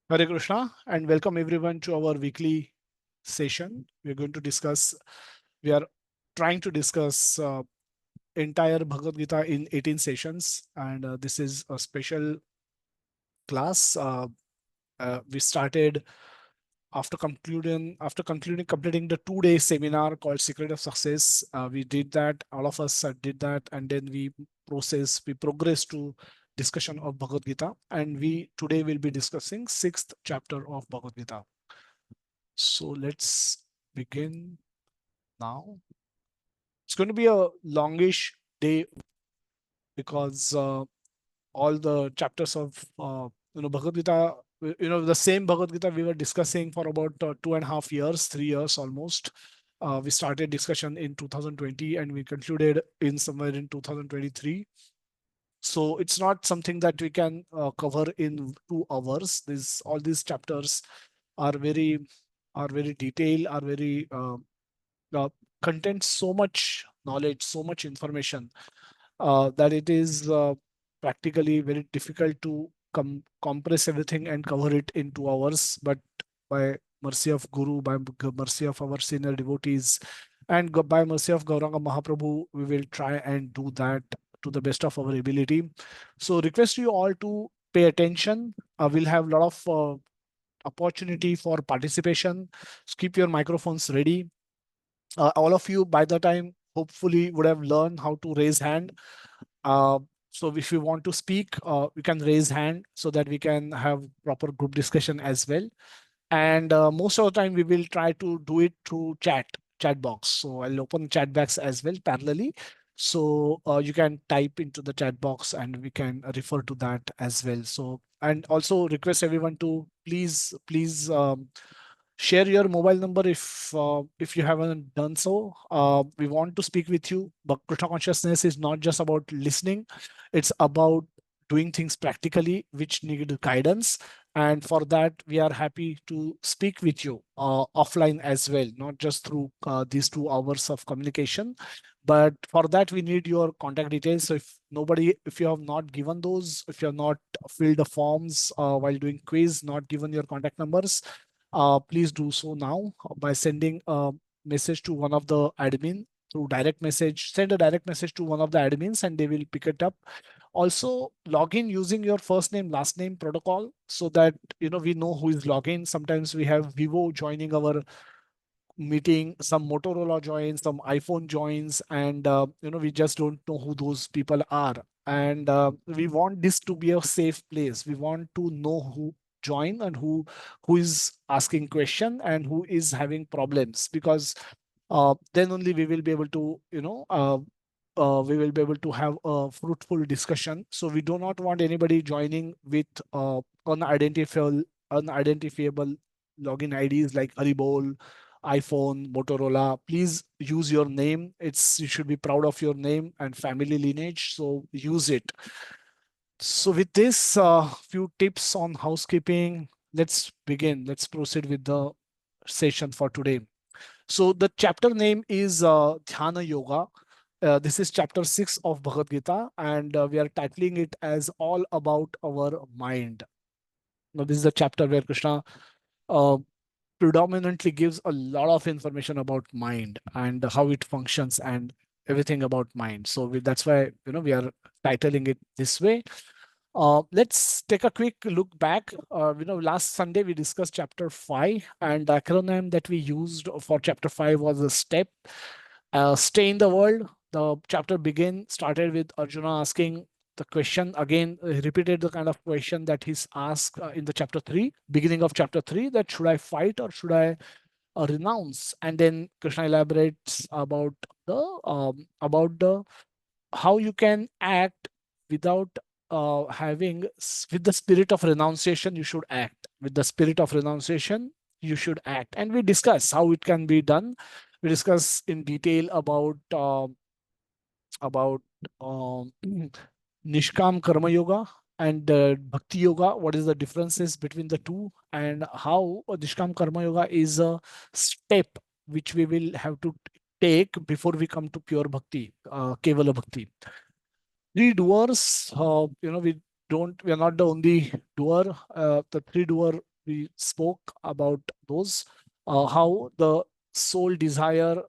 Hare Krishna and welcome everyone to our weekly session. We are trying to discuss entire Bhagavad Gita in 18 sessions, and this is a special class. We started after completing the 2 day seminar called Secret of Success. We did that. All of us did that, and then we progressed to discussion of Bhagavad Gita, and we today will be discussing sixth chapter of Bhagavad Gita. So let's begin now. It's going to be a longish day because all the chapters of Bhagavad Gita, the same Bhagavad Gita we were discussing for about 2.5 years, 3 years almost. We started discussion in 2020 and we concluded in somewhere in 2023. So it's not something that we can cover in 2 hours. This all these chapters are very detailed, are very uh, contains so much knowledge, so much information that it is practically very difficult to compress everything and cover it in 2 hours. But by mercy of Guru, by mercy of our senior devotees, and by mercy of Gauranga Mahaprabhu, we will try and do that to the best of our ability. So request you all to pay attention. We'll have a lot of opportunity for participation. So keep your microphones ready. All of you by the time hopefully would have learned how to raise hand. uh, so if you want to speak, you can raise hand so that we can have proper group discussion as well. And most of the time we will try to do it through chat box. So I'll open chat box as well parallelly, so you can type into the chat box and we can refer to that as well. So and also request everyone to please share your mobile number if you haven't done so. We want to speak with you, but Krishna consciousness is not just about listening, it's about doing things practically which need guidance. And for that we are happy to speak with you offline as well, not just through these 2 hours of communication. But for that we need your contact details. So if you have not given those, if you have not filled the forms while doing quiz, not given your contact numbers, please do so now by sending a message to one of the admin through direct message. Send a direct message to one of the admins and they will pick it up. Also log in using your first name last name protocol so that we know who is logging. Sometimes we have Vivo joining our meeting, some Motorola joins, some iPhone joins, and we just don't know who those people are. And we want this to be a safe place. We want to know who join and who is asking question and who is having problems, because then only we will be able to we will be able to have a fruitful discussion. So we do not want anybody joining with unidentifiable login IDs like Haribol, iPhone, Motorola. Please use your name. You should be proud of your name and family lineage. So use it. So with this, few tips on housekeeping. Let's begin. Let's proceed with the session for today. So the chapter name is Dhyana Yoga. This is chapter 6 of Bhagavad Gita, and we are titling it as All About Our Mind. Now, this is a chapter where Krishna uh, predominantly gives a lot of information about mind and how it functions and everything about mind. So that's why we are titling it this way. Let's take a quick look back. Last Sunday we discussed chapter 5, and the acronym that we used for chapter 5 was a step. Stay in the world. The chapter started with Arjuna asking the question again. He repeated the kind of question that he's asked in the chapter 3, beginning of chapter 3, that should I fight or should I renounce? And then Krishna elaborates about the how you can act without with the spirit of renunciation. You should act with the spirit of renunciation. You should act, and we discuss how it can be done. We discuss in detail about um, Nishkam Karma Yoga and Bhakti Yoga. What is the differences between the two, and how Nishkam Karma Yoga is a step which we will have to take before we come to pure Bhakti, Kevala Bhakti. Three doers, we are not the only doer. The three doer we spoke about those, how the soul desire,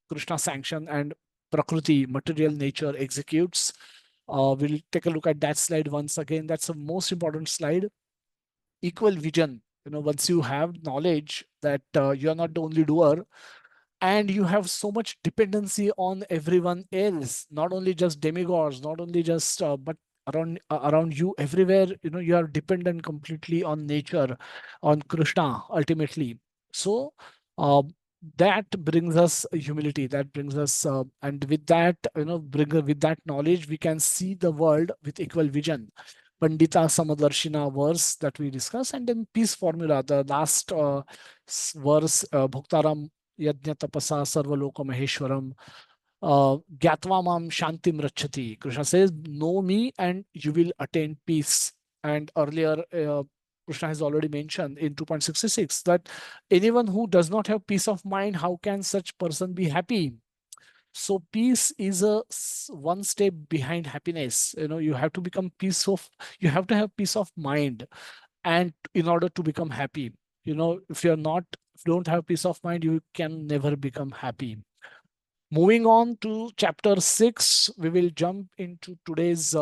Krishna sanction, and Prakriti, material nature, executes. We'll take a look at that slide once again. That's the most important slide. Equal vision. Once you have knowledge that you are not the only doer, and you have so much dependency on everyone else, not only just demigods, not only just but around you everywhere, you are dependent completely on nature, on Krishna ultimately. So uh, that brings us humility, that brings us and with that, with that knowledge, we can see the world with equal vision. Pandita Samadarshina verse that we discuss, and then peace formula, the last verse, Bhuktaram Yajna Tapasa Sarvaloka Maheshwaram, Gyatva Mam Shantim Rachati. Krishna says, know me and you will attain peace. And earlier, Krishna has already mentioned in 2.66 that anyone who does not have peace of mind, how can such person be happy? So peace is one step behind happiness. You have to become you have to have peace of mind, and in order to become happy, if you're not, if you don't have peace of mind, you can never become happy. Moving on to chapter 6, we will jump into today's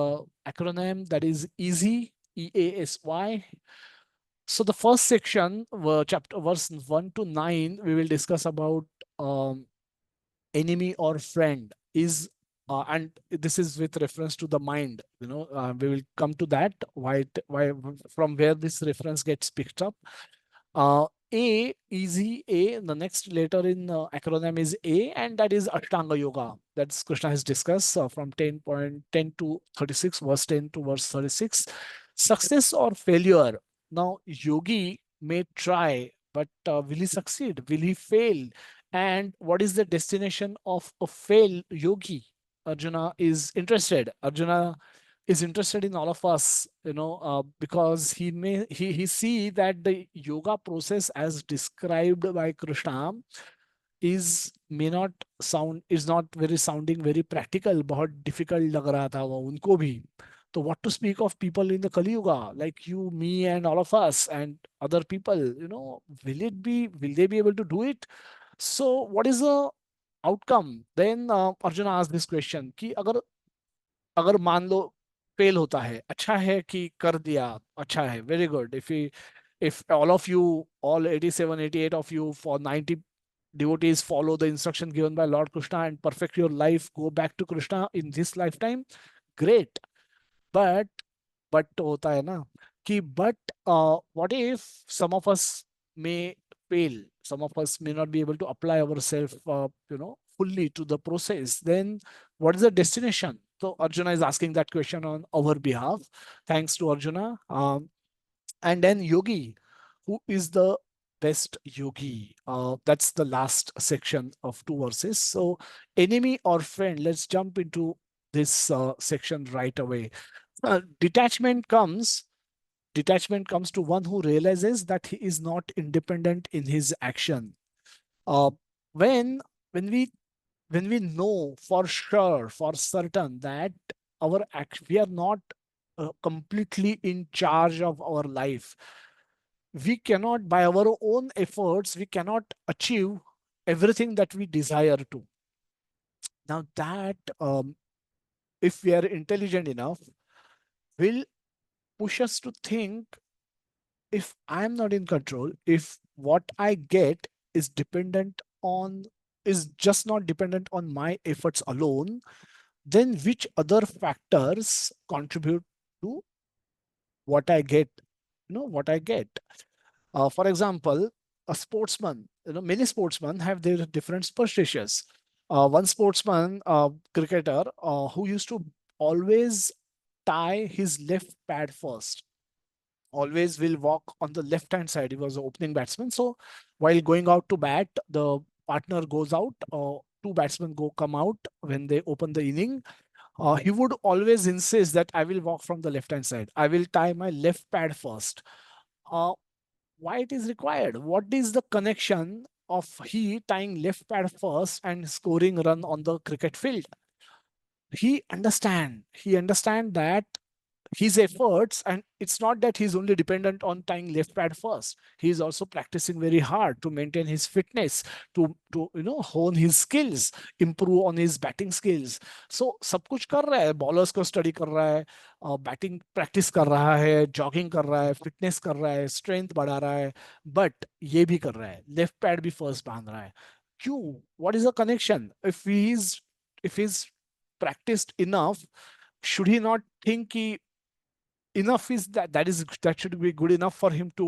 acronym, that is easy, EASY. So the first section, chapter verse 1 to 9, we will discuss about um, enemy or friend is, and this is with reference to the mind. We will come to that, why from where this reference gets picked up. A, easy A, the next letter in acronym is A, and that is Ashtanga Yoga. That's Krishna has discussed from 10.10 to 36, verse 10 to verse 36. Success or failure. Now, yogi may try, but will he succeed? Will he fail? And what is the destination of a failed yogi? Arjuna is interested. Arjuna is interested in all of us, because he see that the yoga process as described by Krishna is not very sounding very practical. बहुत difficult लग रहा था वो उनको भी. So what to speak of people in the Kali Yuga, like you, me, and all of us, and other people? Will they be able to do it? So what is the outcome? Then Arjuna asked this question कि अगर अगर मान लो fail होता है, अच्छा है कि कर दिया, अच्छा है, very good. If all of you, all 87 88 of you, for 90 devotees, follow the instruction given by Lord Krishna and perfect your life, go back to Krishna in this lifetime, great. but but होता है ना कि what if some of us may fail, some of us may not be able to apply ourselves fully to the process, then what is the destination? So Arjuna is asking that question on our behalf. Thanks to Arjuna. And then yogi, who is the best yogi? That's the last section of two verses. So enemy or friend, let's jump into this section right away. Detachment comes to one who realizes that he is not independent in his action. Uh, when when we know for sure, for certain, that we are not completely in charge of our life, we cannot, by our own efforts, we cannot achieve everything that we desire to. Now that, if we are intelligent enough, will push us to think, if I'm not in control, if what I get is dependent on, is just not dependent on my efforts alone, then which other factors contribute to what I get? What I get. For example, a sportsman, many sportsmen have their different superstitions. One sportsman, cricketer, who used to always tie his left pad first, always will walk on the left hand side. He was the opening batsman. So while going out to bat, the partner goes out, two batsmen come out when they open the inning. He would always insist that I will walk from the left hand side. I will tie my left pad first. Uh, why it is required? What is the connection of he tying left pad first and scoring run on the cricket field? He understand that his efforts, and it's not that he's only dependent on tying left pad first. He is also practicing very hard to maintain his fitness, to hone his skills, improve on his batting skills. So सब कुछ कर रहा है, bowlers को study कर रहा है, batting practice कर रहा है, जॉगिंग कर रहा है, फिटनेस कर रहा है, स्ट्रेंथ बढ़ा रहा है, बट ये भी कर रहा है, लेफ्ट पैड भी फर्स्ट बांध रहा है. क्यों? What is the connection? If he is practiced enough, should he not think कि enough is that should be good enough for him to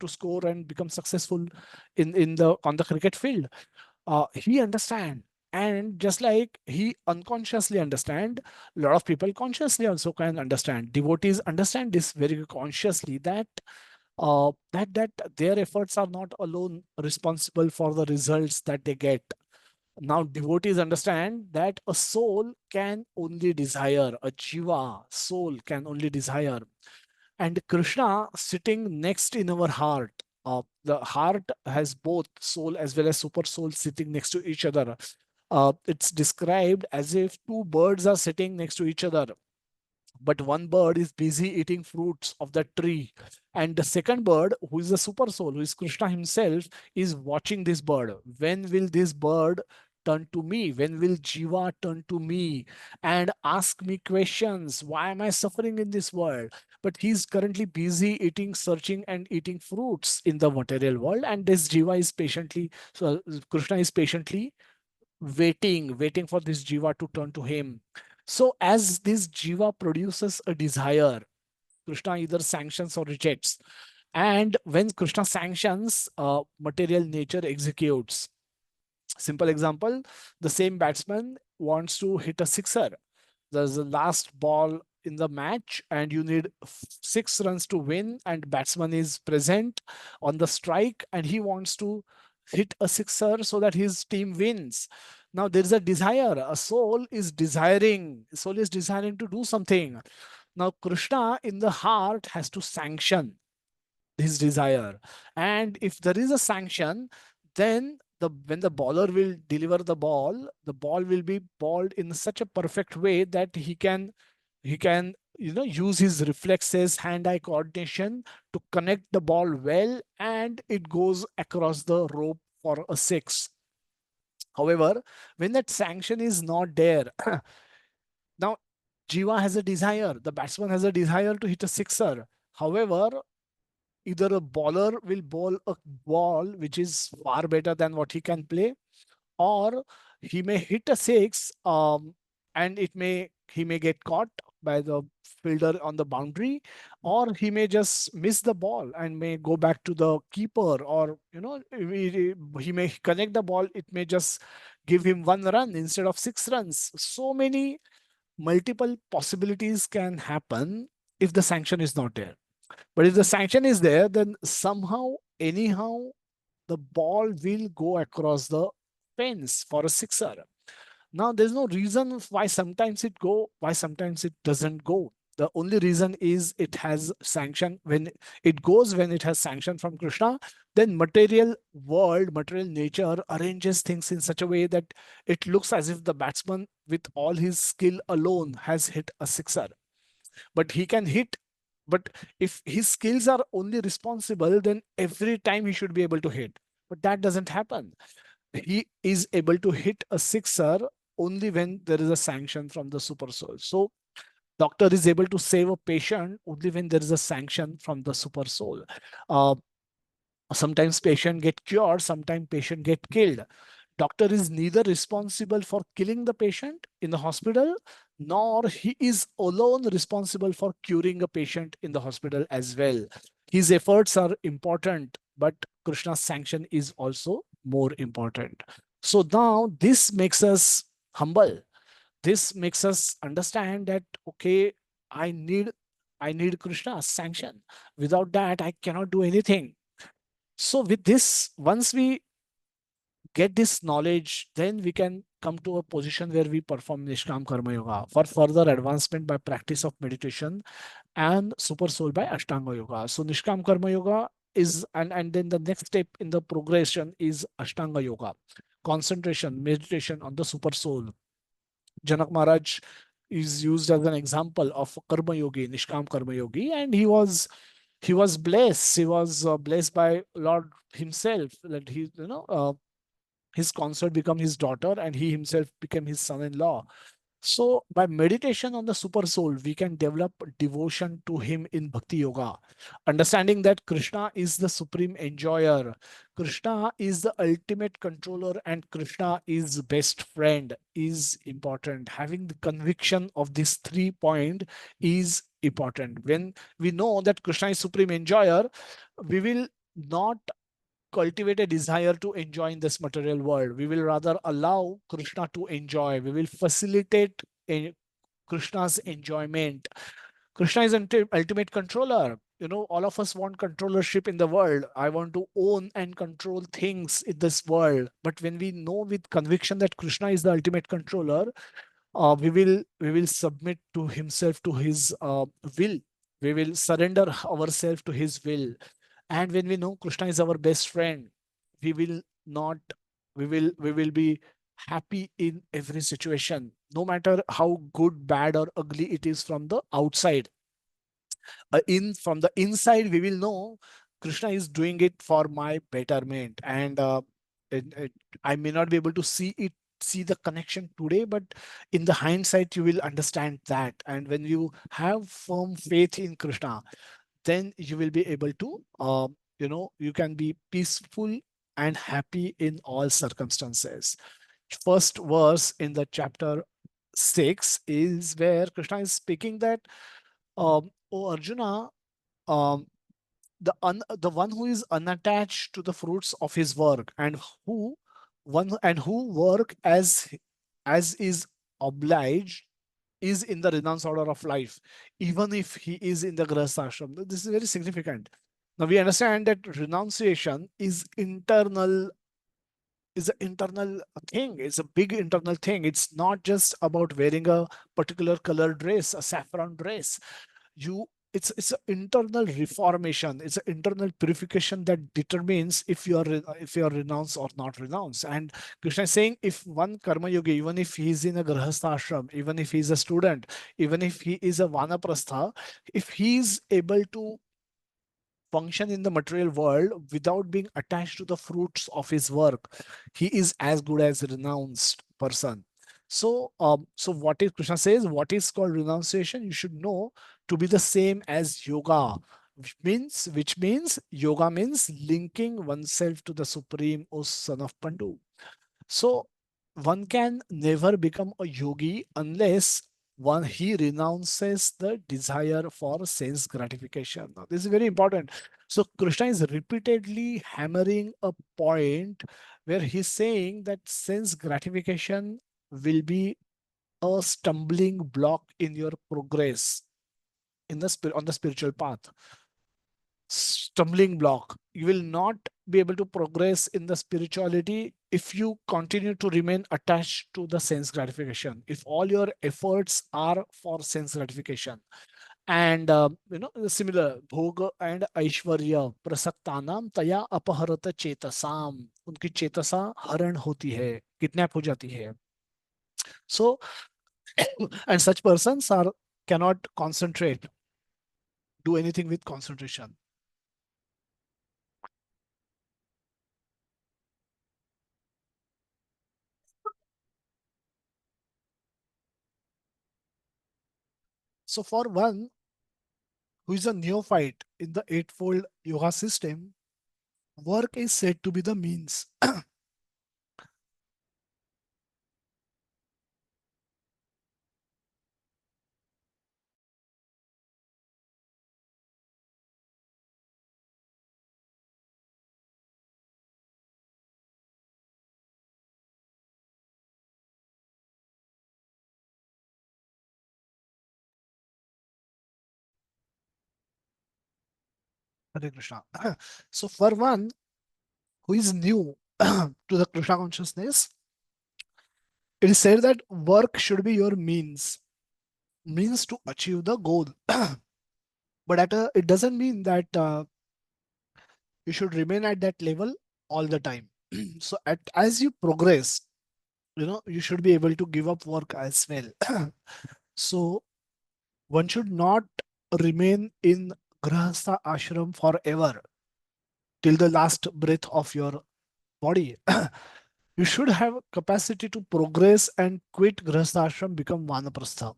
to score and become successful in the on the cricket field? He understand, and just like he unconsciously understand, a lot of people consciously also can understand. Devotees understand this very consciously, that that their efforts are not alone responsible for the results that they get. Now, devotees understand that a soul can only desire, a jiva, soul can only desire. And Krishna sitting next in our heart, the heart has both soul as well as super soul sitting next to each other. It's described as if two birds are sitting next to each other, but one bird is busy eating fruits of the tree, and the second bird, who is the super soul, who is Krishna himself, is watching this bird. When will this bird turn to me? When will Jiva turn to me and ask me questions? Why am I suffering in this world? But he's currently busy eating, searching and eating fruits in the material world, and this Jiva is patiently, so Krishna is patiently waiting for this jiva to turn to him. So as this jiva produces a desire, Krishna either sanctions or rejects. And when Krishna sanctions, material nature executes. Simple example, the same batsman wants to hit a sixer. There's the last ball in the match and you need 6 runs to win, and batsman is present on the strike and he wants to hit a sixer so that his team wins. Now there is a desire, a soul is desiring to do something. Now Krishna in the heart has to sanction his desire, and if there is a sanction, then when the bowler will deliver the ball will be balled in such a perfect way that he can use his reflexes, hand-eye coordination to connect the ball well, and it goes across the rope for a six. However, when that sanction is not there, now Jiva has a desire, the batsman has a desire to hit a sixer. However, either a bowler will bowl a ball which is far better than what he can play, or he may hit a six, and he may get caught by the fielder on the boundary, or he may just miss the ball and may go back to the keeper, or he may connect the ball, it may just give him 1 run instead of 6 runs. So many multiple possibilities can happen if the sanction is not there. But if the sanction is there, then somehow, anyhow, the ball will go across the fence for a sixer. Now, there's no reason why sometimes why sometimes it doesn't go. The only reason is it has sanction. When it goes, when it has sanction from Krishna, then material world, material nature arranges things in such a way that it looks as if the batsman, with all his skill alone, has hit a sixer. But he can hit, but if his skills are only responsible, then every time he should be able to hit. But that doesn't happen. He is able to hit a sixer only when there is a sanction from the super soul. So doctor is able to save a patient only when there is a sanction from the super soul. Uh, Sometimes patient get cured, sometimes patient get killed. Doctor is neither responsible for killing the patient in the hospital, nor he is alone responsible for curing a patient in the hospital as well. His efforts are important, but Krishna's sanction is also more important. So now this makes us humble. This makes us understand that, okay, I need I need Krishna's sanction. Without that, I cannot do anything. So with this, once we get this knowledge, then we can come to a position where we perform Nishkam Karma Yoga for further advancement by practice of meditation, and Super Soul by Ashtanga Yoga. So Nishkam Karma Yoga is, and then the next step in the progression is Ashtanga Yoga, concentration, meditation on the Super Soul. Janak Maharaj is used as an example of karma yogi, Nishkam karma yogi, and he was blessed. He was blessed by Lord himself, that his consort become his daughter and he himself became his son-in-law. So, by meditation on the super soul, we can develop devotion to him in bhakti yoga. Understanding that Krishna is the supreme enjoyer, Krishna is the ultimate controller, and Krishna is best friend is important. Having the conviction of this 3 point is important. When we know that Krishna is supreme enjoyer, we will not cultivate a desire to enjoy in this material world. We will rather allow Krishna to enjoy. We will facilitate Krishna's enjoyment. Krishna is ultimate controller. All of us want controllership in the world. I want to own and control things in this world. But when we know with conviction that Krishna is the ultimate controller, we will submit to himself, to his will. We will surrender ourselves to his will. And when we know Krishna is our best friend, we will not we will be happy in every situation, no matter how good, bad, or ugly it is from the outside. In From the inside, we will know Krishna is doing it for my betterment. And I may not be able to see the connection today, but in the hindsight you will understand that. And when you have firm faith in Krishna, then you will be able to you can be peaceful and happy in all circumstances. First verse in the chapter 6 is where Krishna is speaking that, O Arjuna, um, the one who is unattached to the fruits of his work, and who work as is obliged, is in the renounce order of life, even if he is in the grahastha ashram. This is very significant. Now we understand that renunciation is an internal thing. It's a big internal thing. It's not just about wearing a particular color dress, a saffron dress. You it's it's an internal reformation. It's an internal purification that determines if you are renounced or not renounced. And Krishna is saying, if one karma yogi, even if he is in a grahastha ashram, even if he is a student, even if he is a vanaprastha, if he is able to function in the material world without being attached to the fruits of his work, he is as good as a renounced person. So what is Krishna says, what is called renunciation, you should know to be the same as yoga, which means yoga means linking oneself to the supreme, O son of Pandu. So one can never become a yogi unless one he renounces the desire for sense gratification. Now, this is very important. So Krishna is repeatedly hammering a point where he's saying that sense gratification will be a stumbling block in your progress on the spiritual path. Stumbling block. You will not be able to progress in the spirituality if you continue to remain attached to the sense gratification. If all your efforts are for sense gratification, and similar bhoga and aishwarya prasaktanam taya apaharata chetasam, उनकी चेतसा हरण होती है, kidnap हो जाती है. So and such persons are cannot concentrate, do anything with concentration. So for one who is a neophyte in the Eightfold Yoga system, work is said to be the means. Hare Krishna. So for one who is new to the Krishna consciousness, it is said that work should be your means to achieve the goal. But it doesn't mean that you should remain at that level all the time. So as you progress, you should be able to give up work as well. So one should not remain in grahastha ashram forever till the last breath of your body. You should have capacity to progress and quit grahastha ashram, become vanaprastha,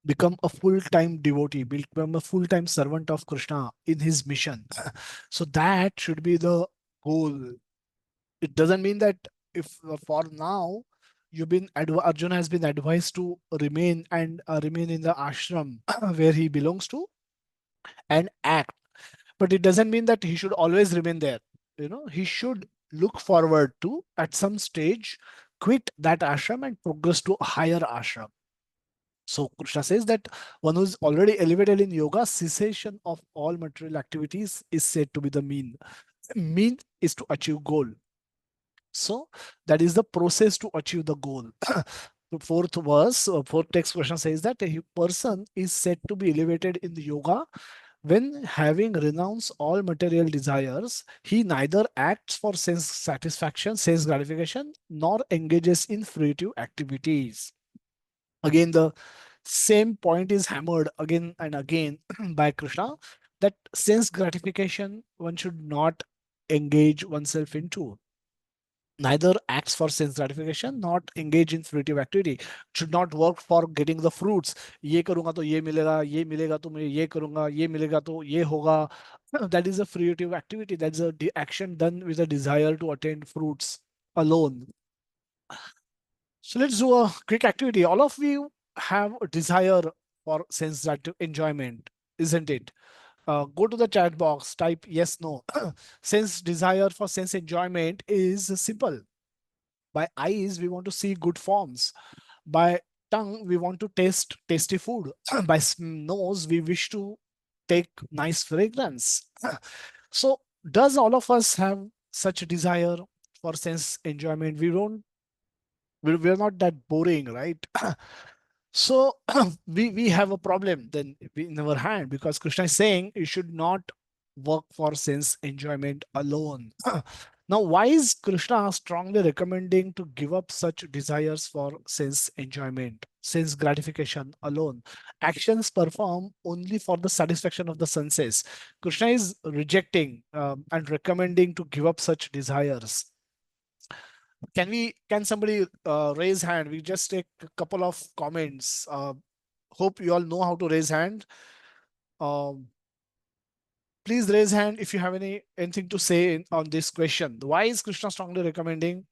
become a full-time devotee, become a full-time servant of Krishna in his mission. So that should be the goal. It doesn't mean that if for now Arjuna has been advised to remain and remain in the ashram where he belongs to and act, but it doesn't mean that he should always remain there. He should look forward to at some stage quit that ashram and progress to a higher ashram. So Krishna says that one who is already elevated in yoga, cessation of all material activities is said to be the mean. Mean is to achieve goal. So that is the process to achieve the goal. The fourth verse, fourth text question says that a person is said to be elevated in the yoga when, having renounced all material desires, he neither acts for sense satisfaction, sense gratification, nor engages in fruitive activities. Again, the same point is hammered again and again by Krishna, that sense gratification one should not engage oneself into, neither acts for sense gratification, not engage in fruitive activity, should not work for getting the fruits. ये करूंगा तो ये मिलेगा तो मैं ये करूंगा, ये मिलेगा तो ये होगा. That is a fruitive activity. That is a action done with a desire to attain fruits alone. So let's do a quick activity. All of you have a desire for sense enjoyment, isn't it? Go to the chat box, type yes, no. Sense desire for sense enjoyment is simple. By eyes, we want to see good forms. By tongue, we want to taste tasty food. By nose, we wish to take nice fragrance. So, does all of us have such a desire for sense enjoyment? We're not that boring, right? So we have a problem then in our hand, because Krishna is saying you should not work for sense enjoyment alone. Now, why is Krishna strongly recommending to give up such desires for sense enjoyment, sense gratification alone? Actions performed only for the satisfaction of the senses. Krishna is rejecting and recommending to give up such desires. Can somebody raise hand? We just take a couple of comments. Hope you all know how to raise hand. Um, please raise hand if you have anything to say on this question. Why is Krishna strongly recommending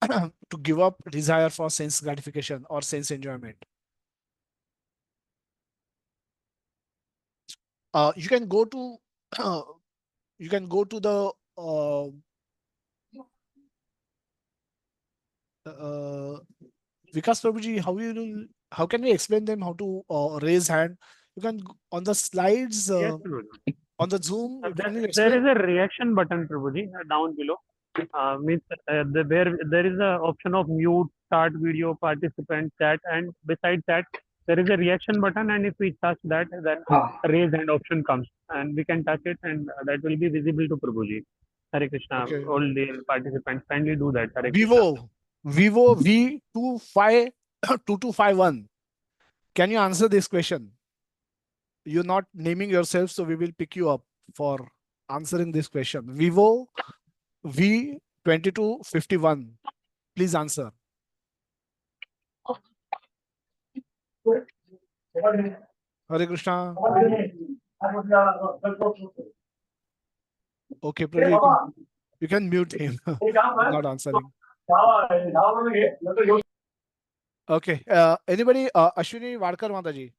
to give up desire for sense gratification or sense enjoyment? You can go to you can go to the Vikas Prabhuji, how can we explain them how to raise hand? You can on the slides Yes, Prabhuji. on the Zoom. Can you There is explain? a reaction button, Prabhuji, down below. Means where there is a option of mute, start video, participant, chat, and beside that there is a reaction button, and if we touch that, then raise hand option comes, and we can touch it, and that will be visible to Prabhuji. Hare Krishna, Okay. all the participants kindly do that. Hare Krishna. Vivo V252251. Can you answer this question? You're not naming yourself, so we will pick you up for answering this question. Vivo V2251. Please answer. Hare Krishna. Okay, Prabhu, you can mute him. Not answering. Okay. Anybody? Ashwini Wadkar Mataji.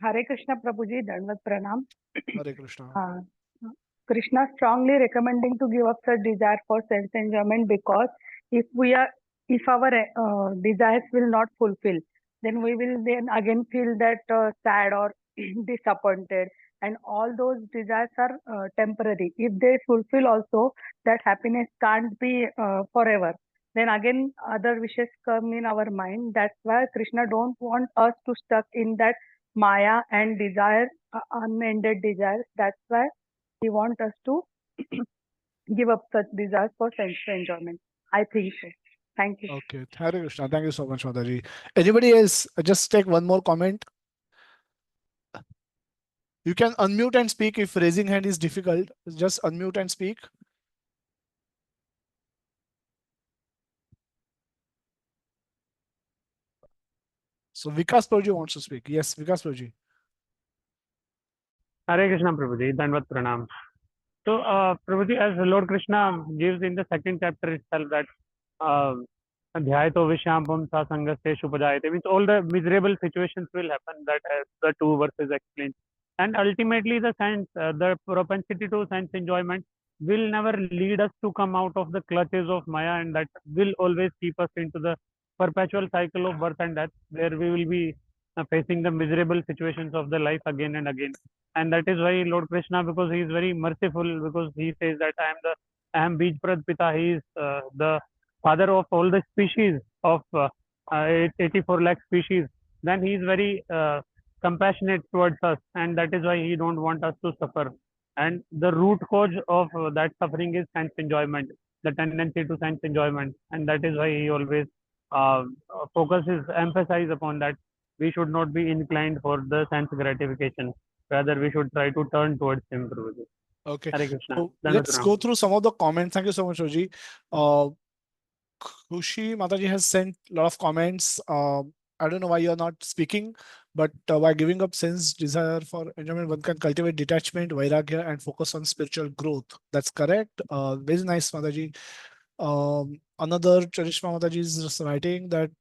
Hare Krishna Prabhuji, Dandavat Pranam. Hare Krishna. Krishna strongly recommending to give up such desire for sense enjoyment, because if our desires will not fulfill, then we will then again feel that sad or disappointed, and all those desires are temporary. If they fulfill also, that happiness can't be forever. Then again other wishes come in our mind. That's why Krishna don't want us to stuck in that maya and desire, unended desires. That's why he wants us to give up such desires for sense enjoyment. I think so. Thank you. Okay, Hare Krishna. Thank you so much, Mataji. Anybody else? Just take one more comment. You can unmute and speak if raising hand is difficult. Just unmute and speak. So Vikas Prabhuji wants to speak. Yes, Vikas Prabhuji. Hare Krishna, Prabhuji. Dandavat Pranam. So, Prabhuji, as Lord Krishna gives in the second chapter itself that uh, Adhyayato Vishyambam Sasangaseshu Upajayate, means all the miserable situations will happen that as the two verses explain. And ultimately, the sense, the propensity to sense enjoyment will never lead us to come out of the clutches of Maya, and that will always keep us into the perpetual cycle of birth and death, where we will be facing the miserable situations of the life again and again. And that is why Lord Krishna, because he is very merciful, because he says that I am Bijprad Pita, he is the father of all the species of 84 lakh species, then he is very compassionate towards us, and that is why he don't want us to suffer. And the root cause of that suffering is sense enjoyment, the tendency to sense enjoyment, and that is why he always focuses, emphasize upon that we should not be inclined for the sense gratification. Rather, we should try to turn towards him, Prabhuji. Okay. Hare Krishna. So Dandavat let's Pranam. go through some of the comments. Thank you so much, Roji. Khushi Mataji has sent a lot of comments. I don't know why you're not speaking, but by giving up sense desire for enjoyment, one can cultivate detachment, vairagya, and focus on spiritual growth. That's correct. Very nice, Mataji. Another Charishma Mataji is just writing that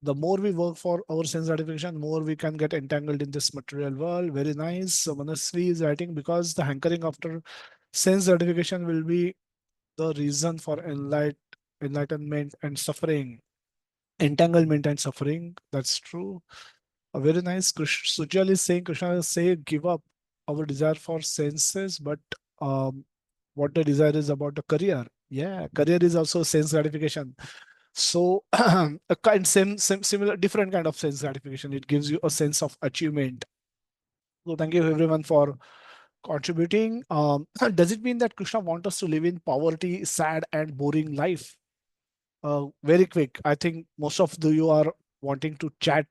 the more we work for our sense gratification, more we can get entangled in this material world. Very nice. So Manasvi is writing because the hankering after sense gratification will be the reason for enlightenment and suffering, entanglement and suffering. That's true. A very nice. Sujal is saying, Krishna is saying, give up our desire for senses, but what the desire is about a career. Yeah, career is also sense gratification. So a kind same similar different kind of sense gratification. It gives you a sense of achievement. So thank you everyone for contributing. Does it mean that Krishna wants us to live in poverty, sad, and boring life? Very quick. I think most of you are wanting to chat,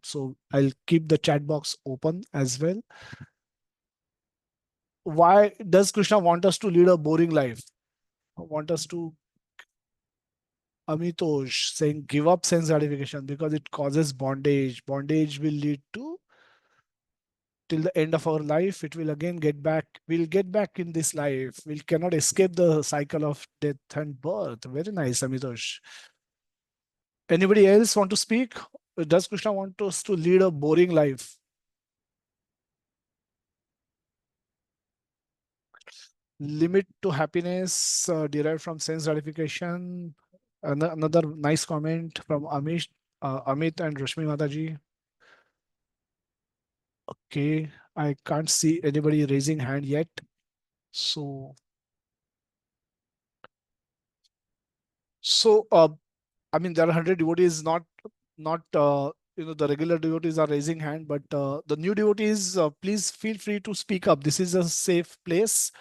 so I'll keep the chat box open as well. Why does Krishna want us to lead a boring life? Want us to Amitosh saying give up sense gratification because it causes bondage. Bondage will lead to till the end of our life. It will again get back. We'll get back in this life. We cannot escape the cycle of death and birth. Very nice, Amitosh. Anybody else want to speak? Does Krishna want us to lead a boring life? Limit to happiness derived from sense gratification. Another nice comment from Amit and Rashmi Mataji. Okay, I can't see anybody raising hand yet. So, I mean, there are 100 devotees, not the regular devotees are raising hand, but the new devotees, please feel free to speak up. This is a safe place.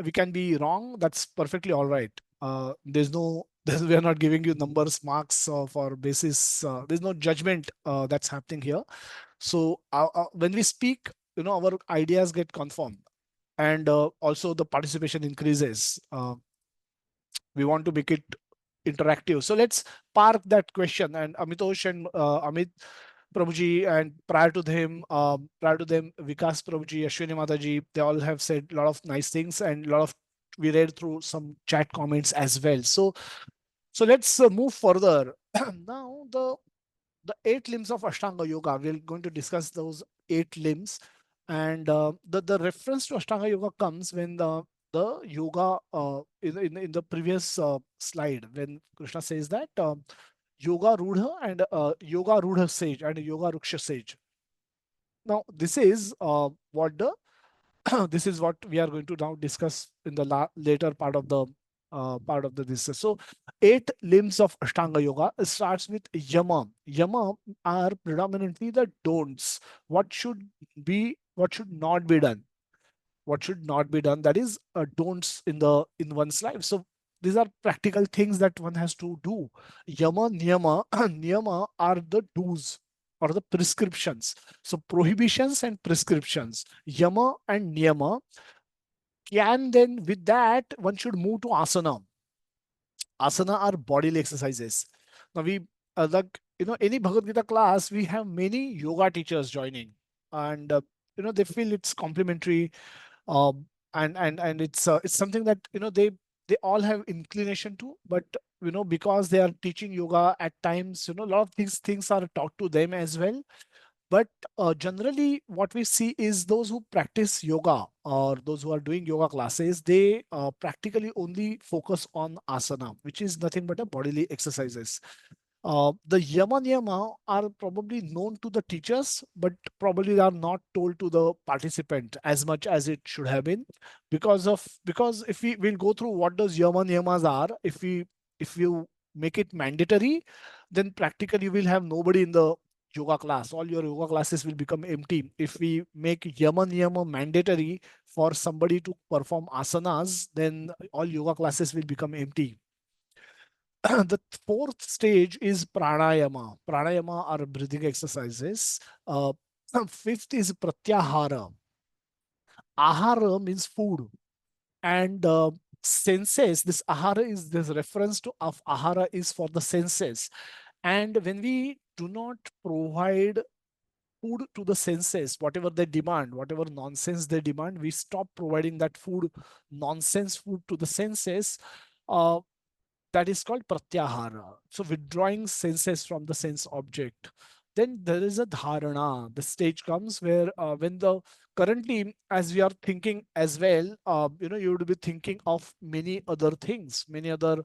We can be wrong. That's perfectly all right. There's no, we are not giving you numbers, marks for basis. There's no judgment that's happening here. So when we speak, our ideas get confirmed, and also the participation increases. We want to make it interactive. So let's park that question. And Amitosh and Amit Prabhuji, and prior to them, Vikas Prabhuji, Ashwini Mataji, they all have said a lot of nice things, and a lot of we read through some chat comments as well. So let's move further. Now the 8 limbs of Ashtanga Yoga. We're going to discuss those 8 limbs, and the reference to Ashtanga Yoga comes when the yoga in the previous slide, when Krishna says that yoga rudha and yoga rudha sage and yoga ruksha sage. Now this is what the this is what we are going to now discuss in the later part of the this. So 8 limbs of Ashtanga Yoga starts with Yama. Yama are predominantly the don'ts. What should be, what should not be done. What should not be done. That is don'ts in one's life. So these are practical things that one has to do. Yama, niyama, niyama are the do's or the prescriptions. So prohibitions and prescriptions, yama and niyama. And then with that, one should move to asana. Asana are bodily exercises. Now we like any Bhagavad Gita class, we have many yoga teachers joining, and they feel it's complementary, um, and it's something that they all have inclination to, but because they are teaching yoga at times, a lot of these things are taught to them as well. But generally, what we see is those who practice yoga or those who are doing yoga classes, they practically only focus on asana, which is nothing but a bodily exercises. The yama niyama are probably known to the teachers, but probably are not told to the participant as much as it should have been, because if we will go through what does yama niyamas are, if you make it mandatory, then practically you will have nobody in the yoga class. All your yoga classes will become empty. If we make yama niyama mandatory for somebody to perform asanas, then all yoga classes will become empty. The fourth stage is pranayama. Pranayama are breathing exercises. Uh, fifth is pratyahara. Ahara means food. And senses, this ahara is this reference to of ahara is for the senses. And when we do not provide food to the senses, whatever they demand, whatever nonsense they demand, we stop providing that food, nonsense food to the senses. Uh, that is called pratyahara. So withdrawing senses from the sense object. Then there is a dharana. The stage comes where when the currently as we are thinking as well, you would be thinking of many other things, many other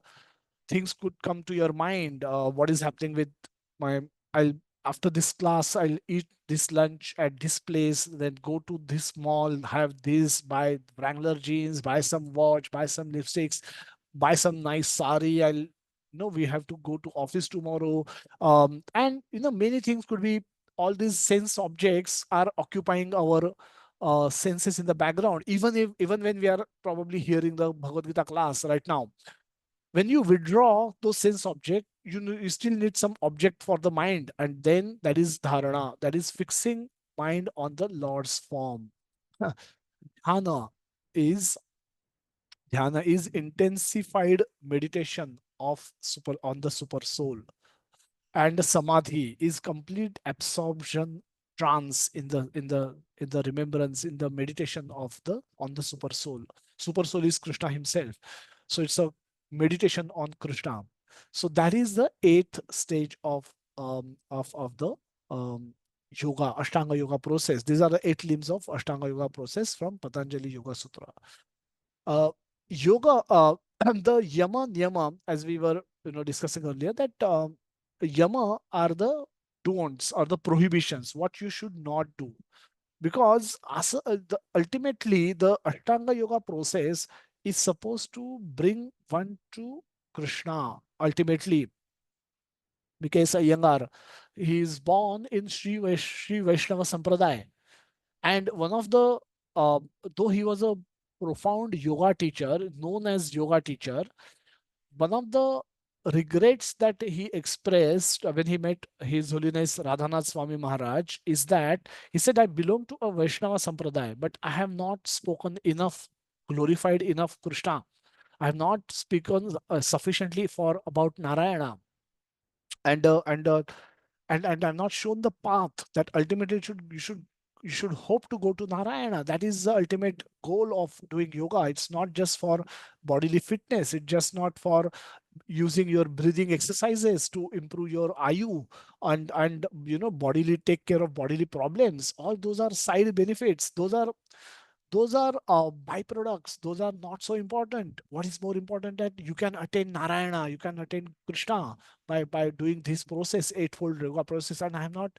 things could come to your mind. What is happening with my I'll after this class I'll eat this lunch at this place, then go to this mall, have this, buy Wrangler jeans, buy some watch, buy some lipsticks, buy some nice sari. We have to go to office tomorrow. And many things could be, all these sense objects are occupying our senses in the background, even when we are probably hearing the Bhagavad Gita class right now. When you withdraw those sense object, you still need some object for the mind, and then that is dharana, that is fixing mind on the Lord's form. dhyana is Dhyana is intensified meditation of super on the super soul, and samadhi is complete absorption trance in the remembrance, in the meditation of the on the super soul. Super soul is Krishna himself, so it's a meditation on Krishna. So that is the eighth stage of the um, yoga, Ashtanga yoga process. These are the eight limbs of Ashtanga yoga process from Patanjali Yoga Sutra. Yoga, the yama niyama, as we were discussing earlier, that yama are the don'ts or the prohibitions, what you should not do. Because ultimately the Ashtanga yoga process is supposed to bring one to Krishna ultimately. Because Iyengar, he is born in Sri Vaishnava Sampradaya, and one of the uh, though he was a profound yoga teacher, known as yoga teacher, one of the regrets that he expressed when he met His Holiness Radhanath Swami Maharaj is that he said, I belong to a Vaishnava Sampradaya, but I have not spoken enough, glorified enough Krishna. I have not spoken sufficiently for about Narayana. And I'm not shown the path that ultimately you should hope to go to Narayana. That is the ultimate goal of doing yoga. It's not just for bodily fitness. It's just not for using your breathing exercises to improve your ayu and bodily take care of bodily problems. All those are side benefits. Those are byproducts. Those are not so important. What is more important, that you can attain Narayana, you can attain Krishna by doing this process, eightfold yoga process. And I have not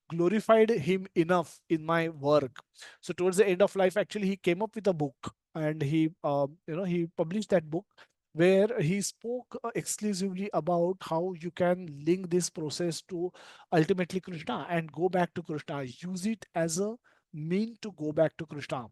glorified him enough in my work. So towards the end of life, actually, he came up with a book, and he published that book where he spoke exclusively about how you can link this process to ultimately Krishna and go back to Krishna. Use it as a mean to go back to Krishna.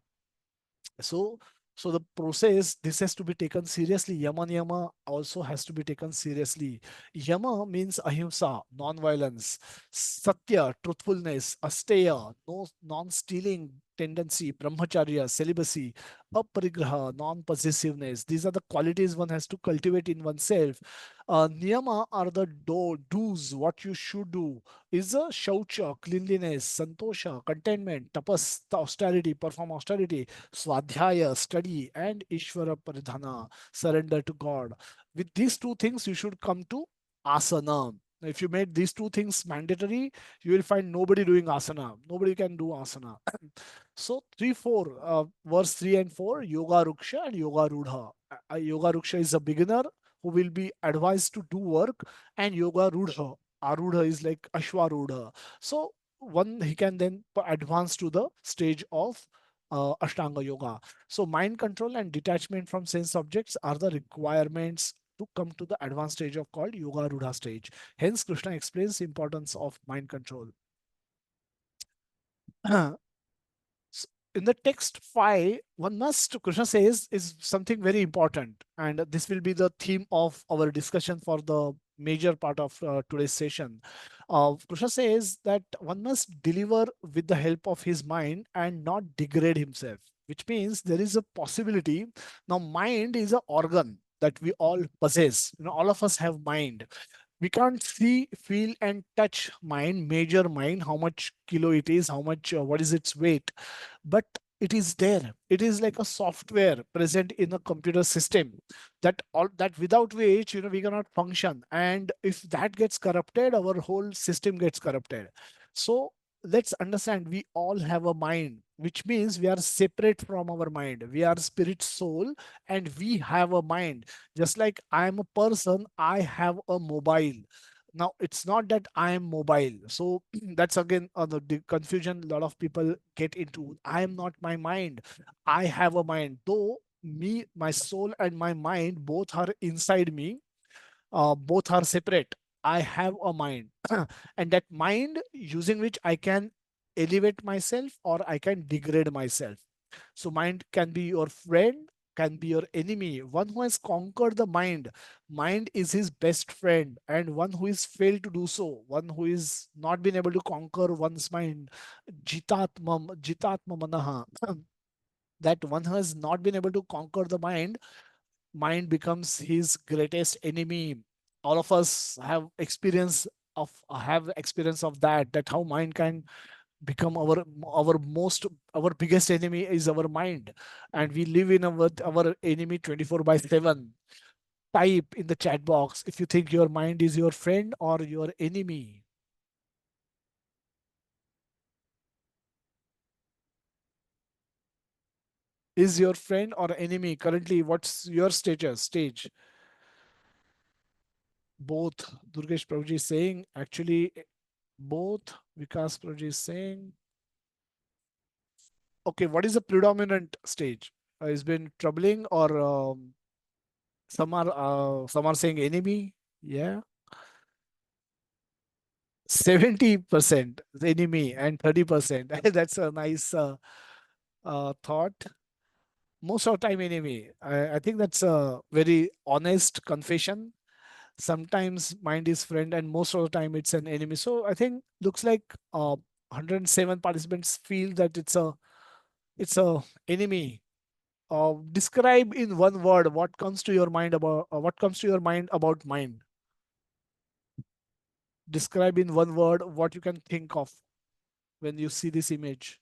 So So the process, this has to be taken seriously. Yama niyama also has to be taken seriously. Yama means ahimsa, non-violence. Satya, truthfulness. Asteya, no non-stealing tendency. Brahmacharya, celibacy. Aparigraha, non-possessiveness. These are the qualities one has to cultivate in oneself. Niyama are the do's, what you should do. Is a shaucha, cleanliness, santosha, contentment, tapas, austerity, perform austerity, swadhyaya, study, and ishvara paridhana, surrender to God. With these two things, you should come to asana. If you made these two things mandatory, you will find nobody doing asana. Nobody can do asana. So 3, 4, verse 3 and 4, yoga ruksha and yoga rudha. Yoga ruksha is a beginner who will be advised to do work, and yoga rudha. Arudha is like ashwarudha. So one he can then advance to the stage of Ashtanga Yoga. So mind control and detachment from sense objects are the requirements to come to the advanced stage of called Yoga Rudha stage. Hence, Krishna explains the importance of mind control. In the text 5, one must, Krishna says, is something very important. And this will be the theme of our discussion for the major part of today's session. Krishna says that one must deliver with the help of his mind and not degrade himself, which means there is a possibility. Now, mind is an organ that we all possess. All of us have mind. We can't see, feel, and touch mind, measure mind, how much kilo it is, how much, what is its weight, but it is there. It is like a software present in a computer system, that all that without which we cannot function. And if that gets corrupted, our whole system gets corrupted. So let's understand, we all have a mind, which means we are separate from our mind. We are spirit, soul, and we have a mind. Just like I am a person, I have a mobile. Now it's not that I am mobile. So that's again the confusion a lot of people get into. I am not my mind. I have a mind. Though me, my soul and my mind both are inside me, both are separate. I have a mind. And that mind using which I can elevate myself or I can degrade myself. So mind can be your friend, can be your enemy. One who has conquered the mind, mind is his best friend. And one who is failed to do so, one who is not been able to conquer one's mind, jitatma manaha, that one who has not been able to conquer the mind, mind becomes his greatest enemy. All of us have experience of that how mind can become our biggest enemy is our mind. And we live in our enemy 24/7. Type in the chat box if you think your mind is your friend or your enemy. Is your friend or enemy currently? What's your stage? Both. Durgesh Prabhuji is saying actually both. Vikas Prabhuji is saying, okay, what is the predominant stage? Has been troubling, or some are saying enemy. Yeah, 70% enemy and 30%. That's a nice thought. Most of the time enemy. I think that's a very honest confession. Sometimes mind is friend, and most of the time it's an enemy. So I think looks like 107 participants feel that it's a enemy. Describe in one word what comes to your mind about mind. Describe in one word what you can think of when you see this image.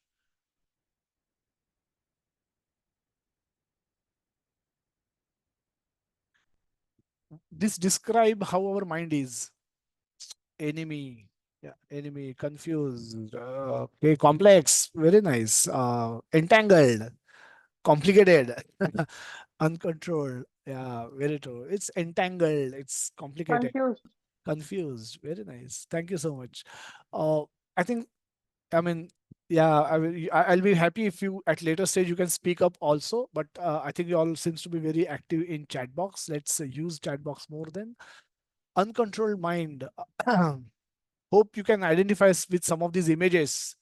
This describe how our mind is. Enemy. Yeah, enemy, confused. Okay, complex. Very nice. Entangled, complicated, uncontrolled. Yeah, very true. It's entangled. It's complicated. Confused. Confused. Very nice. Thank you so much. Uh, I think, I mean, yeah, I'll be happy if you at later stage you can speak up also. But I think you all seems to be very active in chat box. Let's use chat box more then. Uncontrolled mind. Hope you can identify with some of these images.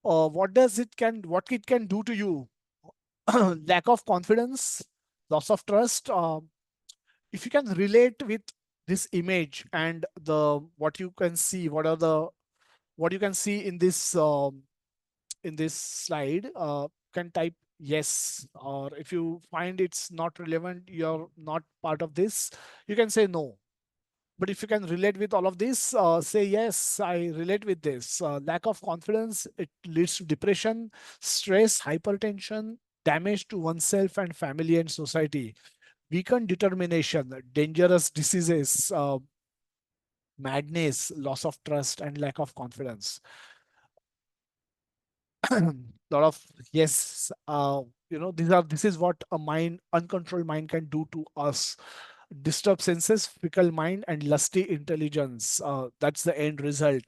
What it can do to you? Lack of confidence, loss of trust. If you can relate with this image and the what you can see, what you can see in this slide, can type yes, or if you find it's not relevant, you're not part of this, you can say no. But if you can relate with all of this, say yes, I relate with this. Lack of confidence, it leads to depression, stress, hypertension, damage to oneself and family and society, weakened determination, dangerous diseases, madness, loss of trust, and lack of confidence. Lot of yes, this is what a mind, uncontrolled mind, can do to us. Disturbed senses, fickle mind, and lusty intelligence. That's the end result.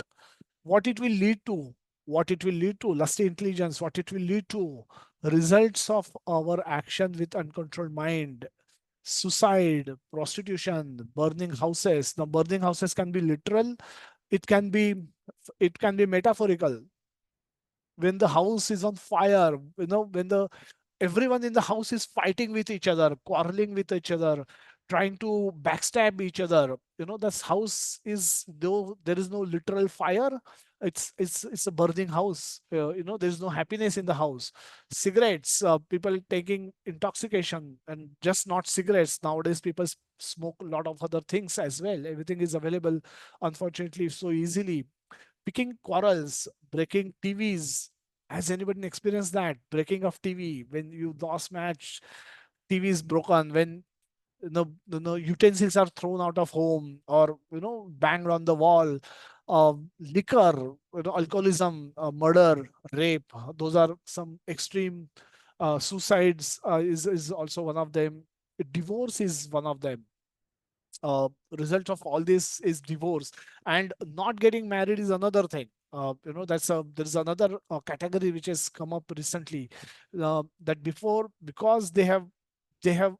What it will lead to? What it will lead to? Lusty intelligence. What it will lead to? Results of our action with uncontrolled mind. Suicide, prostitution, burning houses. Now, burning houses can be literal. It can be, it can be metaphorical. When the house is on fire, when the everyone in the house is fighting with each other, quarreling with each other, trying to backstab each other, this house is, though there is no literal fire, it's a burning house. There's no happiness in the house. Cigarettes, people taking intoxication, and just not cigarettes. Nowadays people smoke a lot of other things as well. Everything is available, unfortunately, so easily. Picking quarrels, breaking TVs. Has anybody experienced that? Breaking of TV, when you lost match, TV is broken, when utensils are thrown out of home, or banged on the wall. Liquor, alcoholism, murder, rape. Those are some extreme. Suicides is also one of them. Divorce is one of them. Result of all this is divorce, and not getting married is another thing. There's another category which has come up recently, that before, because they have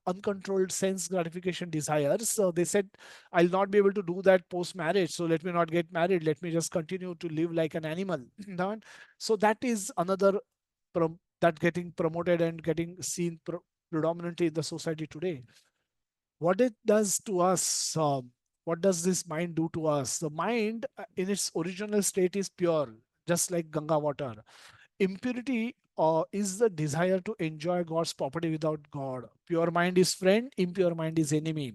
uncontrolled sense gratification desires, so they said, I'll not be able to do that post marriage, so let me not get married, let me just continue to live like an animal. Now, so that is another that getting promoted and getting seen predominantly in the society today. What it does to us, what does this mind do to us? The mind, in its original state, is pure, just like Ganga water. Impurity is the desire to enjoy God's property without God. Pure mind is friend, impure mind is enemy.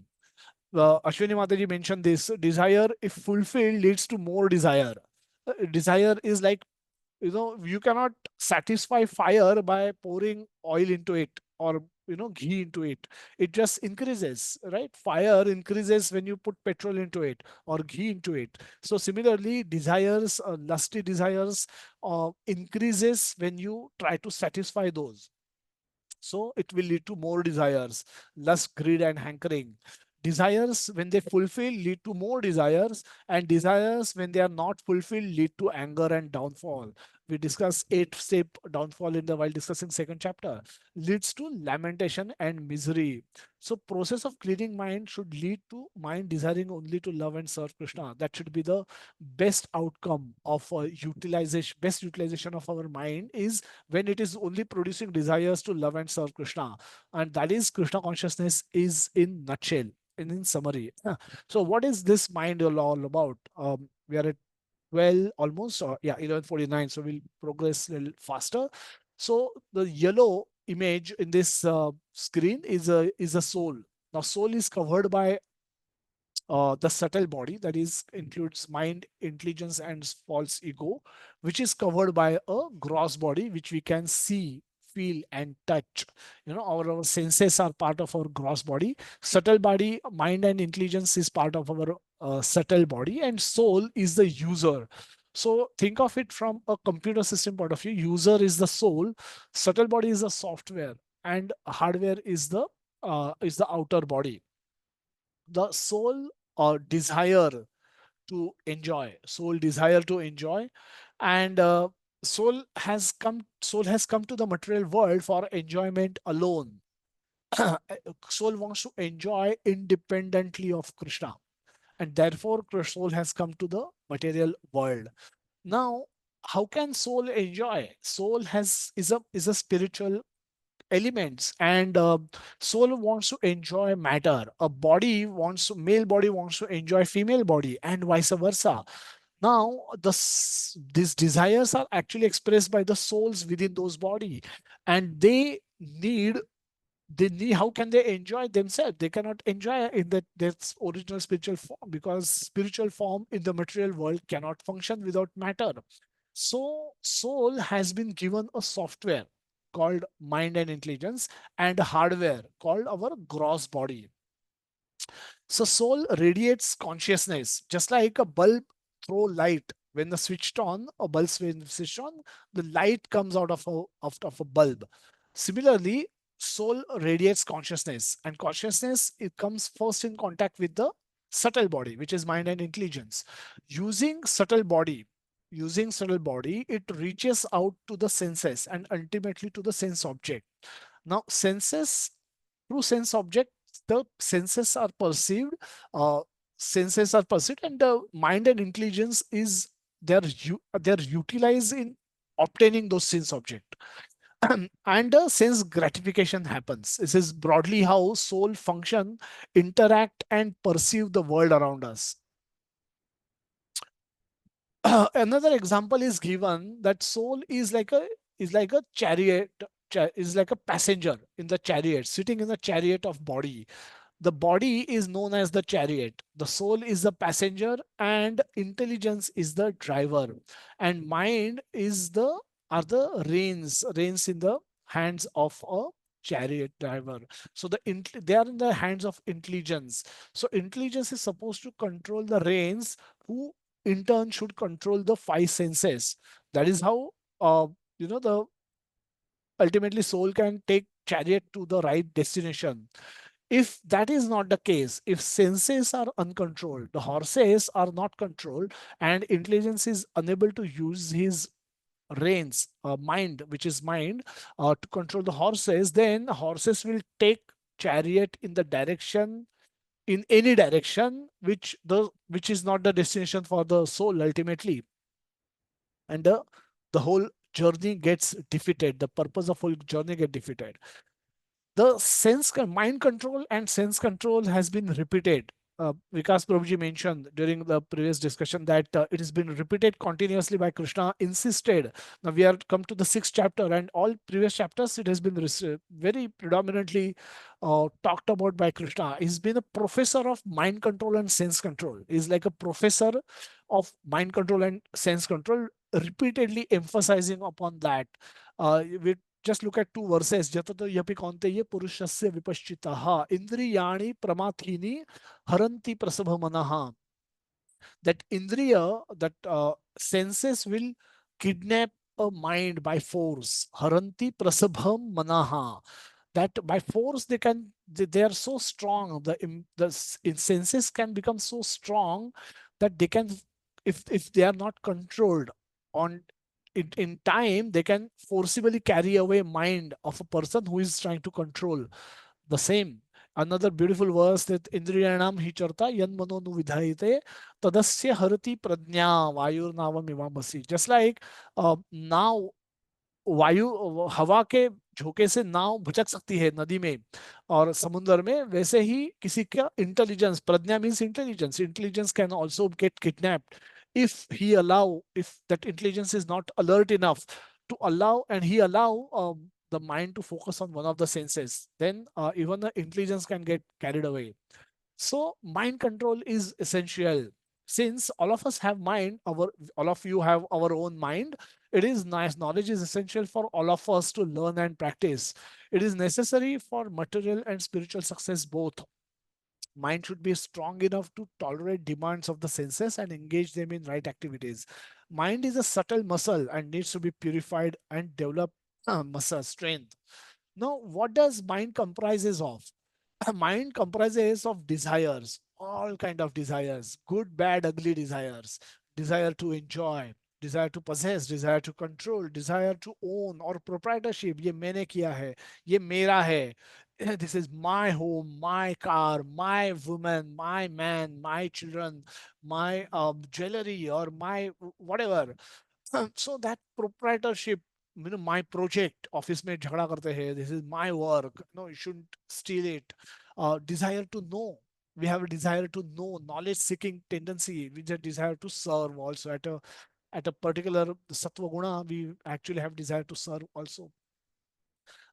Ashwini Mataji mentioned this. Desire, if fulfilled, leads to more desire. Desire is like, you cannot satisfy fire by pouring oil into it, or ghee into it. It just increases, right? Fire increases when you put petrol into it or ghee into it. So similarly, desires, lusty desires, increases when you try to satisfy those. So it will lead to more desires, lust, greed, and hankering. Desires, when they fulfill, lead to more desires, and desires, when they are not fulfilled, lead to anger and downfall. We discuss 8-step downfall in the while discussing second chapter. Leads to lamentation and misery. So process of cleaning mind should lead to mind desiring only to love and serve Krishna. That should be the best outcome of utilization. Best utilization of our mind is when it is only producing desires to love and serve Krishna. And that is Krishna consciousness is in nutshell, in summary. So what is this mind all about? We are at 12 almost, yeah, 11:49. So we'll progress a little faster. So the yellow image in this screen is a soul. Now soul is covered by the subtle body, that is includes mind, intelligence, and false ego, which is covered by a gross body which we can see, feel, and touch. Our senses are part of our gross body. Subtle body, mind, and intelligence is part of our subtle body, and soul is the user. So think of it from a computer system point of view. User is the soul, subtle body is the software, and hardware is the outer body. The soul or desire to enjoy, soul desire to enjoy, and soul has come to the material world for enjoyment alone. Soul wants to enjoy independently of Krishna, and therefore soul has come to the material world. Now, how can soul enjoy? Soul is a spiritual elements, and soul wants to enjoy matter. A body wants to, male body wants to enjoy female body, and vice versa. Now, these desires are actually expressed by the souls within those body, and they need, how can they enjoy themselves? They cannot enjoy in that original spiritual form, because spiritual form in the material world cannot function without matter. So soul has been given a software called mind and intelligence, and a hardware called our gross body. So soul radiates consciousness, just like a bulb throw light. When the switched on, a bulb when switched on, the light comes out of a bulb. Similarly, soul radiates consciousness, and consciousness, it comes first in contact with the subtle body, which is mind and intelligence. Using subtle body, it reaches out to the senses and ultimately to the sense object. Now, through sense object, the uh, senses are perceived, and the mind and intelligence is they're utilized in obtaining those sense object. And sense gratification happens. This is broadly how soul function, interact, and perceive the world around us. Another example is given that soul is like a chariot, is like a passenger in the chariot, sitting in the chariot of body. The body is known as the chariot, the soul is the passenger, and intelligence is the driver, and mind is the are the reins in the hands of a chariot driver. So they are in the hands of intelligence. So intelligence is supposed to control the reins, who in turn should control the five senses. That is how the ultimately soul can take chariot to the right destination. If that is not the case, if senses are uncontrolled, the horses are not controlled, and intelligence is unable to use his reins, mind, which is mind, to control the horses, then horses will take chariot in the direction, in any direction, which is not the destination for the soul ultimately, and the whole journey gets defeated. The purpose of whole journey get defeated. The mind control and sense control has been repeated. Vikas Prabhuji mentioned during the previous discussion that it has been repeated continuously by Krishna, insisted. Now we are come to the sixth chapter, and all previous chapters it has been very predominantly talked about by Krishna. He's been a professor of mind control and sense control. He's like a professor of mind control and sense control, repeatedly emphasizing upon that. We just look at two verses. Jatato yapi kaunteya purushasya vipashchitaha indriyani pramathini haranti prasabha manaha. That indriya, that senses will kidnap a mind by force. Haranti prasabham manaha. That by force they are so strong. The senses can become so strong that they can, if they are not controlled on in time, they can forcibly carry away mind of a person who is trying to control the same. Another beautiful verse, that indriyanam hi charta yan mano nu vidhayate tadasya harati prajna vayur navam imamasi. Just like now वायु हवा के झोंके से नाव भटक सकती है नदी में और समुद्र में, वैसे ही किसी का intelligence, Pragya means intelligence, intelligence can also get kidnapped if that intelligence is not alert enough to allow, and he allow the mind to focus on one of the senses, then even the intelligence can get carried away. So mind control is essential. Since all of us have mind, all of you have our own mind, it is nice. Knowledge is essential for all of us to learn and practice. It is necessary for material and spiritual success both. Mind should be strong enough to tolerate demands of the senses and engage them in right activities. Mind is a subtle muscle and needs to be purified and develop muscle strength. Now, what does mind comprises of? Mind comprises of desires, all kind of desires, good, bad, ugly desires. Desire to enjoy, desire to possess, desire to control, desire to own or proprietorship. ये मैंने किया है, ये मेरा है. This is my home, my car, my woman, my man, my children, my jewelry, or my whatever. So that proprietorship, my project, office में झगड़ा करते हैं, this is my work, no, you shouldn't steal it. Desire to know, we have a desire to know, knowledge seeking tendency, we just desire to serve also at a particular sattva guna, we actually have desire to serve also.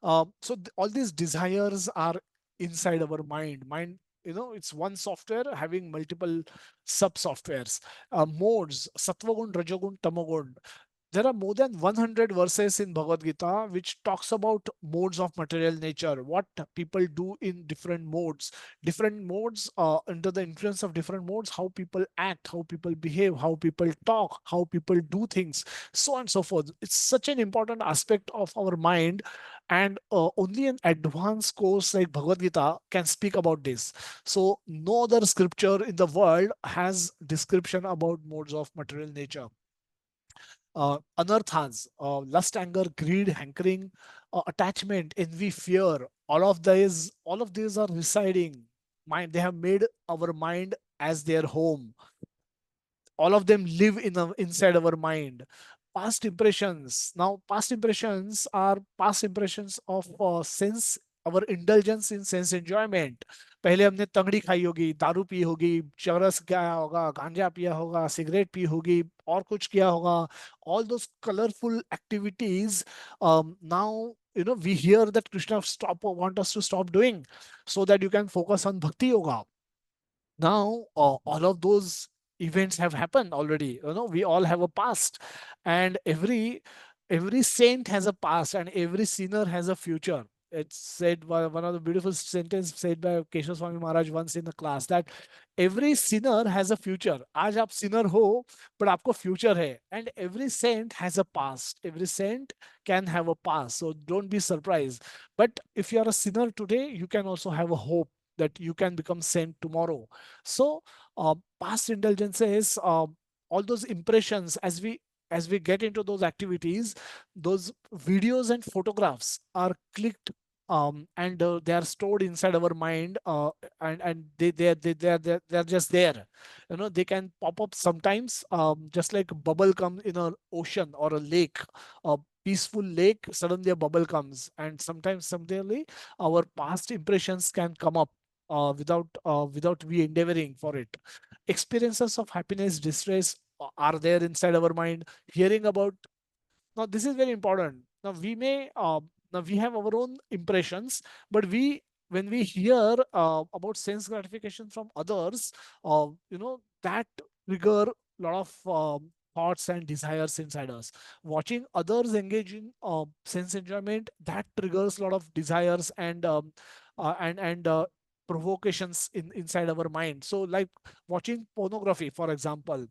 All these desires are inside our mind. It's one software having multiple sub softwares, modes, sattvagun, rajagun, tamagun. There are more than 100 verses in Bhagavad Gita which talks about modes of material nature, what people do in different modes, under the influence of different modes, how people act, how people behave, how people talk, how people do things, so on and so forth. It's such an important aspect of our mind, and only an advanced course like Bhagavad Gita can speak about this. So no other scripture in the world has description about modes of material nature. Anarthas, lust, anger, greed, hankering, attachment, envy, fear, all of these are residing mind. They have made our mind as their home. All of them live inside our mind. Past impressions, now past impressions are past impressions of sense, our indulgence in sense enjoyment. पहले हमने तंगड़ी खाई होगी, दारू P होगी, चरस गया होगा, गांजा पिया होगा, सिगरेट पी होगी, और कुछ किया होगा. All those colorful activities, now we hear that Krishna want us to stop doing so that you can focus on bhakti yoga. Now all of those events have happened already. We all have a past, and every saint has a past, and every sinner has a future. It's said by one of the beautiful sentence said by Keshav Swami Maharaj once in a class, that every sinner has a future. आज आप sinner हो, but आपको future है. And every saint has a past. Every saint can have a past. So don't be surprised. But if you are a sinner today, you can also have a hope that you can become saint tomorrow. So past indulgences, all those impressions, as we get into those activities, those videos and photographs are clicked, and they are stored inside our mind, and they're just there. They can pop up sometimes, just like a bubble comes in an ocean or a lake, a peaceful lake, suddenly a bubble comes, and sometimes suddenly our past impressions can come up, without we endeavoring for it. Experiences of happiness, distress, are there inside our mind. Hearing about, now this is very important. Now we have our own impressions, but when we hear about sense gratification from others, that trigger a lot of thoughts and desires inside us. Watching others engage in sense enjoyment, that triggers a lot of desires and provocations inside our mind. So like watching pornography, for example,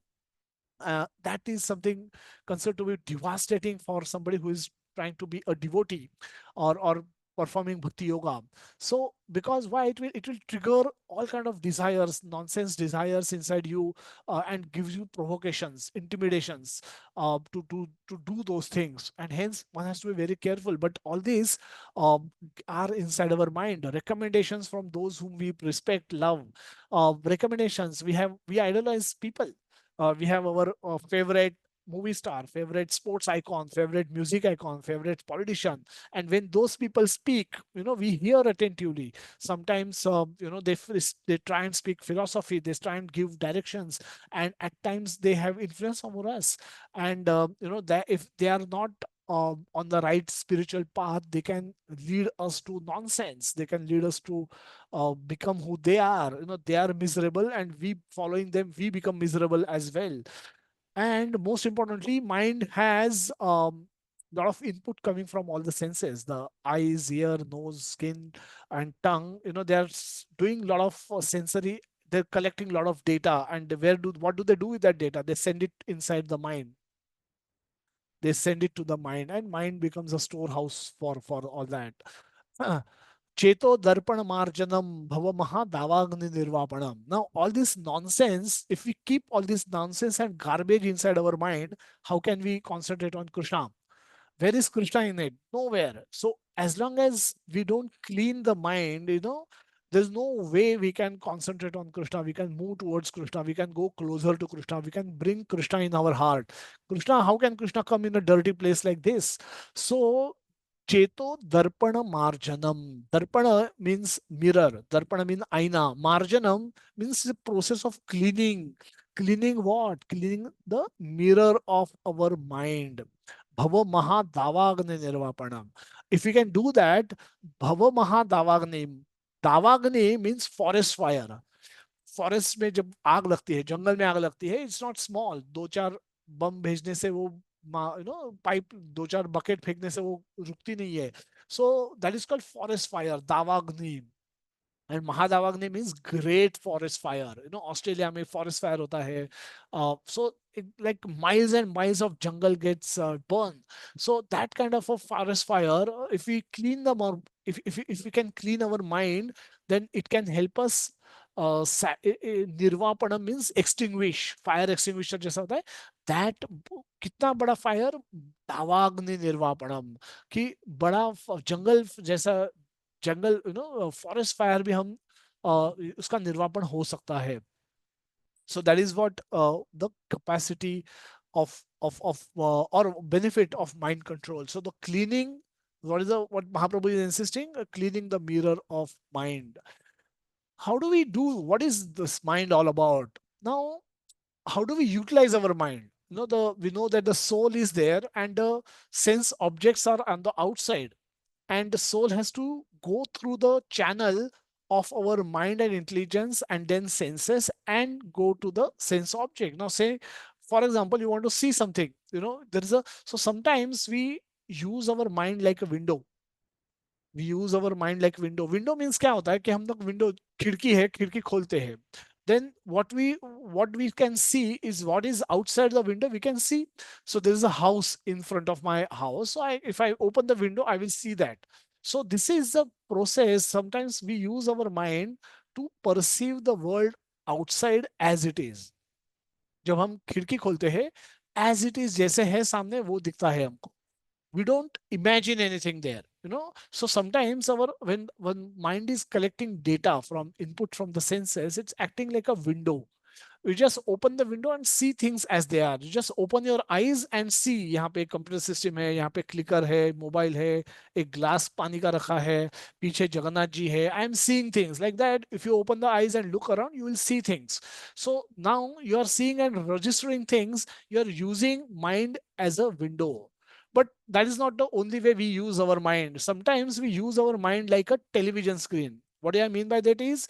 that is something considered to be devastating for somebody who is trying to be a devotee, or performing bhakti yoga. So because why, it will trigger all kind of desires, nonsense desires inside you, and gives you provocations, intimidations, to do those things, and hence one has to be very careful. But all these are inside our mind. Recommendations from those whom we respect, love, recommendations, we idolize people. We have our favorite movie star, favorite sports icon, favorite music icon, favorite politician, and when those people speak, we hear attentively. Sometimes, they try and speak philosophy, they try and give directions, and at times they have influence over us. And that if they are not on the right spiritual path, they can lead us to nonsense. They can lead us to become who they are. They are miserable, and we following them, we become miserable as well. And most importantly, mind has lot of input coming from all the senses, the eyes, ear, nose, skin, and tongue. They are doing a lot of sensory, they're collecting a lot of data, and what do they do with that data? They send it inside the mind. They send it to the mind, and mind becomes a storehouse for all that. Cheto darpan marjanam bhava maha davagni nirvapanam. Now, all this nonsense, if we keep all this nonsense and garbage inside our mind, how can we concentrate on Krishna? Where is Krishna in it? Nowhere. So, as long as we don't clean the mind, There's no way we can concentrate on Krishna. We can move towards Krishna. We can go closer to Krishna. We can bring Krishna in our heart. Krishna, how can Krishna come in a dirty place like this? So, Cheto Darpana Marjanam. Darpana means mirror. Darpana means aina. Marjanam means the process of cleaning. Cleaning what? Cleaning the mirror of our mind. Bhava Maha Davagne Nirvapanam. If we can do that, Bhava Maha Davagne. दावाग्नि means forest fire. Forest में जब आग लगती है, जंगल में आग लगती है, इट्स नॉट स्मॉल. दो चार बम भेजने से वो, पाइप, दो चार बकेट फेंकने से वो रुकती नहीं है. So that is called forest fire, दावाग्नि. एंड महादावाग्नि means great forest fire. Australia में फॉरेस्ट फायर होता है. So like miles and miles of jungle gets burned. So that kind of a forest fire, if we clean them, or if we can clean our mind, then it can help us. निर्वापणम means extinguish, fire extinguisher जैसा होता है. That कितना बड़ा fire, दावाग्नि निर्वापणम, कि बड़ा जंगल जैसा, जंगल forest fire भी हम उसका निर्वापन हो सकता है. So that is what the capacity of or benefit of mind control. So the cleaning, what Mahaprabhu is insisting, cleaning the mirror of mind. How do we do? What is this mind all about? Now, how do we utilize our mind? We know that the soul is there and the sense objects are on the outside, and the soul has to go through the channel of our mind and intelligence and then senses and go to the sense object. Now say, for example, you want to see something, there is a, so sometimes we use our mind like a window. We use our mind like window. Window means क्या होता है कि हम लोग window, खिड़की है, खिड़की खोलते हैं. Then what we can see is what is outside the window. We can see. So there is a house in front of my house. So if I open the window, I will see that. So this is the process. Sometimes we use our mind to perceive the world outside as it is. जब हम खिड़की खोलते हैं, as it is, जैसे है सामने वो दिखता है हमको. We don't imagine anything there. So sometimes when mind is collecting data from input from the senses, it's acting like a window. You just open the window and see things as they are. You just open your eyes and see, यहाँ पे computer system है, यहाँ पे clicker है, mobile है, एक glass पानी का रखा है, पीछे जगन्नाथ जी है. I am seeing things like that. If you open the eyes and look around, you will see things. So now you are seeing and registering things. You are using mind as a window. But that is not the only way we use our mind. Sometimes we use our mind like a television screen. What do I mean by that is,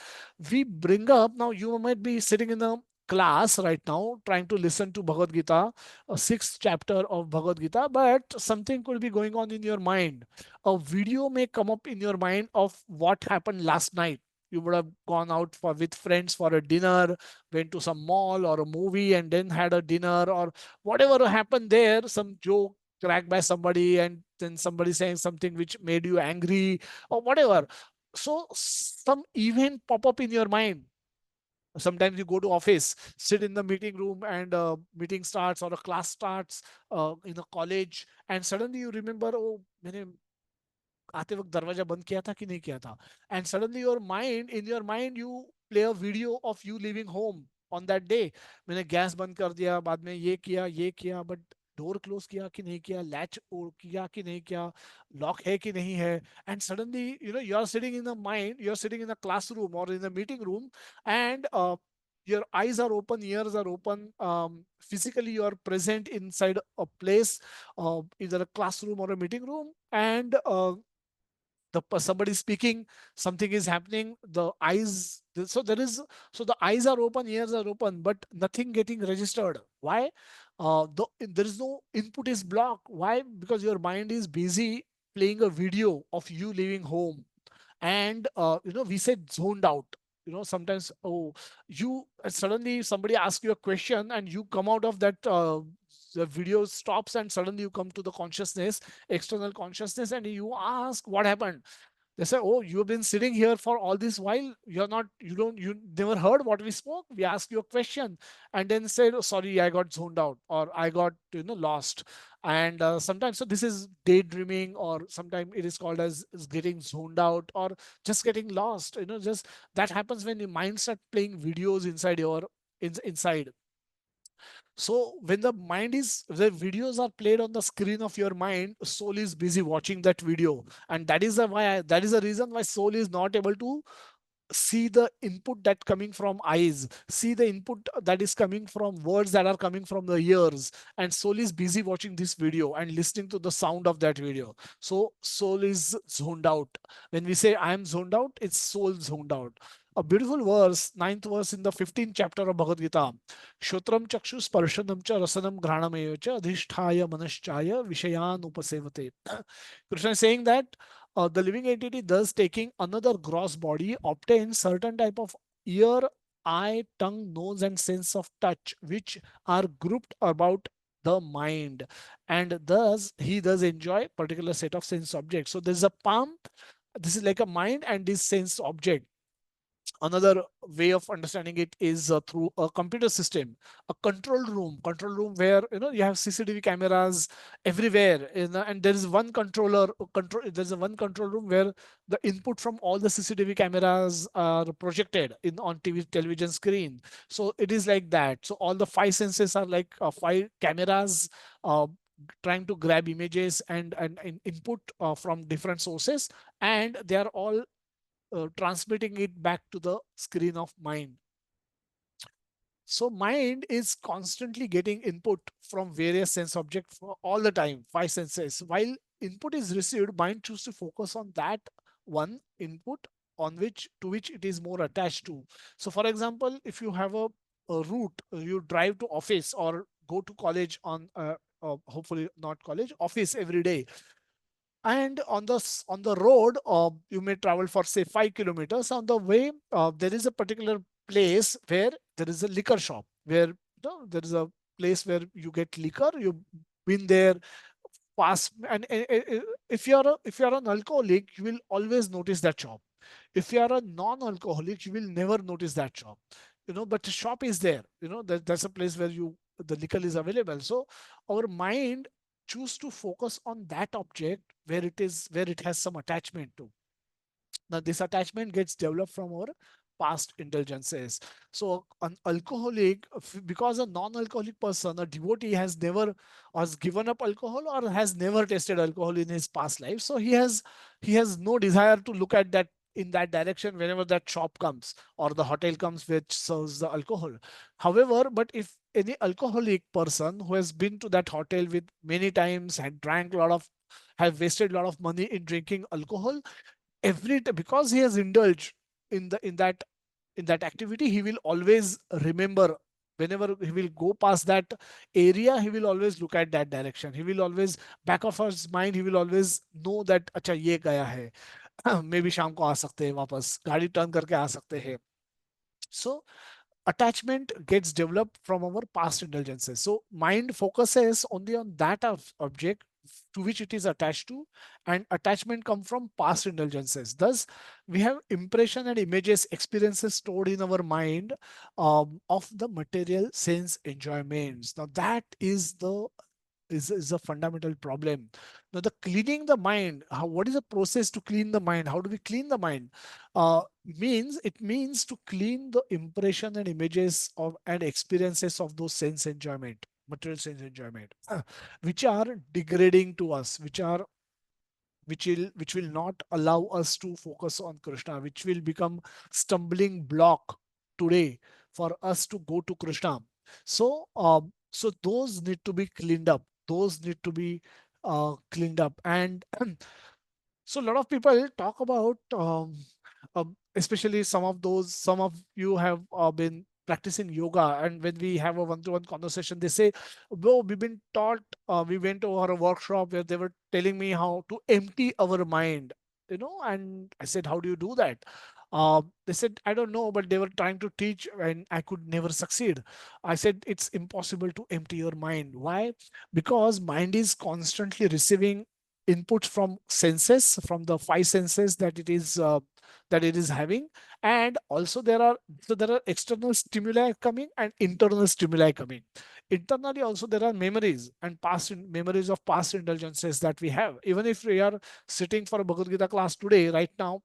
we bring up, now you might be sitting in a class right now trying to listen to Bhagavad Gita, a sixth chapter of Bhagavad Gita, but something could be going on in your mind. A video may come up in your mind of what happened last night. You would have gone out with friends for a dinner, went to some mall or a movie and then had a dinner, or whatever happened there, some joke cracked by somebody, and then somebody saying something which made you angry or whatever. So some event pop up in your mind. Sometimes you go to office, sit in the meeting room, and meeting starts or a class starts in a college, and suddenly you remember, oh, मैंने आते वक्त दरवाजा बंद किया था कि नहीं किया था. And suddenly in your mind you play a video of you leaving home on that day. मैंने गैस बंद कर दिया, बाद में ये किया, but डोर क्लोज किया कि नहीं किया, लैच किया कि नहीं किया, लॉक है कि नहीं है. And suddenly you are sitting in the mind, you are sitting in a classroom or in a meeting room, and your eyes are open, ears are open, physically you are present inside a place, either a classroom or a meeting room, and somebody speaking, something is happening, the eyes, so the eyes are open, ears are open, but nothing getting registered. Why? There is no input, is blocked. Why? Because your mind is busy playing a video of you leaving home. And we said zoned out. Sometimes, oh, you suddenly somebody asks you a question and you come out of that, the video stops, and suddenly you come to the consciousness, external consciousness, and you ask what happened. They say, oh, you have been sitting here for all this while, you never heard what we spoke. We asked you a question and then said, oh, sorry, I got zoned out, or I got lost. And sometimes, so this is daydreaming, or sometimes it is called as is getting zoned out, or just getting lost. Just that happens when your mind start playing videos inside inside. So when the videos are played on the screen of your mind, soul is busy watching that video, and that is the reason why soul is not able to see the input that coming from eyes, see the input that is coming from words that are coming from the ears, and soul is busy watching this video and listening to the sound of that video. So soul is zoned out. When we say I am zoned out, it's soul zoned out. A beautiful verse, ninth verse in the 15th chapter of Bhagavad Gita. Shotram chakshu sparshanam cha rasanam ghranam cha adhishthaya manaschaya vishayan upasevate. Krishna is saying that the living entity, thus taking another gross body, obtains certain type of ear, eye, tongue, nose, and sense of touch, which are grouped about the mind, and thus he does enjoy particular set of sense objects. So there's a palm. This is like a mind and this sense object. Another way of understanding it is through a computer system, a control room where you have CCTV cameras everywhere, and there is one control. There's a one control room where the input from all the CCTV cameras are projected in on television screen. So it is like that. So all the five senses are like five cameras trying to grab images and input from different sources, and they are all transmitting it back to the screen of mind. So mind is constantly getting input from various sense objects for all the time, five senses. While input is received, mind chooses to focus on that one input to which it is more attached to. So for example, if you have a route, you drive to office or go to college on hopefully not college, office every day, and on the road you may travel for say 5 kilometers. On the way there is a particular place where there is a liquor shop, where there is a place where you get liquor. You've been there past, and if you're an alcoholic, you will always notice that shop. If you are a non-alcoholic, you will never notice that shop. But the shop is there. That's a place where the liquor is available. So our mind choose to focus on that object where it has some attachment to. Now this attachment gets developed from our past indulgences. So an alcoholic, because a non-alcoholic person, a devotee, has given up alcohol or has never tasted alcohol in his past life. So he has no desire to look at that in that direction whenever that shop comes or the hotel comes which serves the alcohol. However, but if any alcoholic person who has been to that hotel with many times, had drank a lot of, have wasted a lot of money in drinking alcohol, because he has indulged in that activity, he will always remember. Whenever he will go past that area, he will always look at that direction. He will always, back of his mind, he will always know that अच्छा ये गया है, may be शाम को आ सकते हैं, वापस गाड़ी टर्न करके आ सकते हैं. So attachment gets developed from our past indulgences. So mind focuses only on that object to which it is attached to, and attachment come from past indulgences. Thus, we have impression and images, experiences stored in our mind of the material sense enjoyments. Now, that is a fundamental problem. Now, the cleaning the mind, what is the process to clean the mind? How do we clean the mind? It means to clean the impression and images of and experiences of those sense enjoyment, material sense enjoyment, which are degrading to us, which will not allow us to focus on Krishna, which will become stumbling block today for us to go to Krishna. So those need to be cleaned up. Those need to be cleaned up. And so a lot of people talk about, especially some of you have been practicing yoga, and when we have a one-to-one conversation, they say, "Bro, we've been taught. We went over a workshop where they were telling me how to empty our mind." And I said, "How do you do that?" They said, "I don't know, but they were trying to teach, and I could never succeed." I said, "It's impossible to empty your mind. Why? Because mind is constantly receiving inputs from senses, from the five senses that it is having, and also there are external stimuli coming and internal stimuli coming. internally also there are memories and memories of past indulgences that we have. Even if we are sitting for a Bhagavad Gita class today, right now,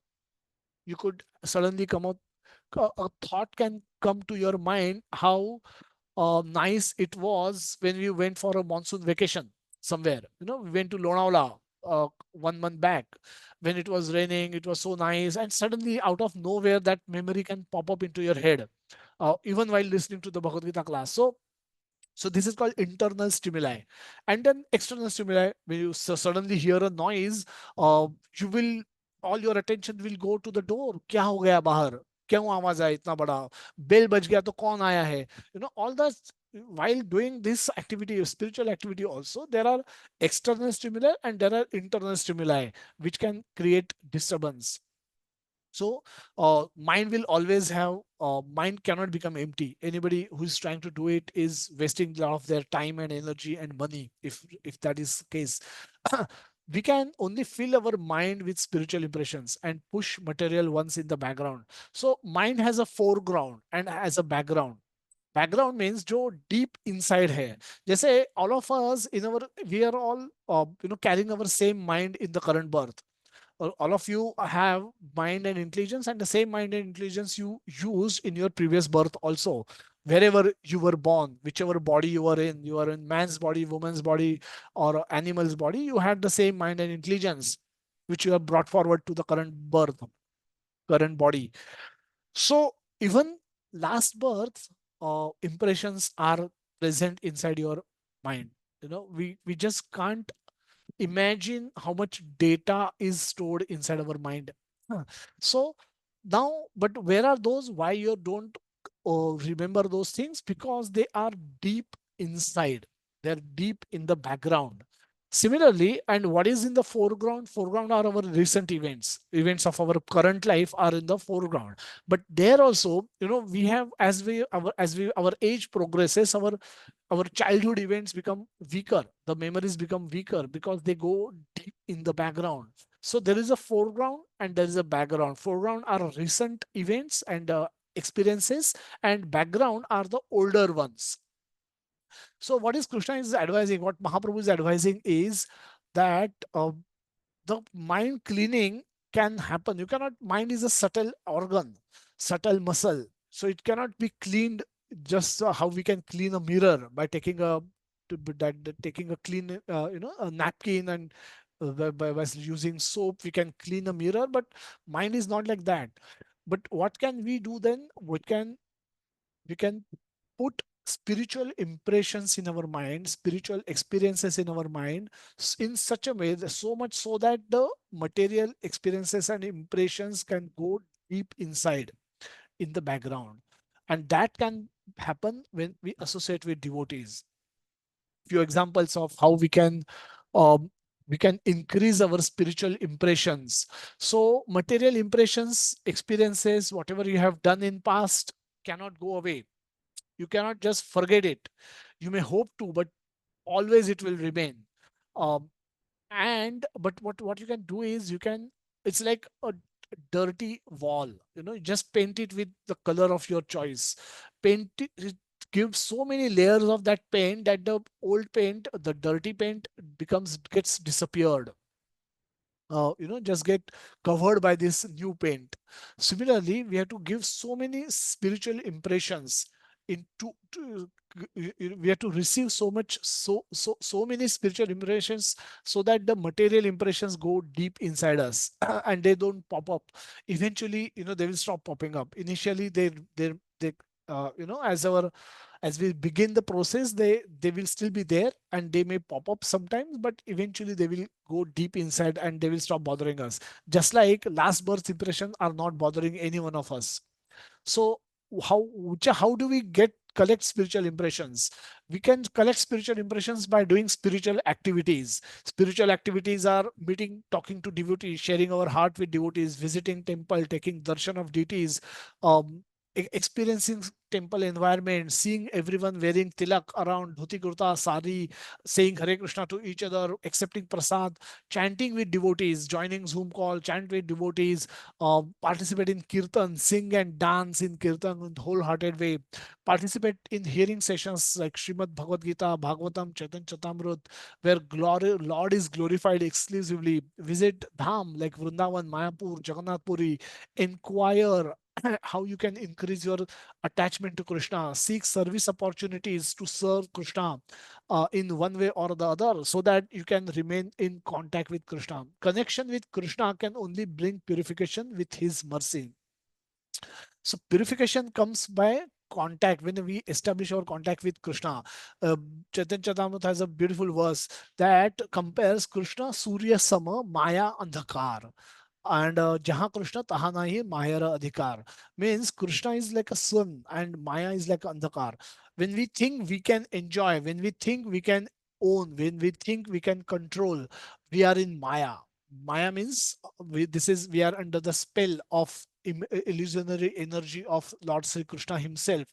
you could suddenly come out, a thought can come to your mind how nice it was when we went for a monsoon vacation somewhere. We went to Lonavala 1 month back when it was raining. It was so nice, and suddenly out of nowhere that memory can pop up into your head, even while listening to the Bhagavad Gita class. So this is called internal stimuli. And then external stimuli, when you suddenly hear a noise, you will, all your attention will go to the door. क्या हो गया बाहर, क्यों आवाज आया इतना बड़ा, bell बज गया तो कौन आया है, all the, while doing this activity, spiritual activity also, there are external stimuli and there are internal stimuli which can create disturbance. So mind will always have, mind cannot become empty. Anybody who is trying to do it is wasting a lot of their time and energy and money, if that is the case. We can only fill our mind with spiritual impressions and push material ones in the background. So mind has a foreground and has a background. Background means जो deep inside है. जैसे all of us in our, we are all carrying our same mind in the current birth. All of you have mind and intelligence, and the same mind and intelligence you used in your previous birth also. Wherever you were born, whichever body you are in man's body, woman's body, or animal's body, you had the same mind and intelligence which you have brought forward to the current birth, current body. So even last birth impressions are present inside your mind. We just can't imagine how much data is stored inside our mind. Huh. So now, but where are those? Why you don't remember those things? Because they are deep inside. They're deep in the background. Similarly, and what is in the foreground? Foreground are our recent events. Events of our current life are in the foreground. But there also, we have, our age progresses, our childhood events become weaker. The memories become weaker because they go deep in the background. So there is a foreground and there is a background. Foreground are recent events and experiences, and background are the older ones. So what is Krishna is advising, what Mahaprabhu is advising is that the mind cleaning can happen. You cannot, mind is a subtle organ, subtle muscle. So it cannot be cleaned just how we can clean a mirror by taking taking a clean, a napkin, and by using soap, we can clean a mirror. But mind is not like that. But what can we do then? We can put spiritual impressions in our mind, spiritual experiences in our mind, in such a way that, so much so that the material experiences and impressions can go deep inside in the background. And that can happen when we associate with devotees. Few examples of how um, we can increase our spiritual impressions. So material impressions, experiences, whatever you have done in past cannot go away. You cannot just forget it. You may hope to, but always it will remain. Um, and but what you can do is, you can, it's like a dirty wall. You just paint it with the color of your choice. Paint it, give so many layers of that paint that the old paint, the dirty paint, gets disappeared, just get covered by this new paint. Similarly, we have to give so many spiritual impressions into we have to receive so many spiritual impressions, so that the material impressions go deep inside us and they don't pop up. Eventually, they will stop popping up. Initially, they as we begin the process, they will still be there and they may pop up sometimes, but eventually they will go deep inside and they will stop bothering us. Just like last birth impressions are not bothering any one of us. So how do we collect spiritual impressions? We can collect spiritual impressions by doing spiritual activities. Spiritual activities are meeting, talking to devotees, sharing our heart with devotees, visiting temple, taking darshan of deities, um, experiencing temple environment, seeing everyone wearing tilak around dhoti kurta, sari, saying Hare Krishna to each other, accepting prasad, chanting with devotees, joining Zoom call, chant with devotees, participate in kirtan, sing and dance in kirtan in wholehearted way, participate in hearing sessions like Srimad Bhagavad Gita, Bhagavatam, Chaitanya Chatamrut, where glory, Lord is glorified exclusively, visit Dham like Vrindavan, Mayapur, Jagannath Puri, inquire how you can increase your attachment to Krishna, seek service opportunities to serve Krishna in one way or the other so that you can remain in contact with Krishna. Connection with Krishna can only bring purification with His mercy. So purification comes by contact when we establish our contact with Krishna. Uh, Chaitanya Charitamrita has a beautiful verse that compares Krishna Surya Sama Maya Andhakar. And jahan Krishna taha nahi mayara adhikar, means Krishna is like a sun and Maya is like andhakar. When we think we can enjoy, when we think we can own, when we think we can control, we are in Maya. Maya means we are under the spell of illusionary energy of Lord Sri Krishna himself.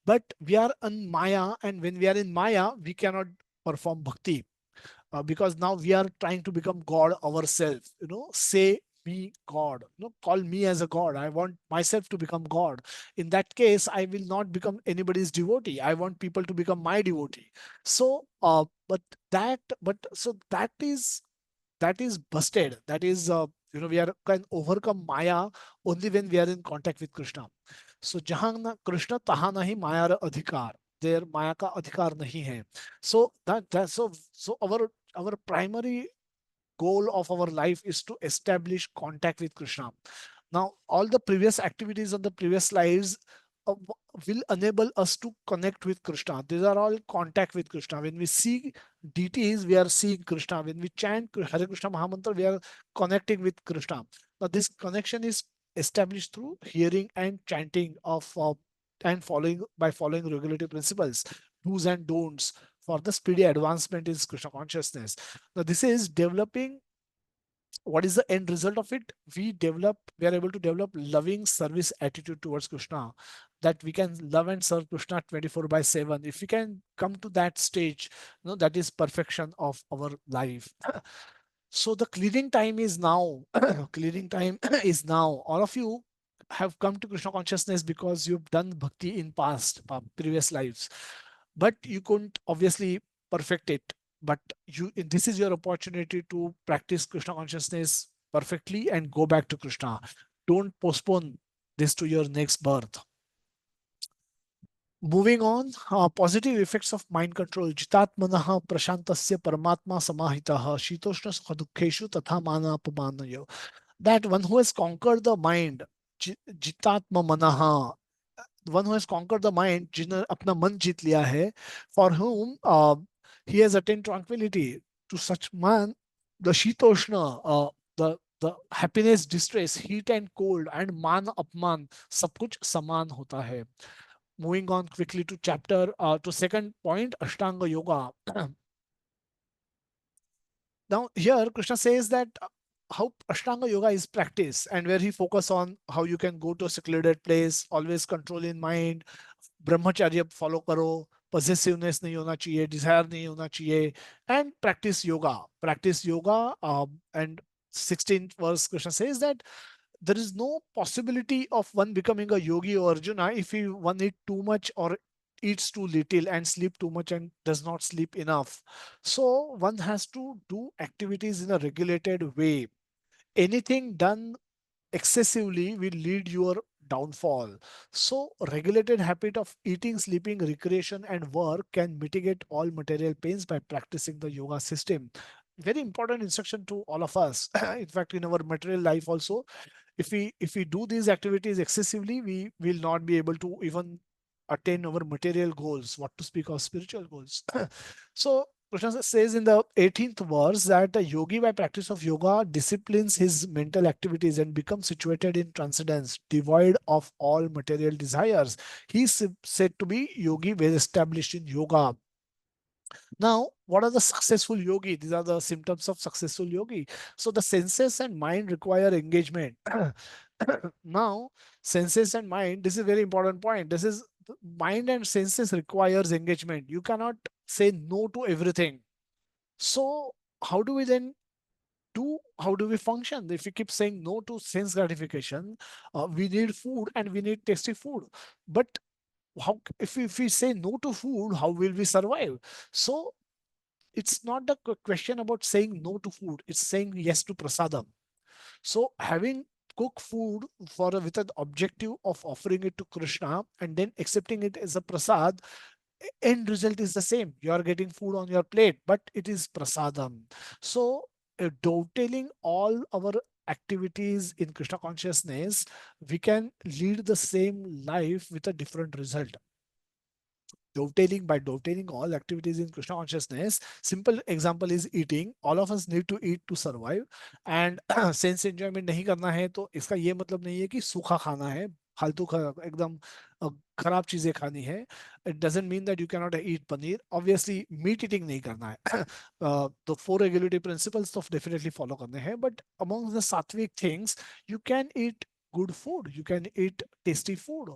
But we are in Maya, and when we are in Maya we cannot perform bhakti, because now we are trying to become God ourselves. Say me God. Call me as a God. I want myself to become God. In that case, I will not become anybody's devotee. I want people to become my devotee. So, that is busted. That is, we are can overcome Maya only when we are in contact with Krishna. So, jahan na Krishna taha nahi Maya ra adhikar. There Maya ka adhikar nahi hai. So our primary goal of our life is to establish contact with Krishna. Now, all the previous activities on the previous slides will enable us to connect with Krishna. These are all contact with Krishna. When we see deities, we are seeing Krishna. When we chant Hare Krishna Mahamantra, we are connecting with Krishna. Now, this connection is established through hearing and chanting of and following regulative principles, do's and don'ts for the speedy advancement in Krishna consciousness. Now, this is developing. What is the end result of it? We are able to develop loving service attitude towards Krishna, that we can love and serve Krishna 24/7. If we can come to that stage, that is perfection of our life. So the clearing time is now. Clearing time is now. All of you have come to Krishna consciousness because you've done bhakti in previous lives, but you couldn't obviously perfect it. But this is your opportunity to practice Krishna consciousness perfectly and go back to Krishna. Don't postpone this to your next birth. Moving on, positive effects of mind control. Jitatmanaha prashantasya paramatma samahitaha shitoshna sukhadukheshu tatha manapamanayo. That one who has conquered the mind, jitatma manaha, one who has conquered the mind, जिन्हें अपना मन जीत लिया है, for whom he has attained tranquility. To such man, the shitoshna, the happiness, distress, heat and cold, and मान अपमान, सब कुछ समान होता है. Moving on quickly to second point, Ashtanga Yoga. Now here Krishna says that how Ashtanga Yoga is practiced, and where he focus on how you can go to a secluded place, always control in mind, ब्रह्मचर्य follow करो, possessiveness नहीं होना चाहिए, desire नहीं होना चाहिए, and practice yoga. And 16th verse Krishna says that there is no possibility of one becoming a yogi or Arjuna if one eat too much or eats too little and sleep too much and does not sleep enough. So one has to do activities in a regulated way. Anything done excessively will lead your downfall. So regulated habit of eating, sleeping, recreation and work can mitigate all material pains by practicing the yoga system. Very important instruction to all of us. In fact, in our material life also, if we do these activities excessively, we will not be able to even attain our material goals, what to speak of spiritual goals. So Krishna says in the 18th verse that a yogi by practice of yoga disciplines his mental activities and becomes situated in transcendence, devoid of all material desires. He is said to be yogi well established in yoga. Now, what are the successful yogi? These are the symptoms of successful yogi. So the senses and mind require engagement. Now, senses and mind, this is a very important point. This is mind and senses requires engagement. You cannot say no to everything. So how do we then how do we function if we keep saying no to sense gratification? We need food and we need tasty food, but if we say no to food, how will we survive? So it's not the question about saying no to food, it's saying yes to prasadam. So having cooked food with an objective of offering it to Krishna and then accepting it as a prasad, end result is the same. You are getting food on your plate, but it is prasadam. So dovetailing all our activities in Krishna consciousness, we can lead the same life with a different result. Dovetailing all activities in Krishna consciousness. Simple example is eating. All of us need to eat to survive, and sense enjoyment नहीं करना है तो इसका ये मतलब नहीं है कि सूखा खाना है, फालतू एकदम खराब चीजें खानी है. It doesn't mean that you cannot eat paneer. Obviously meat eating नहीं करना है. The four regulative principles तो definitely follow करने हैं, but among the sattvic things you can eat good food, you can eat tasty food,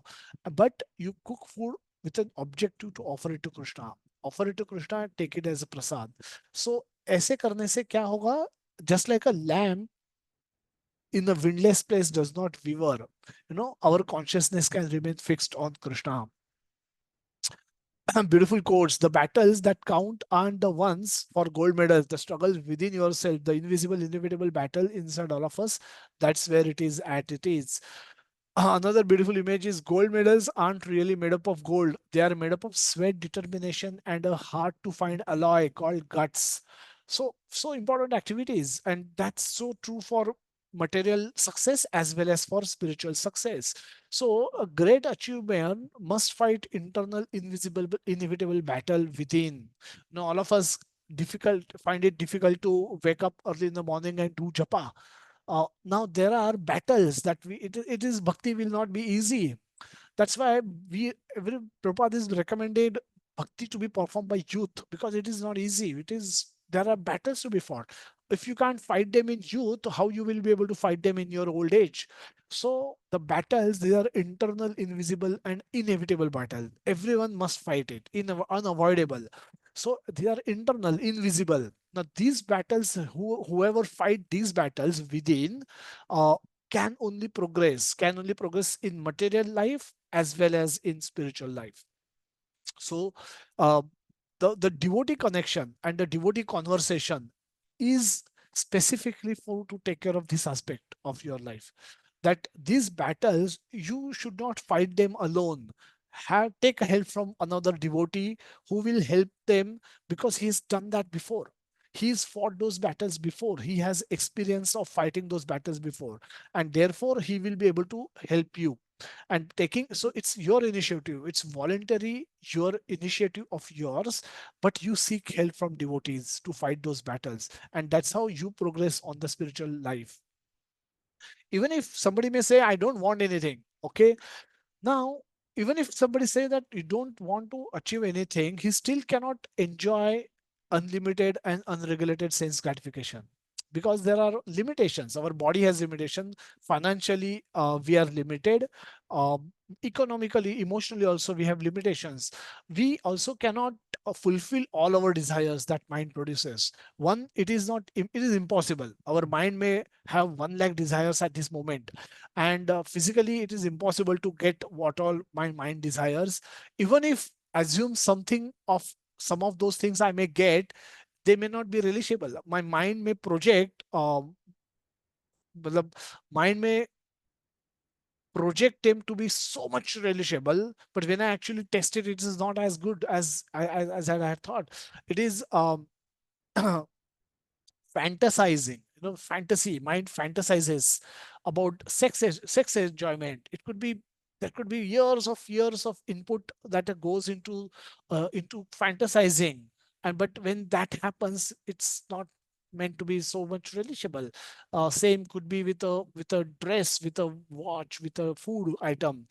but you cook food with an objective to offer it to Krishna. Offer it to Krishna and take it as a prasad. So ऐसे करने से क्या होगा? Just like a lamb in a windless place does not waver, our consciousness can remain fixed on Krishna. Beautiful quotes. The battles that count aren't the ones for gold medals. The struggle within yourself, the invisible, inevitable battle inside all of us. That's where it is at. It is. Another beautiful image is gold medals aren't really made up of gold. They are made up of sweat, determination, and a hard to find alloy called guts. So important activities. And that's so true for material success as well as for spiritual success. So a great achievement must fight internal invisible inevitable battle within. Now all of us find it difficult to wake up early in the morning and do japa. Now there are battles that it is bhakti will not be easy. That's why every Prabhupada is recommended bhakti to be performed by youth, because it is not easy. There are battles to be fought. If you can't fight them in youth, how you will be able to fight them in your old age? So the battles, they are internal, invisible, and inevitable battle. Everyone must fight it, unavoidable. So they are internal, invisible. Now these battles, whoever fight these battles within, uh, can only progress in material life as well as in spiritual life. So uh, the devotee connection and the devotee conversation is specifically for to take care of this aspect of your life, that these battles you should not fight them alone. Take help from another devotee who will help them, because he's done that before. He's fought those battles before. He has experience of fighting those battles before, and therefore he will be able to help you. And taking, so it's your initiative, it's voluntary, your initiative of yours, but you seek help from devotees to fight those battles, and that's how you progress on the spiritual life. Even if somebody may say I don't want anything, okay, now even if somebody say that you don't want to achieve anything, he still cannot enjoy unlimited and unregulated sense gratification, because there are limitations. Our body has limitation. Financially we are limited. Economically, emotionally also we have limitations. We also cannot fulfill all our desires that mind produces. One, it is impossible. Our mind may have 1 lakh desires at this moment, and physically it is impossible to get what all my mind desires. Even if assume some of those things I may get, they may not be realizable. My mind may project मतलब mind may project them to be so much realizable, but when I actually test it, it is not as good as I had thought. It is fantasizing, fantasy. Mind fantasizes about sex enjoyment. It could be, there could be years of input that goes into fantasizing. And but when that happens, it's not meant to be so much relishable. Same could be with a dress, with a watch, with a food item.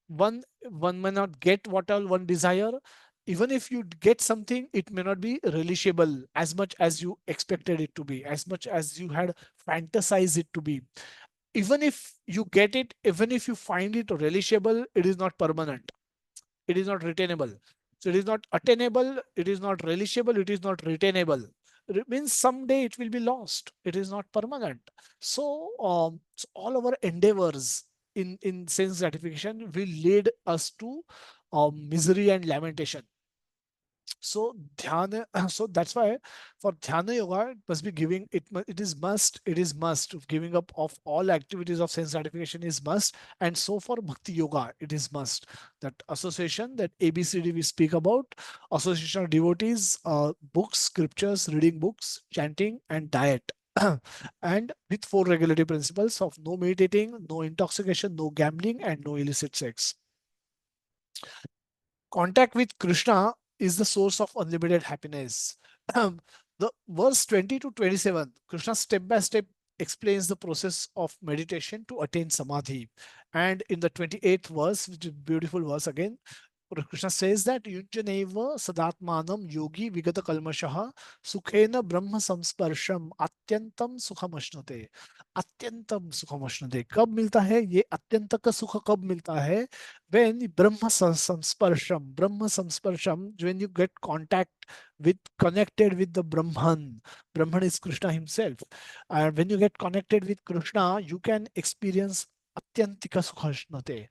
One may not get what all one desire. even if you get something, it may not be relishable as much as you expected it to be, as much as you had fantasized it to be. Even if you get it, even if you find it relishable, it is not permanent. It is not retainable. So it is not attainable, it is not relishable, it is not retainable. It means someday it will be lost. It is not permanent. So all our endeavors in sense gratification will lead us to misery and lamentation. So dhyana, so that's why for dhyana yoga, it must be giving it. It is must. Giving up of all activities of sense gratification is must. And so for bhakti yoga, it is must. That association, that ABCD we speak about, association of devotees, books, scriptures, reading books, chanting, and diet. And with four regulatory principles of no meditating, no intoxication, no gambling, and no illicit sex. Contact with Krishna is the source of unlimited happiness. The verse 20 to 27, Krishna step by step explains the process of meditation to attain samadhi. And in the 28th verse, which is a beautiful verse again, Krishna says that Yunjaneva Sadatmanam Yogi Vigata Kalmashaha Sukhena Brahma Samsparsham Atyantam Sukhamashnate. अत्यंतम सुखमश्नुते कब मिलता है ये अत्यंत का सुख कब मिलता है when Brahma samsparsham, when you get connected with the Brahman is Krishna himself. And when you get connected with Krishna, you can experience Atyantika Sukhashnate.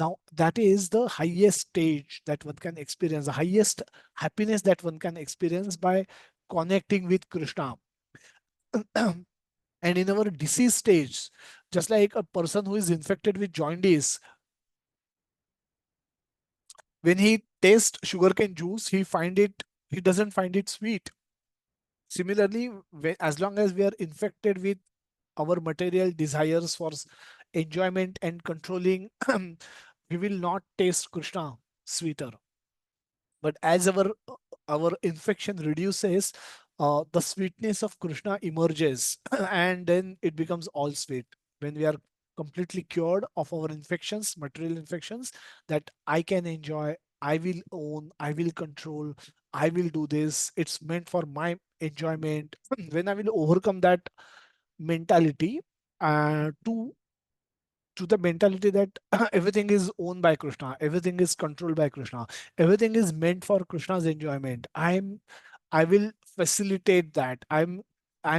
Now, that is the highest stage that one can experience, the highest happiness that one can experience by connecting with Krishna. And in our disease stage, just like a person who is infected with jaundice, when he tastes sugarcane juice, he doesn't find it sweet. Similarly, as long as we are infected with our material desires for enjoyment and controlling, we will not taste Krishna sweeter. But as our infection reduces, the sweetness of Krishna emerges, and then it becomes all sweet. When we are completely cured of our infections, material infections, that I can enjoy, I will own, I will control, I will do this. It's meant for my enjoyment. When I will overcome that mentality, to the mentality that everything is owned by Krishna, everything is controlled by Krishna, everything is meant for Krishna's enjoyment. I will facilitate that. I'm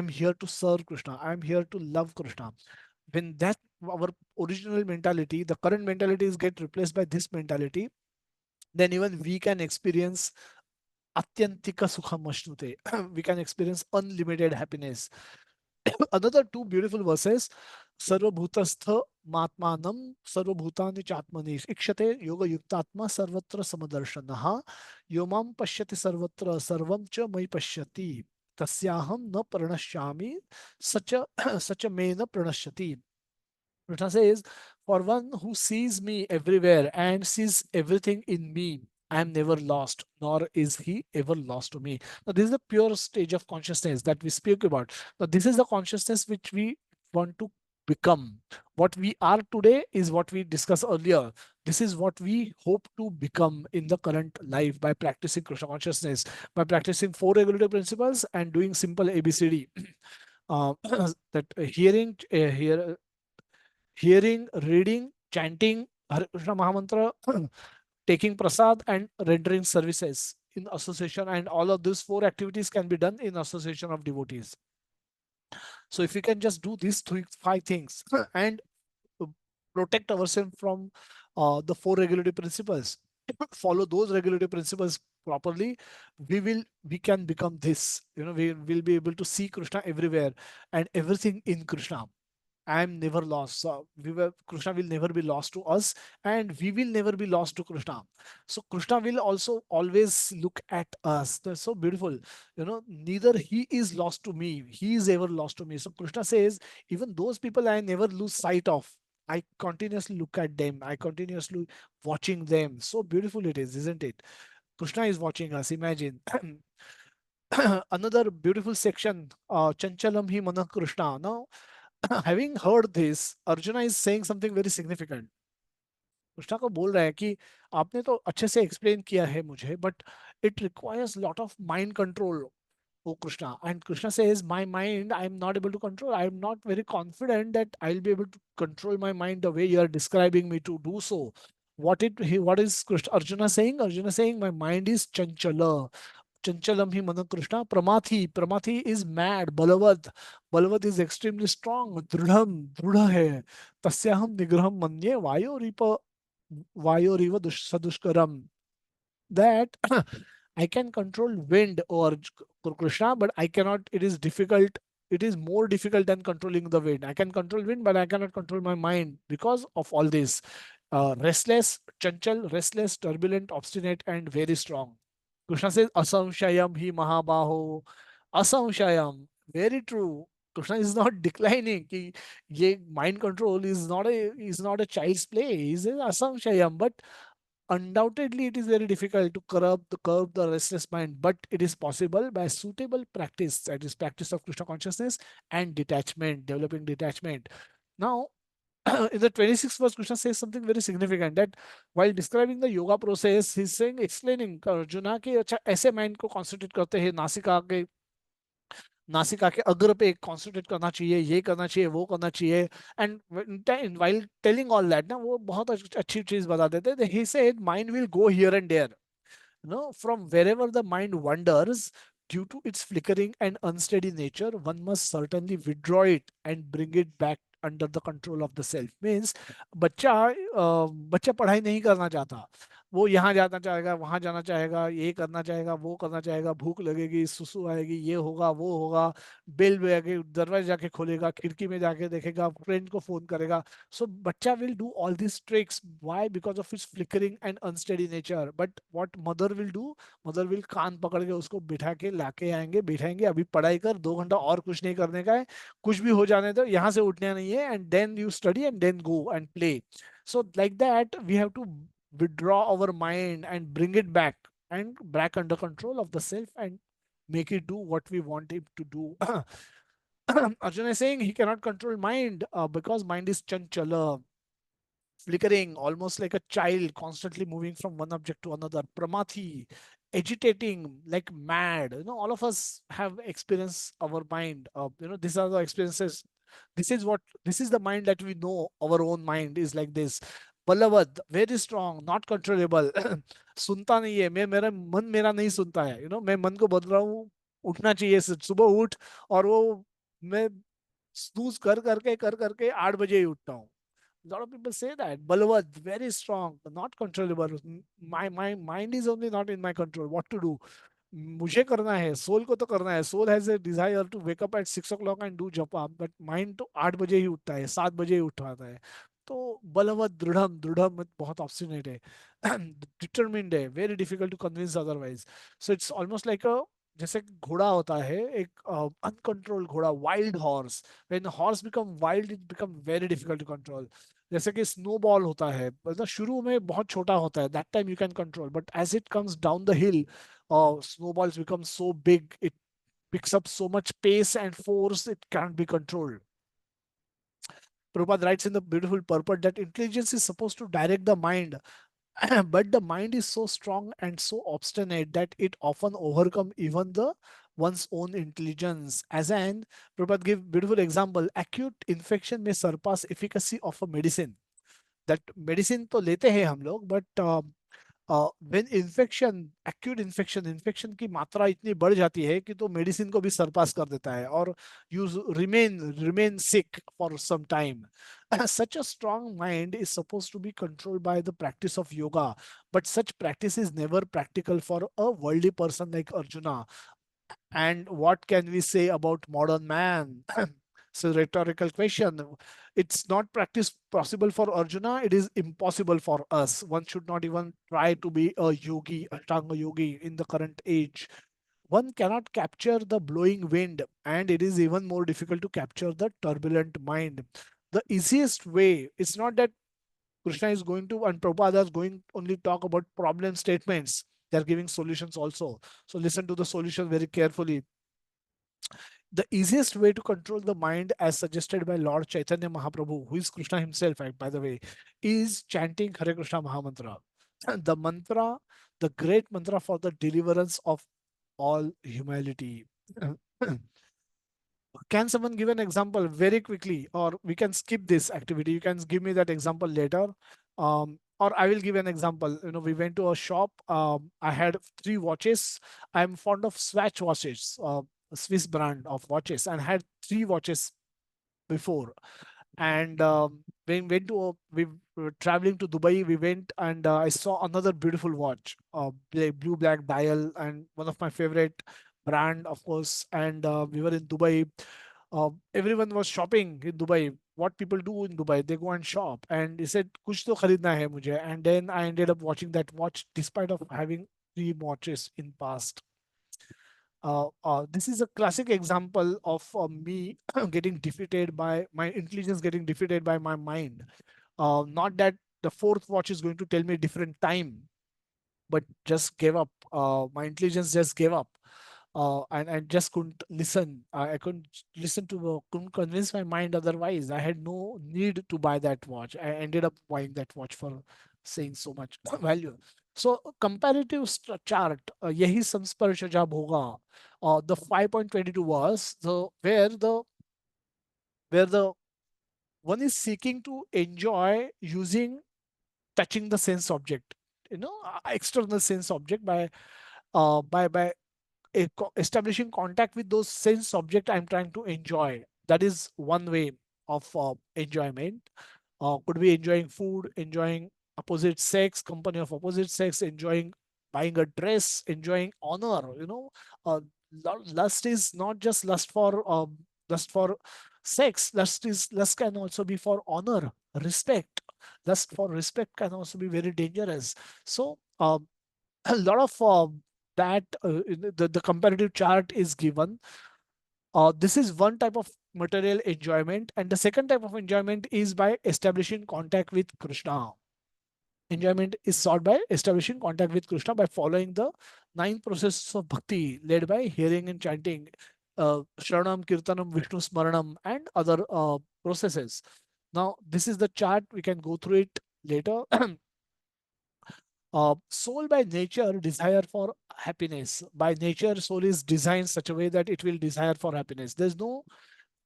here to serve Krishna. I'm here to love Krishna. When that our original mentality, the current mentality is get replaced by this mentality, then even we can experience Atyantika Sukha Mashnute. We can experience unlimited happiness. Another two beautiful verses. Sarvabhutastha matmanam sarvabhutani chatmani ikshate yoga yuktatma sarvatra samadarshanaha yomam pashyati sarvatra sarvam cha mai pashyati tasyaham na pranashyami sacha sacha me na pranashyati. Krishna says, for one who sees me everywhere and sees everything in me, I am never lost, nor is he ever lost to me. Now, this is the pure stage of consciousness that we speak about. Now, this is the consciousness which we want to become. What we are today is what we discussed earlier. This is what we hope to become in the current life by practicing Krishna consciousness, by practicing four regulative principles and doing simple ABCD. Uh, that hearing, reading, chanting Hare Krishna Mahamantra, taking prasad, and rendering services in association. And all of these four activities can be done in association of devotees. So if we can just do these five things and protect ourselves from the four regulative principles, follow those regulative principles properly, we can become this. We will be able to see Krishna everywhere and everything in Krishna. I am never lost. So Krishna will never be lost to us, and we will never be lost to Krishna. So Krishna will also always look at us. That's so beautiful. Neither he is lost to me, he is ever lost to me. So Krishna says, even those people I never lose sight of. I continuously look at them. I continuously watching them. So beautiful it is, isn't it? Krishna is watching us. Imagine. Another beautiful section, Chanchalam hi mana Krishna. Now, having heard this, Arjuna is saying something very significant. Krishna को बोल रहा है कि आपने तो अच्छे से explain किया है मुझे, but it requires lot of mind control, O Krishna. And Krishna says, my mind, I am not able to control. I am not very confident that I'll be able to control my mind the way you are describing me to do so. What is Krishna, Arjuna saying? Arjuna saying, my mind is chanchala. Chanchalam hi mana Krishna. Pramathi. Pramathi is mad. Balavat. Balavat is extremely strong. Dhrudham. Dhrudha hai. Tasyaham nigraham manye. Vayo riva sadushkaram. That I can control wind or Krishna, but I cannot. It is difficult. It is more difficult than controlling the wind. I can control wind, but I cannot control my mind because of all this. Restless, chanchal, restless, turbulent, obstinate, and very strong. Krishna says, Asamshayam hi mahabaho. Asamshayam. Very true. Krishna is not declining. Ki ye mind control is not a child's play. He says Asamshayam, but undoubtedly it is very difficult to curb the restless mind, but it is possible by suitable practice, that is practice of Krishna consciousness and detachment, developing detachment. Now in the 26th verse, Krishna says something very significant, that while describing the yoga process, he's saying, explaining Arjuna कि अच्छा ऐसे mind को concentrate करते हैं, नासिका के अग्र पे कॉन्सेंट्रेट करना चाहिए, ये करना चाहिए, वो करना चाहिए. And while telling all that ना, वो बहुत अच्छी चीज बता देते हैं. He said mind will go here and there, no, from wherever the mind wanders, due to its flickering and unsteady nature, one must certainly withdraw it and bring it back under the control of the self. Means बच्चा पढ़ाई नहीं करना चाहता, वो यहाँ जाना चाहेगा, वहां जाना चाहेगा, ये करना चाहेगा, वो करना चाहेगा, भूख लगेगी, सुसु आएगी, ये होगा, वो होगा, बेल जाके दरवाजे जाके खोलेगा, खिड़की में जाके देखेगा, फ्रेंड को फोन करेगा. So bacha will do all these tricks. Why? Because of its flickering and unsteady nature. But what mother will do? Mother will कान पकड़ के उसको बिठा के लाके आएंगे, बिठाएंगे, अभी पढ़ाई कर, 2 घंटा और कुछ नहीं करने का है, कुछ भी हो जाने दो, यहाँ से उठना नहीं है, and then you study and then go and play. So like that, we have to withdraw our mind and bring it back and back under control of the self and make it do what we want it to do. Arjuna is saying he cannot control mind because mind is chanchala, flickering, almost like a child, constantly moving from one object to another. Pramathi, agitating like mad. All of us have experienced our mind. These are the experiences. This is the mind that we know. Our own mind is like this. Balwad, very strong, not controllable. सुनता नहीं है, मैं मेरा मन मेरा नहीं सुनता है. मैं मन को बोल रहा हूँ उठना चाहिए, सुबह उठ, और वो मैं स्नूज कर करके 8 बजे ही उठता हूँ. A lot of people say that balwad, very strong, not controllable. My mind is only not in my control. What to do? मुझे करना है, सोल को तो करना है. Soul has a desire to wake up at 6 o'clock and do jap up, but mind तो 8 बजे ही उठता है, 7 बजे ही उठाता है. तो बलवत, दृढ़म, दृढ़म बहुत ऑब्स्टिनेट है, डिटरमिन्ड है, very difficult to convince otherwise. So it's almost like a, जैसे घोड़ा होता है, एक अनकंट्रोल्ड घोड़ा, wild horse. When horse become wild, it become very difficult to control. जैसे कि स्नोबॉल होता है, मतलब शुरू में बहुत छोटा होता है, that time you can control, but as it comes down the hill, snowballs become so big, it picks up so much pace and force, it can't be controlled. Prabhupada writes in the beautiful purport that intelligence is supposed to direct the mind, but the mind is so strong and so obstinate that it often overcomes even the one's own intelligence. As an Prabhupada give beautiful example, acute infection may surpass efficacy of a medicine. That medicine तो लेते हैं हम लोग, but when infection, acute infection, infection की मात्रा इतनी बढ़ जाती है कि तो मेडिसिन को भी सरपास कर देता है, और you remain sick for some time. Such a strong mind is supposed to be controlled by the practice of yoga, but such practice is never practical for a worldly person like Arjuna. And what can we say about modern man? So rhetorical question. It's not practice possible for Arjuna. It is impossible for us. One should not even try to be a yogi, Ashtanga yogi in the current age. One cannot capture the blowing wind, and it is even more difficult to capture the turbulent mind. The easiest way, it's not that Krishna is going to, and Prabhupada is going only talk about problem statements. They are giving solutions also. So listen to the solution very carefully. the easiest way to control the mind, as suggested by Lord Chaitanya Mahaprabhu, who is Krishna himself, by the way, is chanting Hare Krishna Mahamantra. The mantra, the great mantra for the deliverance of all humanity. Can someone give an example very quickly, or we can skip this activity? You can give me that example later. Or I will give an example. We went to a shop. I had 3 watches. I'm fond of Swatch watches, Swiss brand of watches, and had 3 watches before. And when we were traveling to Dubai, we went, and I saw another beautiful watch, blue black dial, and one of my favorite brand, of course. And we were in Dubai. Everyone was shopping in Dubai. What people do in Dubai, they go and shop. And he said, "Kuch to kharidna hai mujhe." And then I ended up watching that watch, despite of having 3 watches in past. This is a classic example of me getting defeated by my intelligence, getting defeated by my mind. Not that the fourth watch is going to tell me a different time, but just gave up. My intelligence just gave up. And just couldn't listen. I couldn't listen to, couldn't convince my mind otherwise. I had no need to buy that watch. I ended up buying that watch for saying so much value. So comparative chart, yahi samsparsha jab hoga. The 5.22 was where the one is seeking to enjoy using touching the sense object, external sense object, by establishing contact with those sense object I'm trying to enjoy. That is one way of enjoyment. Could be enjoying food, enjoying opposite sex, company of opposite sex, enjoying buying a dress, enjoying honor. Lust is not just lust for sex. Lust can also be for honor, respect. Lust for respect can also be very dangerous. So a lot of that the comparative chart is given. This is one type of material enjoyment, and the second type of enjoyment is by establishing contact with Krishna. Enjoyment is sought by establishing contact with Krishna by following the 9 processes of bhakti led by hearing and chanting, Shravanam, Kirtanam, Vishnu Smaranam, and other processes. Now, this is the chart. We can go through it later. Soul by nature desire for happiness. By nature, soul is designed such a way that it will desire for happiness. There's no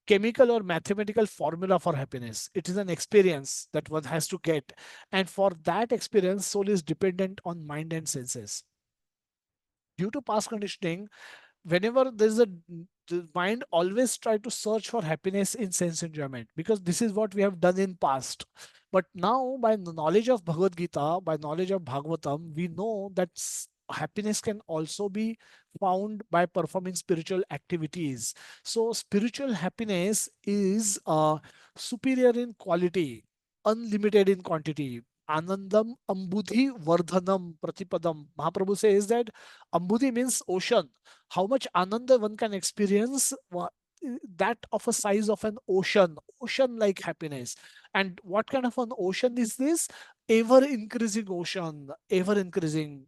chemical or mathematical formula for happiness. It is an experience that one has to get. And for that experience, soul is dependent on mind and senses. Due to past conditioning, whenever there's the mind always try to search for happiness in sense enjoyment, because this is what we have done in past. But now, by the knowledge of Bhagavad Gita, by knowledge of Bhagavatam, we know that happiness can also be found by performing spiritual activities. So spiritual happiness is superior in quality, unlimited in quantity. Anandam ambudhi vardhanam pratipadam. Mahaprabhu says that ambudhi means ocean. How much ananda one can experience, that of a size of an ocean like happiness. And what kind of an ocean is this? Ever increasing ocean, ever increasing.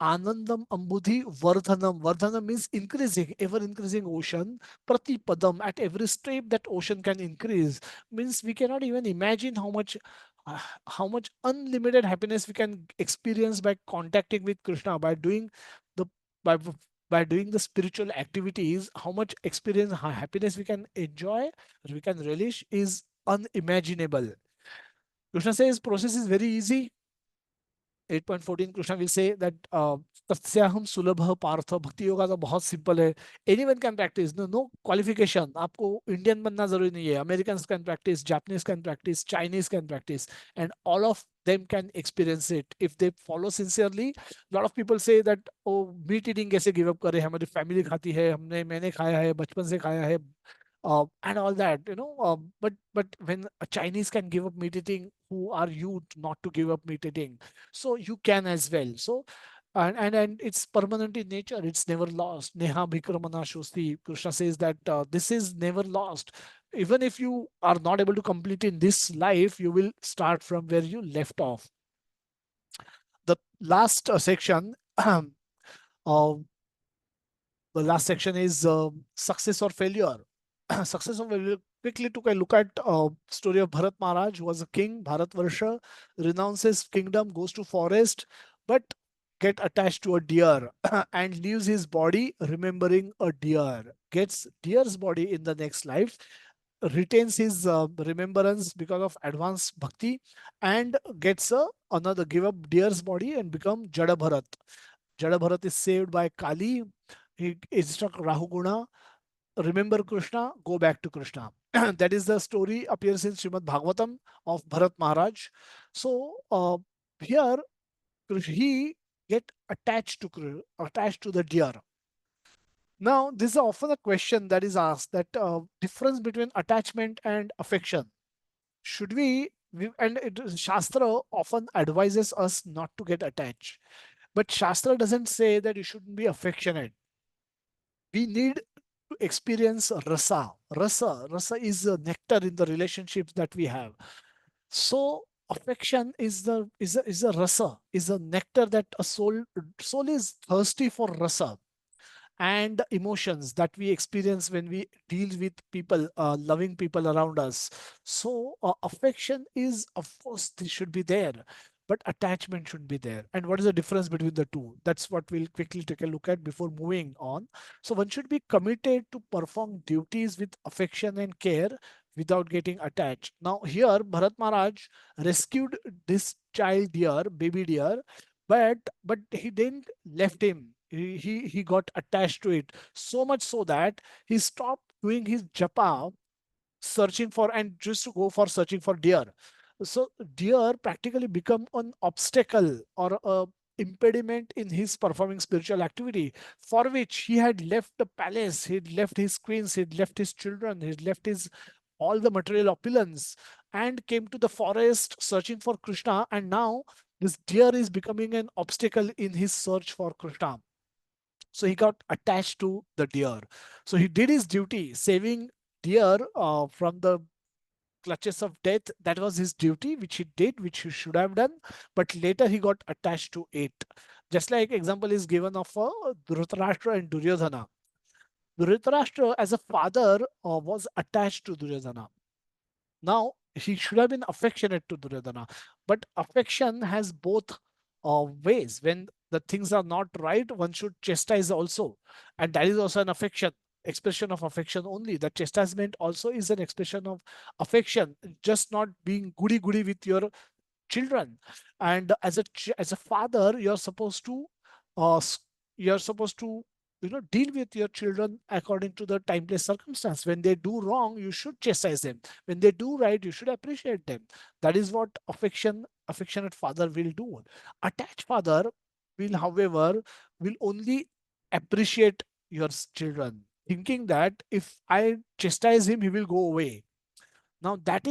Anandam ambudhi vardhanam means increasing, ever increasing ocean. Pratipadam, at every step that ocean can increase, means we cannot even imagine uh, how much unlimited happiness we can experience by contacting with Krishna, by doing the by by doing the spiritual activities. How much experience, happiness we can enjoy, we can relish, is unimaginable. Krishna says process is very easy. 8.14 Krishna will say that तस्याहम सुलभ पार्थ भक्ति योगा तो बहुत simple है. Anyone can practice. No qualification. आपको Indian बनना जरूरी नहीं है. Americans can practice, Japanese can practice, Chinese can practice, and all of them can experience it if they follow sincerely. Lot of people say that, oh, meat eating कैसे give up करें, हमारी family खाती है, मैंने खाया है, बचपन से खाया है, and all that, but when a Chinese can give up meat eating, who are you not to give up meat eating? So you can as well. So and it's permanent in nature. It's never lost. Neha bhikramana shosti. Krishna says that this is never lost. Even if you are not able to complete in this life, you will start from where you left off. The last section, uh, The last section is success or failure. Success or failure. Quickly took a look at story of Bharat Maharaj, who was a king. Bharatvarsha renounces kingdom, goes to forest, but get attached to a deer and leaves his body remembering a deer. Gets deer's body in the next life, retains his remembrance because of advanced bhakti, and gets another give up deer's body and become Jada Bharat. Jada Bharat is saved by Kali. He instructs Rahuguna, remember Krishna, go back to Krishna. That is the story appears in Srimad Bhagavatam of Bharat Maharaj. So here he get attached to the deer. Now this is often a question that is asked, that difference between attachment and affection. Should Shastra often advises us not to get attached, but Shastra doesn't say that you shouldn't be affectionate. We need to experience rasa. Rasa is a nectar in the relationships that we have. So affection is a rasa, is a nectar that a soul is thirsty for rasa and emotions that we experience when we deal with people, loving people around us. So affection is, of course, this should be there, but attachment should be there. And what is the difference between the two? That's what we'll quickly take a look at before moving on. So one should be committed to perform duties with affection and care without getting attached. Now here Bharat Maharaj rescued this child deer, baby deer, but he didn't left him. He got attached to it so much so that he stopped doing his japa, searching for, and just to go for searching for deer. So deer practically become an obstacle or a impediment in his performing spiritual activity, for which he had left the palace, he'd left his queens, he'd left his children, he'd left his all the material opulence, and came to the forest searching for Krishna. And now this deer is becoming an obstacle in his search for Krishna. So he got attached to the deer. So he did his duty, saving deer from the clutches of death. That was his duty, which he did, which he should have done. But later he got attached to it. Just like example is given of Dhritarashtra and Duryodhana. Dhritarashtra as a father was attached to Duryodhana. Now, he should have been affectionate to Duryodhana, but affection has both ways. When the things are not right, one should chastise also, and that is also an affection, expression of affection only. The chastisement also is an expression of affection, just not being goody goody with your children. And as a father, uh, s- you're supposed to deal with your children according to the time place circumstance. When they do wrong, you should chastise them. When they do right, you should appreciate them. That is what affectionate father will do. Attached father will, however, will only appreciate your children, thinking that if I chastise him, he will go away. Now that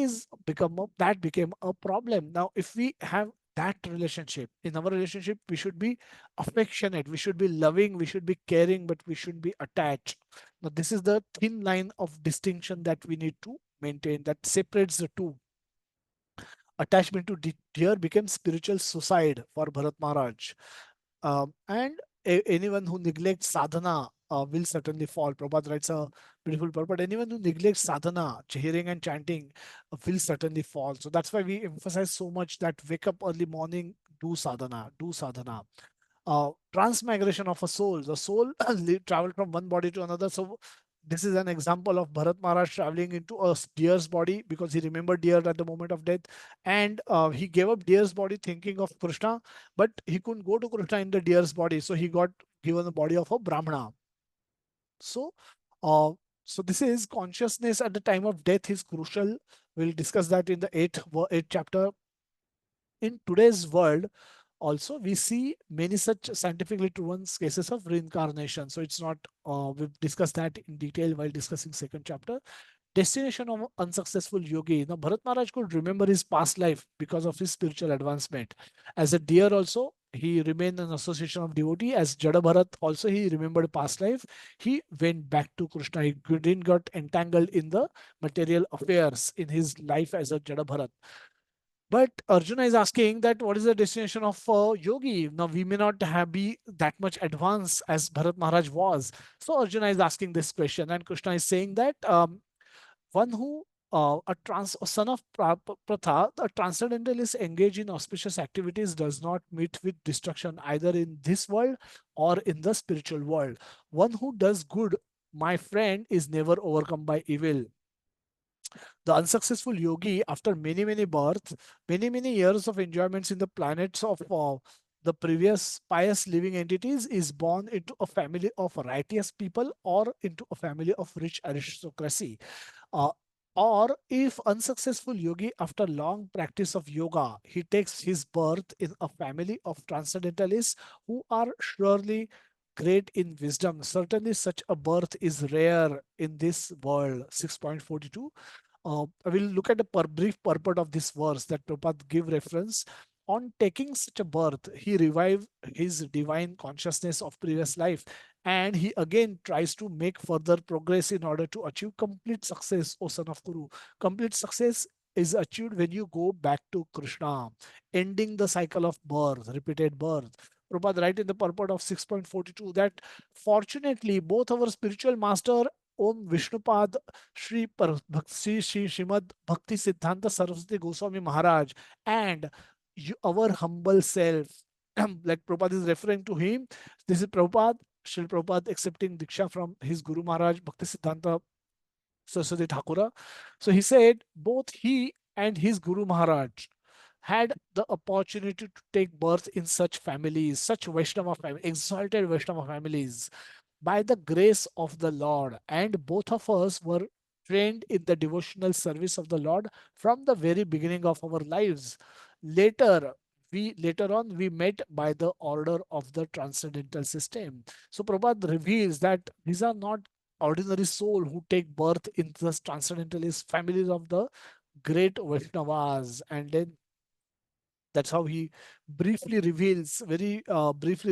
became a problem. Now if we have that relationship, in our relationship we should be affectionate, we should be loving, we should be caring, but we should be attached. Now this is the thin line of distinction that we need to maintain, that separates the two. Attachment to deer became spiritual suicide for Bharat Maharaj. And anyone who neglects sadhana will certainly fall. Prabhupada writes a beautiful purport. Anyone who neglects sadhana, hearing and chanting, will certainly fall. So that's why we emphasize so much that wake up early morning, do sadhana, do sadhana. Transmigration of a soul. The soul traveled from one body to another. So this is an example of Bharat Maharaj traveling into a deer's body because he remembered deer at the moment of death, and he gave up deer's body thinking of Krishna, but he couldn't go to Krishna in the deer's body, so he got given the body of a Brahmana. So, uh, so this is consciousness at the time of death is crucial. We'll discuss that in the eighth chapter. In today's world, also we see many such scientifically proven cases of reincarnation. So it's not we've discussed that in detail while discussing second chapter. Destination of unsuccessful yogi. Now Bharat Maharaj could remember his past life because of his spiritual advancement. As a deer also, he remained an association of devotee. As Jada Bharat also, he remembered past life. He went back to Krishna. He didn't got entangled in the material affairs in his life as a Jada Bharat. But Arjuna is asking that what is the destination of yogi? Now we may not have be that much advanced as Bharat Maharaj was. So Arjuna is asking this question, and Krishna is saying that one who a son of Pratha, a transcendentalist engaged in auspicious activities does not meet with destruction either in this world or in the spiritual world. One who does good, my friend, is never overcome by evil. The unsuccessful yogi, after many births, many years of enjoyments in the planets of the previous pious living entities, is born into a family of righteous people or into a family of rich aristocracy. Uh, or if unsuccessful yogi, after long practice of yoga, he takes his birth in a family of transcendentalists who are surely great in wisdom. Certainly such a birth is rare in this world. 6.42. I will look at the brief purport of this verse that Prabhupada give reference. On taking such a birth, he revived his divine consciousness of previous life, and he again tries to make further progress in order to achieve complete success, O son of Kuru. Complete success is achieved when you go back to Krishna, ending the cycle of birth, repeated birth. Prabhupada write in the purport of 6.42 that fortunately both our spiritual master Om Vishnupad Sri Srimad Bhakti Siddhanta Saraswati Goswami Maharaj and our humble self, like Prabhupada is referring to him. This is Prabhupada, Srila Prabhupada accepting Diksha from his Guru Maharaj Bhakti Siddhanta Saraswati Thakura. So he said both he and his Guru Maharaj had the opportunity to take birth in such families, such Vaishnava families, exalted Vaishnava families by the grace of the Lord. And both of us were trained in the devotional service of the Lord from the very beginning of our lives. Later, later on we met by the order of the transcendental system. So Prabhupada reveals that these are not ordinary soul who take birth in the transcendentalist families of the great Vaishnavas, and then that's how he very briefly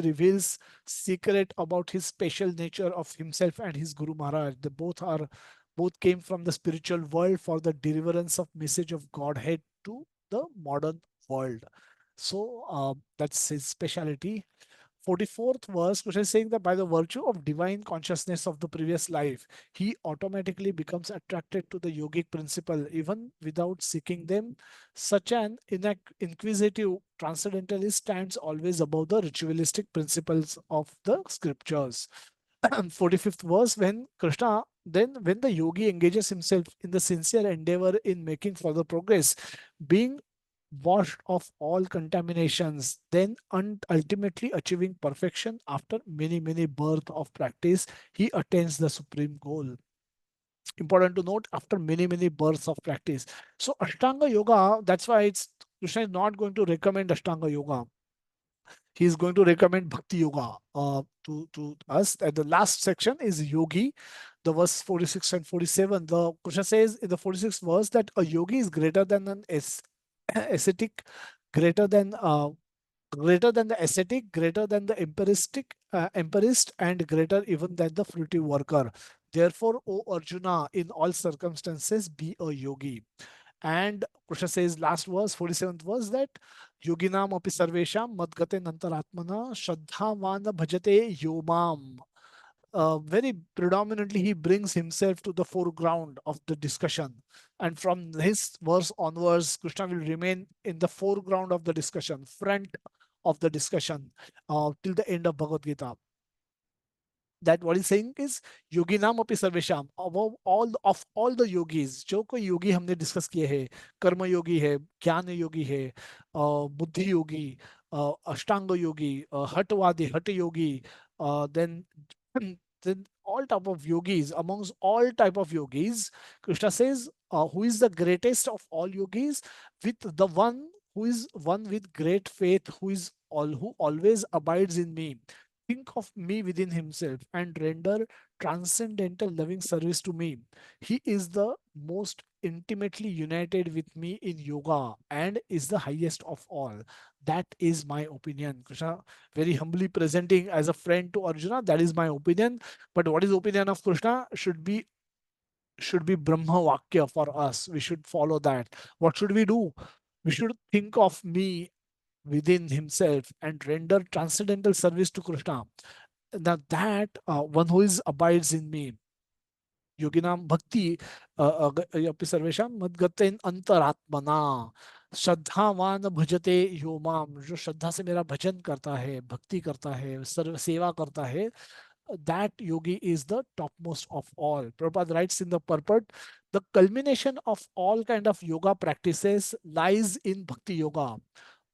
reveals secret about his special nature of himself and his Guru Maharaj. They both came from the spiritual world for the deliverance of message of Godhead to the modern world. So that's his speciality. 44th verse, which is saying that by the virtue of divine consciousness of the previous life, he automatically becomes attracted to the yogic principle even without seeking them. Such an inquisitive transcendentalist stands always above the ritualistic principles of the scriptures. 45th verse, when the yogi engages himself in the sincere endeavor in making further progress, being washed of all contaminations, then ultimately achieving perfection after many birth of practice, he attains the supreme goal. Important to note, after many births of practice. So Ashtanga Yoga, that's why it's Krishna is not going to recommend Ashtanga Yoga. He is going to recommend Bhakti Yoga to us. And the last section is Yogi, the verse 46 and 47. The Krishna says in the 46th verse that a yogi is greater than an ascetic, greater than the ascetic, greater than the empirist, and greater even than the fruitive worker. Therefore, O Arjuna, in all circumstances, be a yogi. And Krishna says, last verse, 47th verse, that yoginam api sarvesham madgate nantaratmana shraddhavana bhajate yomam. Very predominantly, he brings himself to the foreground of the discussion. And from his verse onwards, Krishna will remain in the foreground of the discussion, front of the discussion, till the end of Bhagavad Gita. That what he's saying is yoginam api sarvesham, above all the yogis, जो कोई योगी हमने discuss किए हैं, कर्म योगी है, ज्ञान योगी है, बुद्धि योगी, अष्टांग योगी, हठवादी हठ योगी, then then all type of yogis, amongst all type of yogis, Krishna says, who is the greatest of all yogis? With the one who is one with great faith, who always abides in me, think of me within himself and render transcendental loving service to me. He is the most intimately united with me in yoga and is the highest of all. That is my opinion. Krishna very humbly presenting as a friend to Arjuna. That is my opinion. But what is opinion of Krishna should be Brahma Vakya for us. We should follow that. What should we do? We should think of me within himself and render transcendental service to Krishna. Now that one who is abides in me, योगिनाम भक्ति अपि सर्वेषां मद्गतेन अंतरात्मना श्रद्धावान भजते यो माम, जो श्रद्धा से मेरा भजन करता है, भक्ति करता है, सर्व सेवा करता है, that yogi is the topmost of all. Prabhupada writes in the purport, the culmination of all kind of yoga practices lies in bhakti yoga.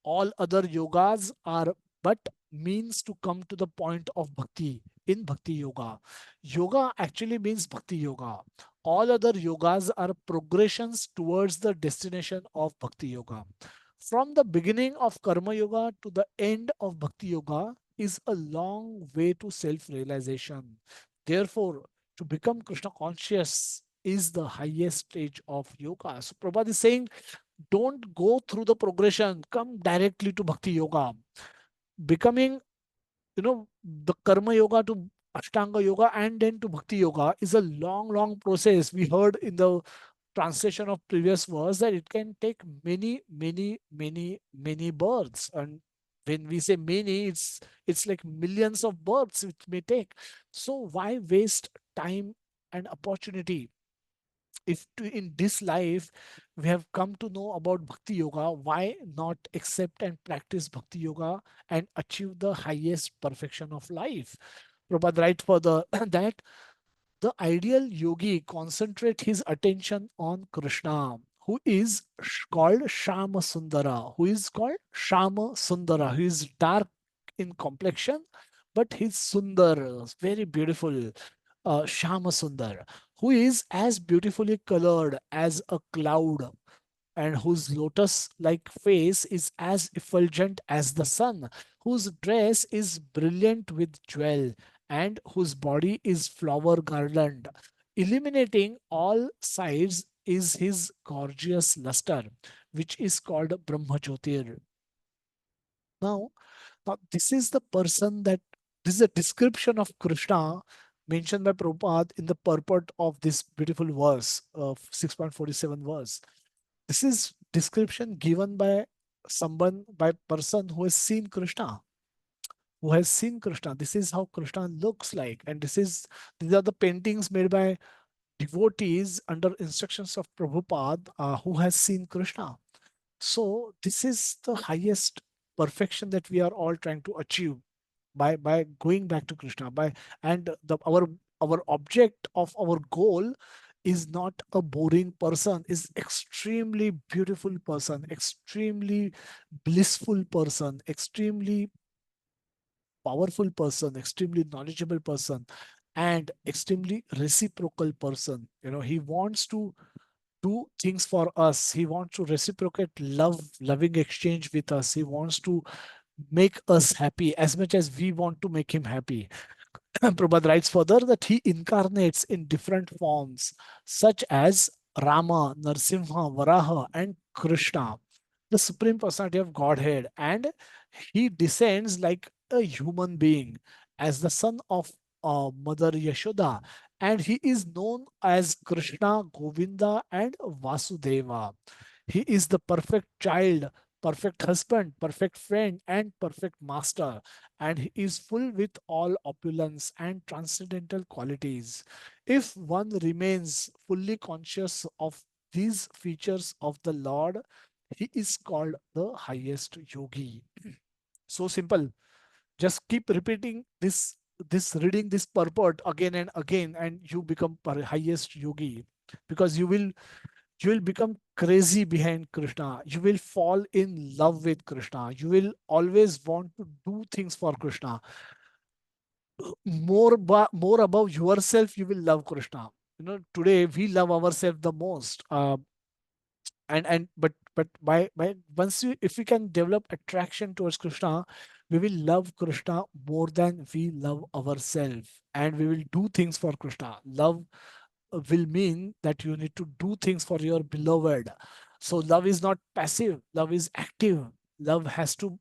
All other yogas are but means to come to the point of bhakti in bhakti yoga. Yoga actually means bhakti yoga. All other yogas are progressions towards the destination of bhakti yoga. From the beginning of karma yoga to the end of bhakti yoga is a long way to self realization. Therefore, to become Krishna conscious is the highest stage of yoga. So Prabhupada is saying, don't go through the progression, come directly to bhakti yoga. Becoming, the karma yoga to ashtanga yoga and then to bhakti yoga is a long process. We heard in the translation of previous verse that it can take many births. And when we say many, it's like millions of births which may take. So why waste time and opportunity? If in this life we have come to know about bhakti yoga, why not accept and practice bhakti yoga and achieve the highest perfection of life? Prabhupada writes further that the ideal yogi concentrate his attention on Krishna, who is called Shama Sundara, who is dark in complexion, but he's Sundar, very beautiful, Shama Sundar, who is as beautifully colored as a cloud, and whose lotus like face is as effulgent as the sun, whose dress is brilliant with jewel, and whose body is flower garland. Illuminating all sides is his gorgeous luster, which is called Brahmajyotir. Now, this is the person that this is a description of Krishna mentioned by Prabhupada in the purport of this beautiful verse of 6.47 verse. This is description given by someone, by person who has seen Krishna, This is how Krishna looks like, and these are the paintings made by devotees under instructions of Prabhupada, who has seen Krishna. So this is the highest perfection that we are all trying to achieve by going back to Krishna. And our object of our goal is not a boring person, is extremely beautiful person, extremely blissful person, extremely powerful person, extremely knowledgeable person, and extremely reciprocal person. He wants to do things for us. He wants to reciprocate loving exchange with us. He wants to make us happy as much as we want to make him happy. Prabhupada writes further that he incarnates in different forms, such as Rama, Narsimha, Varaha, and Krishna, the Supreme Personality of Godhead. And he descends like a human being as the son of Mother Yashoda. And he is known as Krishna, Govinda, and Vasudeva. He is the perfect child, perfect husband, perfect friend, and perfect master, and he is full with all opulence and transcendental qualities. If one remains fully conscious of these features of the Lord, he is called the highest yogi. So simple. Just keep repeating reading this purport again and again, and you become highest yogi, because you will become crazy behind Krishna. You will fall in love with Krishna. You will always want to do things for Krishna. More above yourself, you will love Krishna. Today we love ourselves the most. But by once if we can develop attraction towards Krishna, we will love Krishna more than we love ourselves, and we will do things for Krishna. Love will mean that you need to do things for your beloved. So love is not passive, love is active. Love has to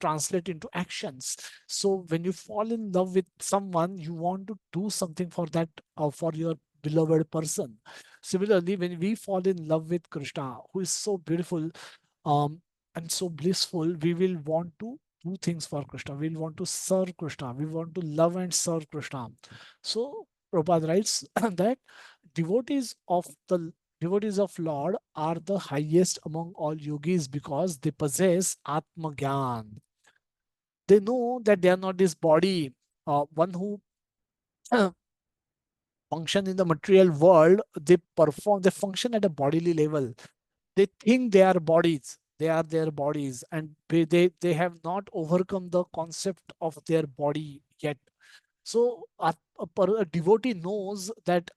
translate into actions. So when you fall in love with someone, you want to do something for that, or for your beloved person. Similarly, when we fall in love with Krishna, who is so beautiful, um, and so blissful, we will want to do things for Krishna. We'll want to serve Krishna. We want to love and serve Krishna. So Prabhupada writes that devotees of the devotees of Lord are the highest among all yogis because they possess Atma Gyan. They know that they are not this body. One who function in the material world, they function at a bodily level. They think they are bodies, they are their bodies, and they have not overcome the concept of their body yet. So a devotee knows that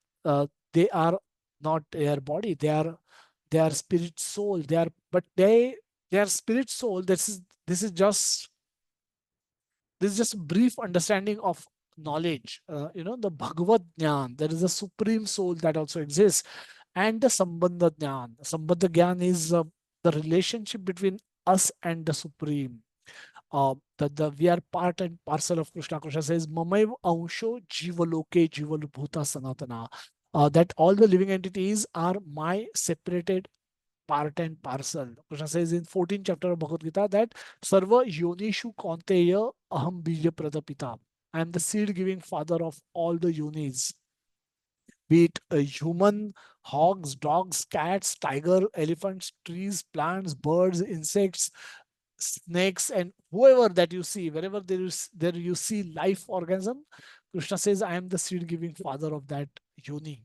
they are not their body, they are spirit soul, they are, but they are spirit soul. This is just a brief understanding of knowledge. The Bhagavad Gyan, there is a supreme soul that also exists, and the Sambandha Gyan. Sambandha Gyan is the relationship between us and the Supreme. We are part and parcel of Krishna. Krishna says, Mamaiv Ansho Jivaloke Jivalbhuta Sanatana. That all the living entities are my separated part and parcel. Krishna says in 14th chapter of Bhagavad Gita that Sarva Yonishu Kaunteya Aham Bija Pradapita. I am the seed giving father of all the yonis, be it a human, hogs, dogs, cats, tiger, elephants, trees, plants, birds, insects, snakes, and whoever that you see, wherever there you see life organism, Krishna says, I am the seed giving father of that yoni.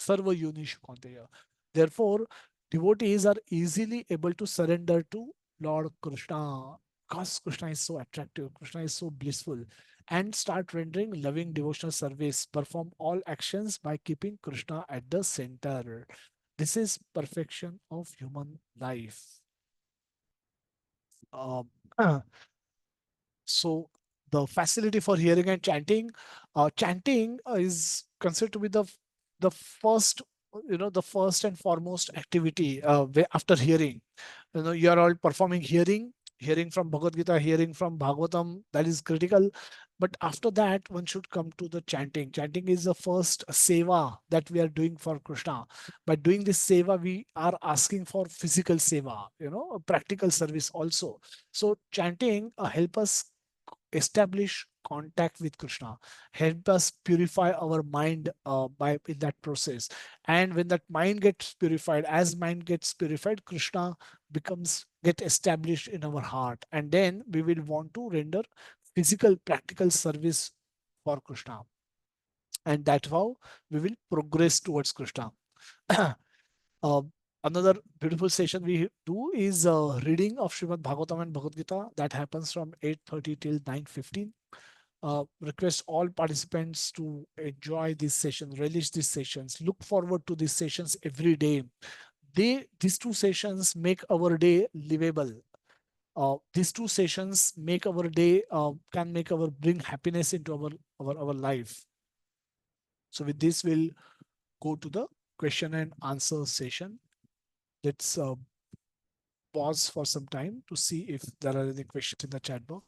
Sarva Yonishu Kaunteya. Therefore, devotees are easily able to surrender to Lord Krishna because Krishna is so attractive, Krishna is so blissful, and start rendering loving devotional service. Perform all actions by keeping Krishna at the center. This is perfection of human life. Um, so the facility for hearing and chanting is considered to be the first, the first and foremost activity after hearing. You are all performing hearing from Bhagavad Gita, hearing from Bhagavatam, that is critical. But after that, one should come to the chanting. Chanting is the first seva that we are doing for Krishna. By doing this seva, we are asking for physical seva, a practical service also. So chanting help us establish contact with Krishna, help us purify our mind by in that process. And when that mind gets purified, as mind gets purified, Krishna get established in our heart, and then we will want to render physical, practical service for Krishna, and that's how we will progress towards Krishna. Uh, Another beautiful session we do is reading of Srimad Bhagavatam and Bhagavad Gita that happens from 8:30 till 9:15. Request all participants to enjoy these sessions, relish these sessions, look forward to these sessions every day. These two sessions make our day livable. These two sessions make our day can make our bring happiness into our life. So with this, we'll go to the question and answer session. Let's pause for some time to see if there are any questions in the chat box.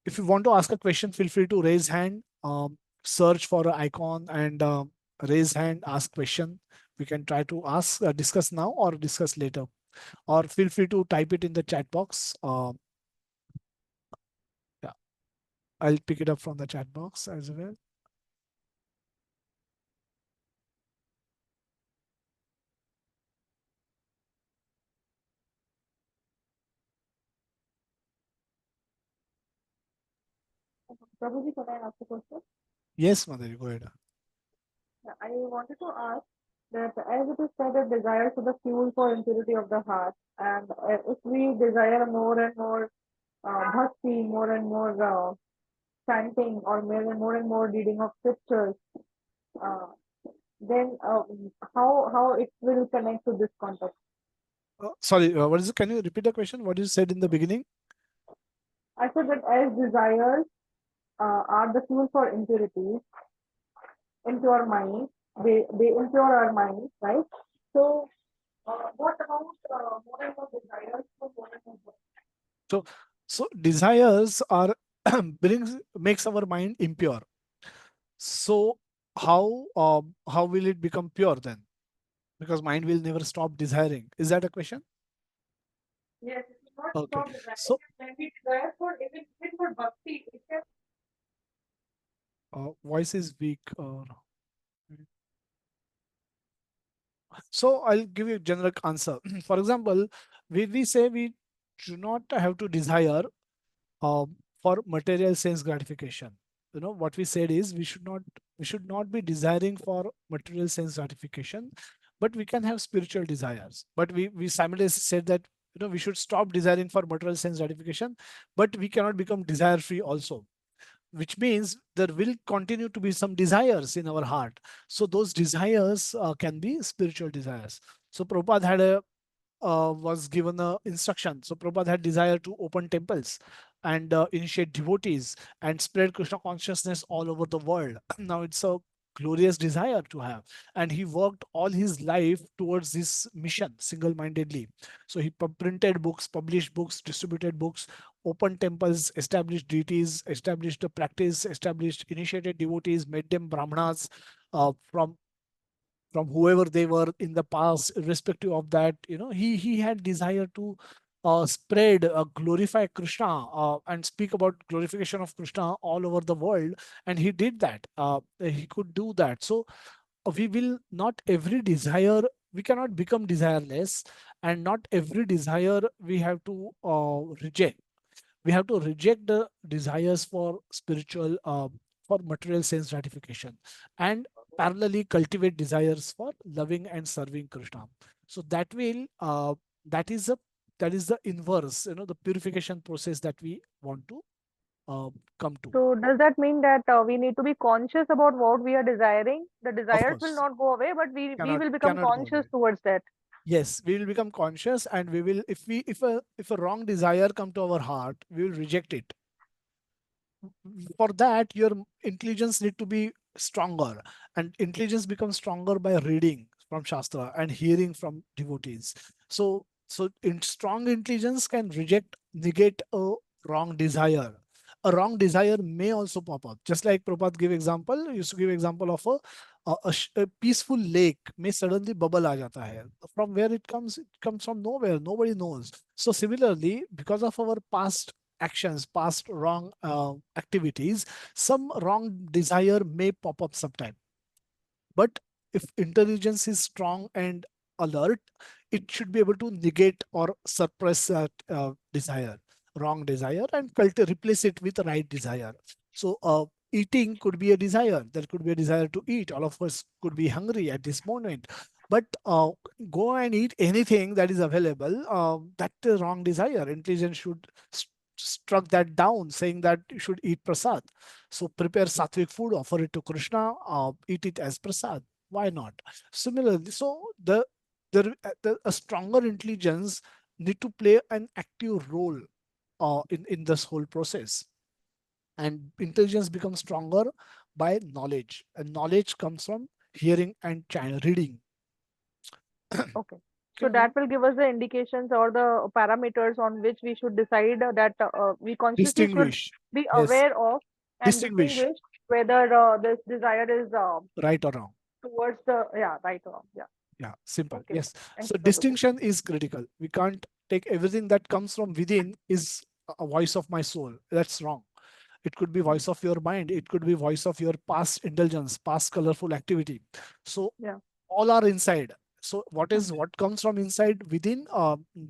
If you want to ask a question, feel free to raise hand, search for an icon and raise hand, ask question. We can try to discuss now or discuss later, or feel free to type it in the chat box. Yeah, I'll pick it up from the chat box as well. Prabhuji, can I ask a question? Yes, Madhuri, go ahead. I wanted to ask that as it is said that desires are the fuel for impurity of the heart, and if we desire more and more bhakti, more and more chanting, or more and more reading of scriptures, uh, then how it will connect to this context? Sorry, what is it? Can you repeat the question? What you said in the beginning? I said that as desires are the fuel for impurities into our mind, they impure our mind, right? So what about more and more desires for more and more bhakti? So desires are makes our mind impure. So how will it become pure then? Because mind will never stop desiring. Is that a question? Yes, it is not Okay. stop desiring. So When we desire for even for bhakti, it can. voice is weak. So I'll give you a generic answer. For example, we say we do not have to desire uh, for material sense gratification. You know what we said is we should not be desiring for material sense gratification, but we can have spiritual desires. But we simultaneously said that we should stop desiring for material sense gratification, but we cannot become desire free also, which means there will continue to be some desires in our heart. So those desires can be spiritual desires. So Prabhupada had a was given a instruction. So Prabhupada had desire to open temples and initiate devotees and spread Krishna consciousness all over the world. Now it's a glorious desire to have, and he worked all his life towards this mission single-mindedly. So he printed books, published books, distributed books, opened temples, established deities, established the practice, established initiated devotees, made them brahmanas from whoever they were in the past. Irrespective of that, he had desire to spread, glorify Krishna, and speak about glorification of Krishna all over the world. And he did that. He could do that. So we will not every desire, we cannot become desireless, and not every desire we have to reject. We have to reject the desires for spiritual, for material sense gratification, and parallelly cultivate desires for loving and serving Krishna. So that will that is the inverse, the purification process that we want to uh, come to. So does that mean that we need to be conscious about what we are desiring? The Of desires will course, not go away, but we cannot will become cannot go conscious away. towards that. Yes, we will become conscious, and we will, if a wrong desire come to our heart, we will reject it. For that, your intelligence need to be stronger, and intelligence becomes stronger by reading from shastra and hearing from devotees. So in strong intelligence can reject, negate a wrong desire. A wrong desire may also pop up, just like Prabhupada gave example, used to give example of a peaceful lake may suddenly bubble aa jata hai. From where it comes from nowhere, nobody knows. So similarly, because of our past actions, past wrong activities, some wrong desire may pop up sometime. But if intelligence is strong and alert, it should be able to negate or suppress that desire, wrong desire, and replace it with the right desire. So eating could be a desire. There could be a desire to eat. All of us could be hungry at this moment. But go and eat anything that is available. That's the wrong desire. Intelligence should struck that down, saying that you should eat prasad. So prepare sattvic food, offer it to Krishna, eat it as prasad. Why not? Similarly, so a stronger intelligence need to play an active role in this whole process. And intelligence becomes stronger by knowledge, and knowledge comes from hearing and reading. Okay. So Okay, that will give us the indications or the parameters on which we should decide that we consciously should distinguish. be Yes, aware of and distinguish distinguish whether this desire is right or wrong. towards the, yeah, right or wrong. Yeah. Yeah, simple. Okay. Yes. Thank So you, Prabhuji. distinction is critical. We can't take everything that comes from within is a voice of my soul. That's wrong. It could be voice of your mind. It could be voice of your past indulgence, past colorful activity. So Yeah. all are inside. So Hmm. what comes from inside within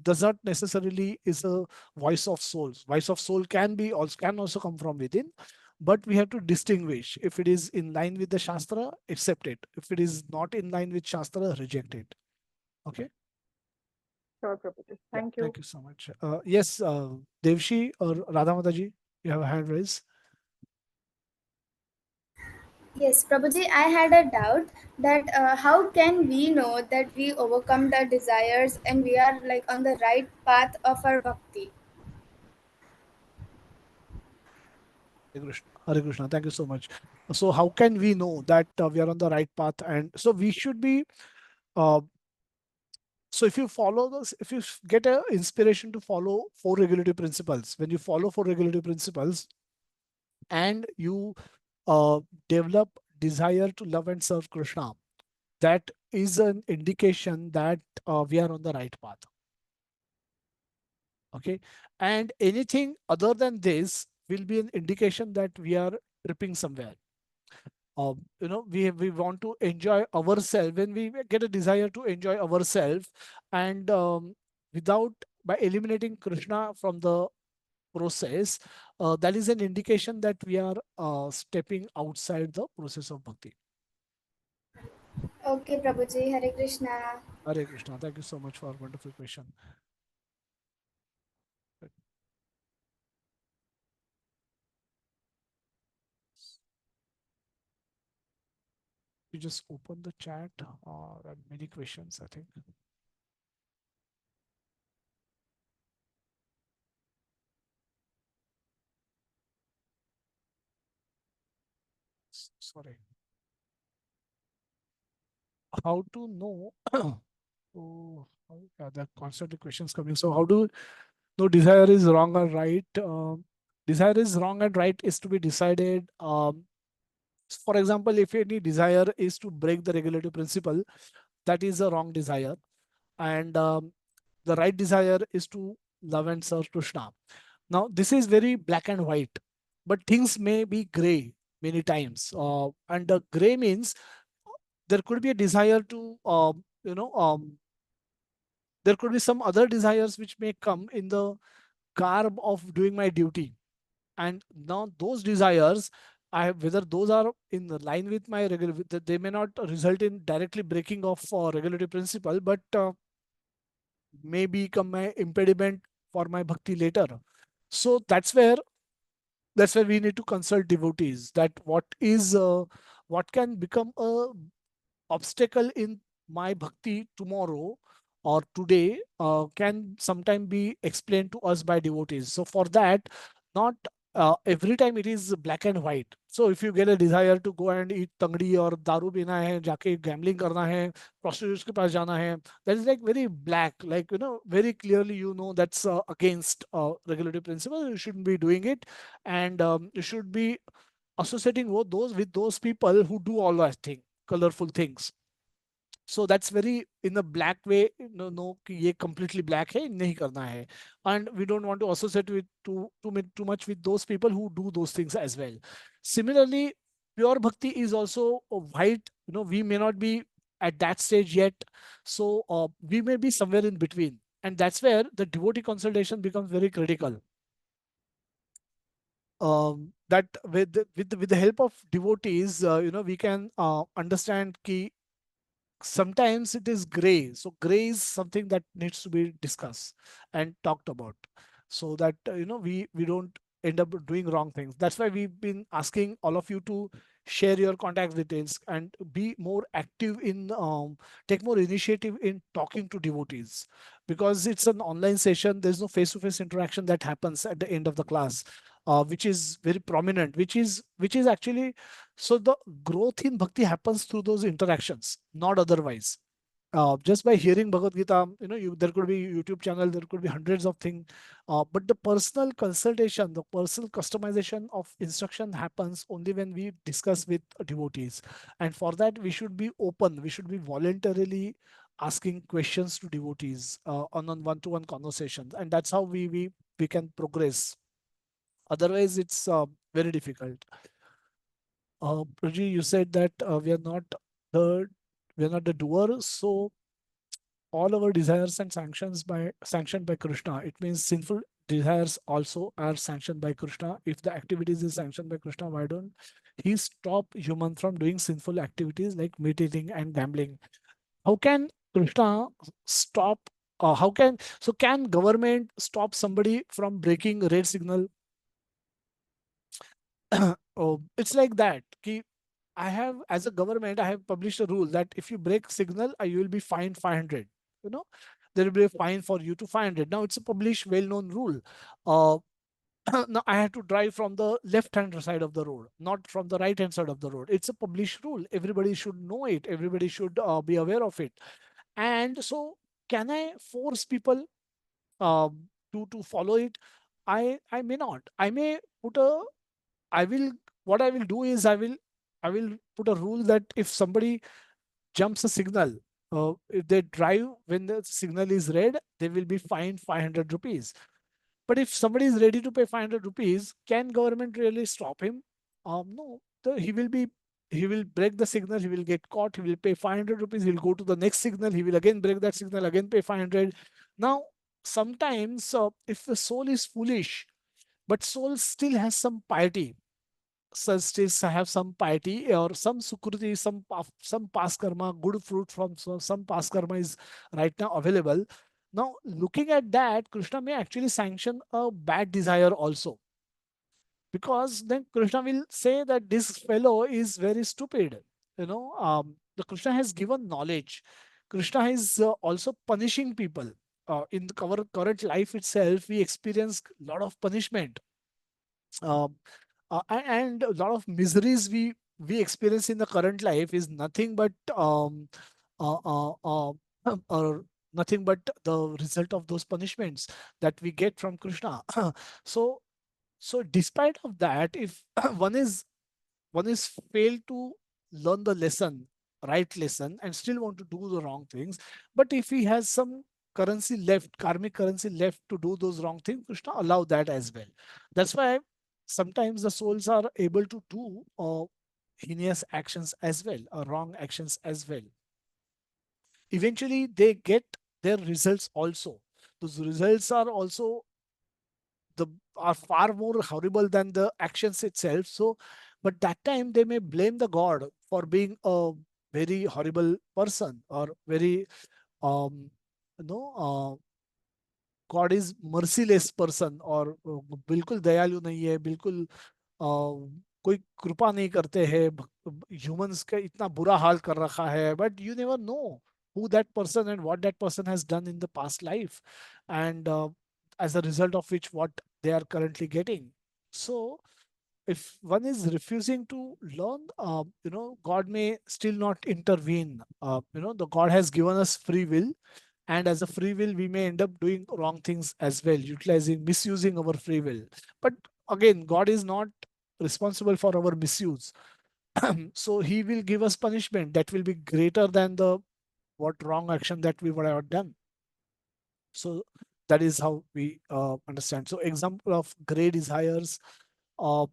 does not necessarily is a voice of souls. Voice of soul can also come from within, but we have to distinguish. If it is in line with the shastra, accept it. If it is not in line with shastra, reject it. Okay. Sure, Prabhuji. Yeah. Thank you. Thank you so much. Yes, Devshi or Radha Mataji, you have a hand raised. Yes, Prabhuji, I had a doubt that how can we know that we overcome the desires and we are like on the right path of our bhakti? Hare Krishna. Hare Krishna. Thank you so much. So, how can we know that we are on the right path? And so, we should be. Uh, so, if you follow this, if you get a inspiration to follow four regulative principles, when you follow four regulative principles and you develop desire to love and serve Krishna, that is an indication that we are on the right path. Okay, and anything other than this will be an indication that we are tripping somewhere. We want to enjoy ourselves. When we get a desire to enjoy ourselves, and without, by eliminating Krishna from the process, that is an indication that we are stepping outside the process of bhakti. Okay, Prabhuji, Hare Krishna. Hare Krishna. Thank you so much for a wonderful question. You just open the chat. There are many questions, I think. Sorry. How to know? There are constantly questions coming. So how do know desire is wrong or right? Desire is wrong and right is to be decided. For example, if any desire is to break the regulative principle, that is a wrong desire. And the right desire is to love and serve Krishna. Now, this is very black and white, but things may be gray many times. And the gray means there could be a desire to, there could be some other desires which may come in the garb of doing my duty. And now those desires, I have, whether those are in the line with my regular, they may not result in directly breaking of regulatory principle, but may become my impediment for my bhakti later. So that's where we need to consult devotees, that what can become a obstacle in my bhakti tomorrow or today, can sometime be explained to us by devotees. So for that, not every time it is black and white. So if you get a desire to go and eat tangdi or daru pina hai, जाके gambling करना है, prostitutes के पास जाना है, that is like very black, like, very clearly, that's against regulatory principle. You shouldn't be doing it, and you should be associating with those people who do all those things, colorful things. So that's very in a black way. No, कि ये completely black है, नहीं करना है. And we don't want to associate with too much with those people who do those things as well. Similarly, pure bhakti is also a white. We may not be at that stage yet, so we may be somewhere in between, and that's where the devotee consultation becomes very critical. That with the help of devotees, we can understand ki sometimes it is gray. So gray is something that needs to be discussed and talked about, so that we don't end up doing wrong things. That's why we've been asking all of you to share your contact details and be more active in, take more initiative in talking to devotees, because it's an online session. There's no face-to-face interaction that happens at the end of the class, which is very prominent, which is actually, so the growth in bhakti happens through those interactions, not otherwise. Just by hearing Bhagavad Gita, there could be YouTube channel, there could be hundreds of things, but the personal consultation, the personal customization of instruction happens only when we discuss with devotees. And for that, we should be open, we should be voluntarily asking questions to devotees on one-to-one conversations, and that's how we can progress. Otherwise, it's very difficult. Praji, you said that the we are not the doer, so all our desires and sanctioned by Krishna. It means sinful desires also are sanctioned by Krishna. If the activities is sanctioned by Krishna, why don't he stop human from doing sinful activities like meat eating and gambling? How can Krishna stop? Can government stop somebody from breaking red signal? Oh, it's like that. I have, as a government, I have published a rule that if you break signal, you will be fined 500. You know, there will be a fine for you to 500. Now it's a published, well-known rule. Uh, Now I have to drive from the left-hand side of the road, not from the right-hand side of the road. It's a published rule. Everybody should know it. Everybody should be aware of it. And so, can I force people to follow it? I may not. I may put a I will what I will do is I will put a rule that if somebody jumps a signal, if they drive when the signal is red, they will be fined 500 rupees. But if somebody is ready to pay 500 rupees, can government really stop him? No, he will break the signal, he will get caught, he will pay 500 rupees, he will go to the next signal, he will again break that signal, again pay 500. Now, sometimes if the soul is foolish, but soul still has some piety, so still have some piety or some sukruti, some past karma, good fruit from some past karma is right now available. Now, looking at that, Krishna may actually sanction a bad desire also, because then Krishna will say that this fellow is very stupid. The Krishna has given knowledge. Krishna is also punishing people. In our current life itself, we experience a lot of punishment. Um, and a lot of miseries we experience in the current life is nothing but uh, uh, uh, or nothing but the result of those punishments that we get from Krishna. so so despite of that, if one is failed to learn the lesson, right lesson, and still want to do the wrong things, but if he has some currency left, karmic currency left to do those wrong things, Krishna allow that as well. That's why sometimes the souls are able to do heinous actions as well, or wrong actions as well. Eventually they get their results also. Those results are also the are far more horrible than the actions itself. So, but that time they may blame the God for being a very horrible person, or very um you know God is merciless person, और बिल्कुल दयालु नहीं है, बिल्कुल कोई कृपा नहीं करते हैं, ह्यूमंस का इतना बुरा हाल कर रखा है. But you never know who that person and what that person has done in the past life, and as a result of which what they are currently getting. So if one is refusing to learn, God may still not intervene. The God has given us free will, and as a free will we may end up doing wrong things as well, utilizing misusing our free will. But again, God is not responsible for our misuse. So he will give us punishment that will be greater than the what wrong action that we would have done. So that is how we understand. So example of grey desires, uh,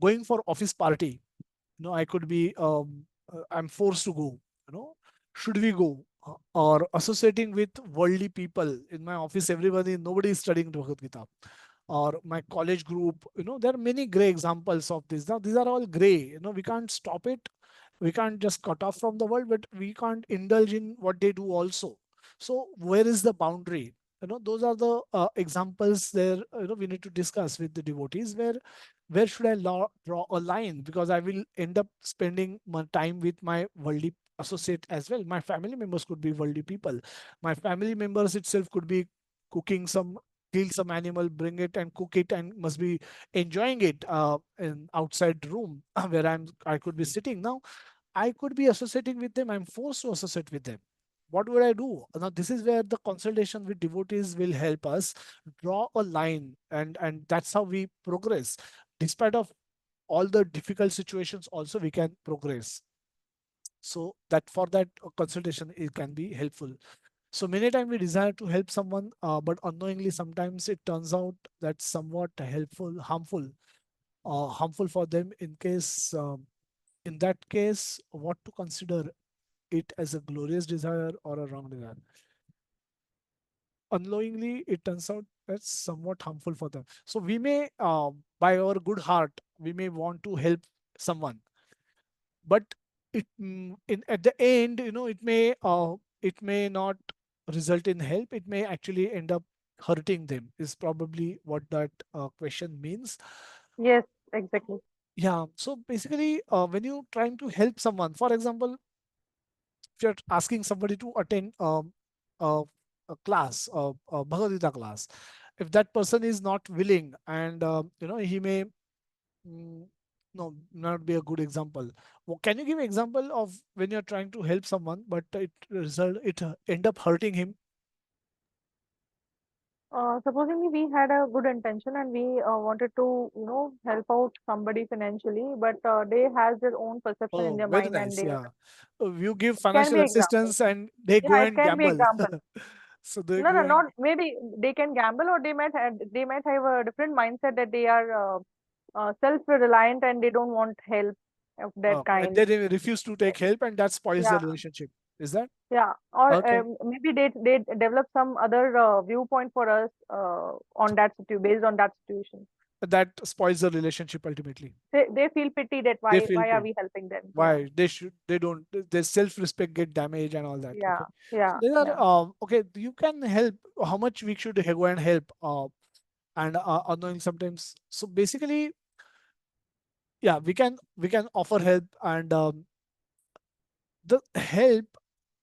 going for office party. I could be I'm forced to go. Should we go? Or associating with worldly people in my office, nobody is studying Bhagavad Gita. Or my college group, there are many gray examples of this. Now these are all gray. We can't stop it, we can't just cut off from the world, but we can't indulge in what they do also. So where is the boundary? Those are the examples there. We need to discuss with the devotees, where should I draw a line, because I will end up spending my time with my worldly associate as well. My family members could be worldly people. My family members itself could be cooking some, kill some animal, bring it and cook it, and must be enjoying it in outside room where I could be sitting. Now I could be associating with them, I'm forced to associate with them. What would I do? Now this is where the consultation with devotees will help us draw a line, and that's how we progress. Despite of all the difficult situations also we can progress. So that for that consultation it can be helpful. So many times we desire to help someone, but unknowingly sometimes it turns out that's somewhat harmful for them. In that case, what to consider it as a glorious desire or a wrong desire? Unknowingly, it turns out that's somewhat harmful for them. So we may, by our good heart, we may want to help someone, but in at the end, it may not result in help. It may actually end up hurting them. Is probably what that question means. Yes, exactly. Yeah. So basically, when you're trying to help someone, for example, if you're asking somebody to attend a, a class, a Bhagavad Gita class, if that person is not willing, and he may no not be a good example. Can you give an example of when you're trying to help someone, but it end up hurting him? Supposingly we had a good intention and we wanted to, help out somebody financially, but they has their own perception in Oh, their very mind and nice. they Yeah. You give can financial be example. assistance and they go Yeah, it and can be gamble. example. So they No, go no, and not maybe they can gamble or they might have a different mindset that they are self-reliant and they don't want help of that okay, and kind. they refuse to take help, and that spoils the Yeah, relationship. Is that yeah. Or okay? maybe they develop some other viewpoint for us on that based on that situation. That spoils the relationship ultimately. They feel pity that They why feel why are pain. we helping them? Yeah, Why they don't, their self-respect get damaged and all that. yeah, Okay. So yeah, there are yeah. okay, you can help. How much we should go and help and unknowing sometimes. So basically, yeah, we can offer help, and the help,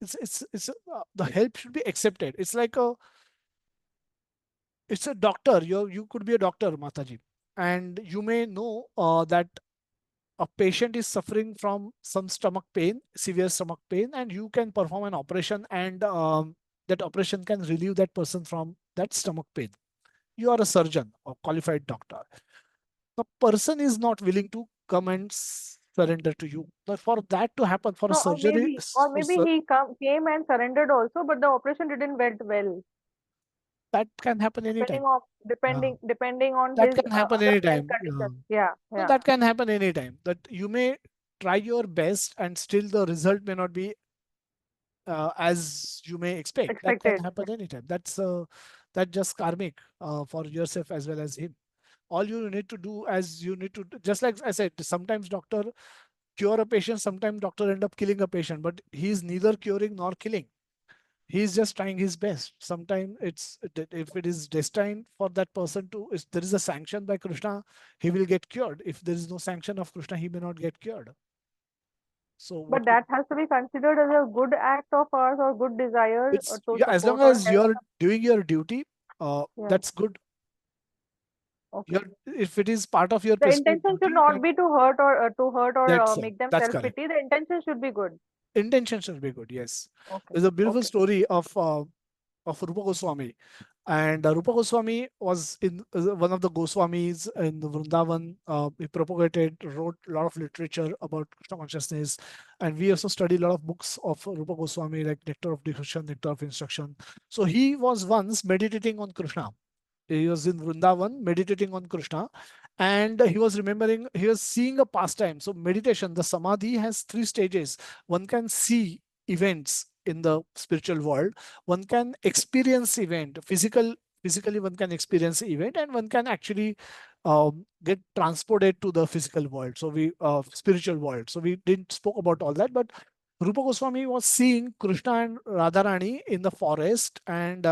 the help should be accepted. It's a doctor. You could be a doctor, Mataji, and you may know that a patient is suffering from some stomach pain, severe stomach pain, and you can perform an operation, and that operation can relieve that person from that stomach pain. You are a surgeon or qualified doctor. The person is not willing to come and surrender to you. But for that to happen, for a No, surgery, or maybe he came and surrendered also, but the operation didn't went well. that can happen Depending anytime. on Yeah. depending on That his can happen other health anytime. Yeah. conditions. Yeah, No, yeah. that can happen anytime. That you may try your best and still the result may not be as you may expect. That can Expected. happen anytime. That's just karmic for yourself as well as him. All you need to do, as you need to just like I said, sometimes doctor cure a patient, sometimes doctor end up killing a patient, but he is neither curing nor killing. He is just trying his best. Sometimes if it is destined for that person to, if there is a sanction by Krishna, he will get cured. If there is no sanction of Krishna, he may not get cured. So But what that has to be considered as a good act of ours or good desire it's, to yeah, as long support or as help. you're doing your duty, Yeah. that's good. Okay. You're, if it is part of your The prescribed intention should duty, not then be to hurt or that's make them that's self correct. pity. The intention should be good. Intention should be good. Yes, Okay. there's a beautiful Okay. story of Rupa Goswami. And Rupa Goswami was in one of the Goswamis in Vrindavan. He propagated, wrote a lot of literature about Krishna consciousness. And we also study a lot of books of Rupa Goswami, like Nectar of Devotion, Nectar of Instruction. So he was once meditating on Krishna. He was in Vrindavan meditating on Krishna, and he was remembering, he was seeing a pastime. So, meditation, the samadhi has three stages. One can see events in the spiritual world, one can experience event, physically, one can experience event, and one can actually get transported to the physical world. So, spiritual world. So, we didn't spoke about all that, but Rupa Goswami was seeing Krishna and Radharani in the forest, and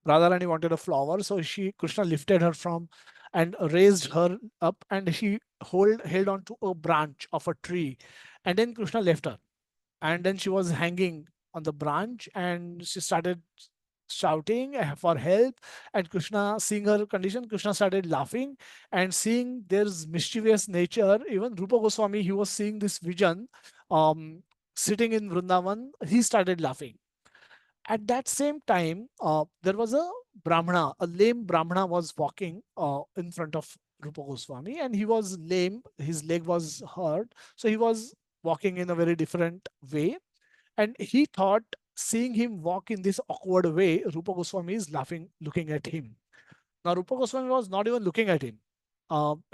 Radharani wanted a flower, so Krishna lifted her from and raised her up, and she held on to a branch of a tree, and then Krishna left her, and then she was hanging on the branch, and she started shouting for help. And Krishna, seeing her condition, Krishna started laughing, and seeing there's mischievous nature. Even Rupa Goswami, he was seeing this vision, um, sitting in Vrindavan, he started laughing. At that same time, there was a Brahmana, a lame Brahmana was walking in front of Rupa Goswami, and he was lame, his leg was hurt, so he was walking in a very different way. And he thought, seeing him walk in this awkward way, Rupa Goswami is laughing, looking at him. Now, Rupa Goswami was not even looking at him.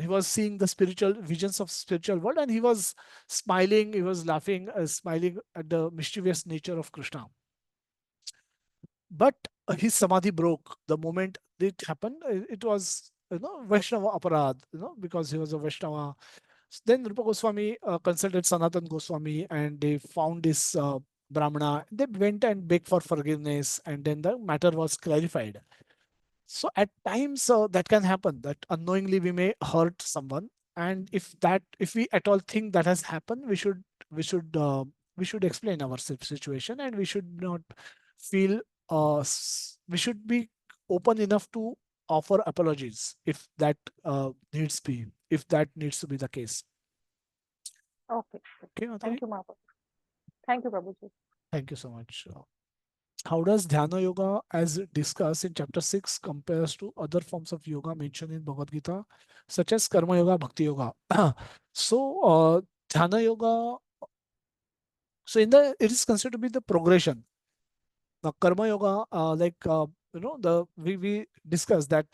He was seeing the spiritual visions of spiritual world, and he was smiling, he was laughing, smiling at the mischievous nature of Krishna. But his samadhi broke the moment it happened. It was, Vaishnava aparad, because he was a Vaishnava. Then Rupa Goswami consulted Sanatan Goswami, and they found this Brahmana. They went and begged for forgiveness, and then the matter was clarified. So at times that can happen, that unknowingly we may hurt someone, and if we at all think that has happened, we should we should explain our situation, and we should not feel we should be open enough to offer apologies if that needs to be the case. Okay. Okay, Mataji? Thank you, Mapa. Thank you, Prabhuji. Thank you so much. How does Dhyana Yoga, as discussed in chapter 6, compares to other forms of yoga mentioned in Bhagavad Gita, such as Karma Yoga, Bhakti Yoga? So, Dhyana Yoga, so it is considered to be the progression. Now, Karma Yoga, we discussed that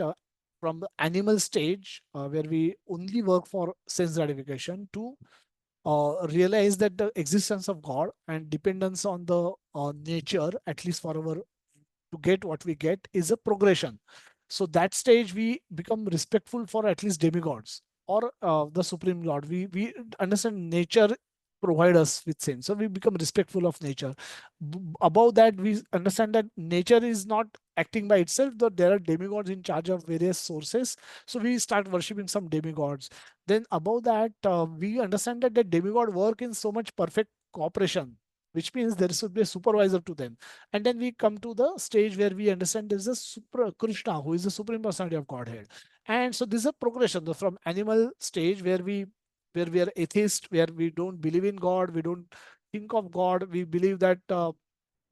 from the animal stage, where we only work for sense gratification, to realize that the existence of God and dependence on the nature, at least for our to get what we get, is a progression. So that stage we become respectful for at least demigods or the supreme lord. We understand nature provide us with sense, so we become respectful of nature. Above that, we understand that nature is not acting by itself, though there are demigods in charge of various sources, so we start worshipping some demigods. Then above that, we understand that the demigod work in so much perfect cooperation, which means there should be a supervisor to them. And then we come to the stage where we understand there is a super Krishna, who is the supreme personality of Godhead. And so this is a progression from animal stage, where we are atheist, where we don't believe in God, we don't think of God, we believe that the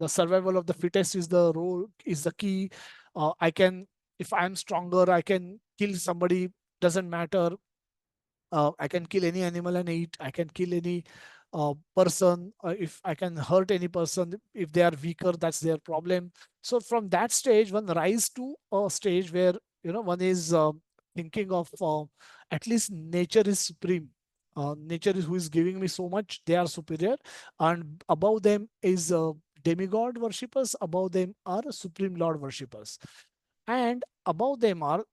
survival of the fittest is the role, is the key. I can, if I am stronger, I can kill somebody, doesn't matter. I can kill any animal and eat. I can kill any person. If I can hurt any person, if they are weaker, that's their problem. So from that stage, one rise to a stage where one is thinking of at least nature is supreme. Nature is who is giving me so much. They are superior, and above them is demigod worshippers. Above them are supreme lord worshippers, and above them are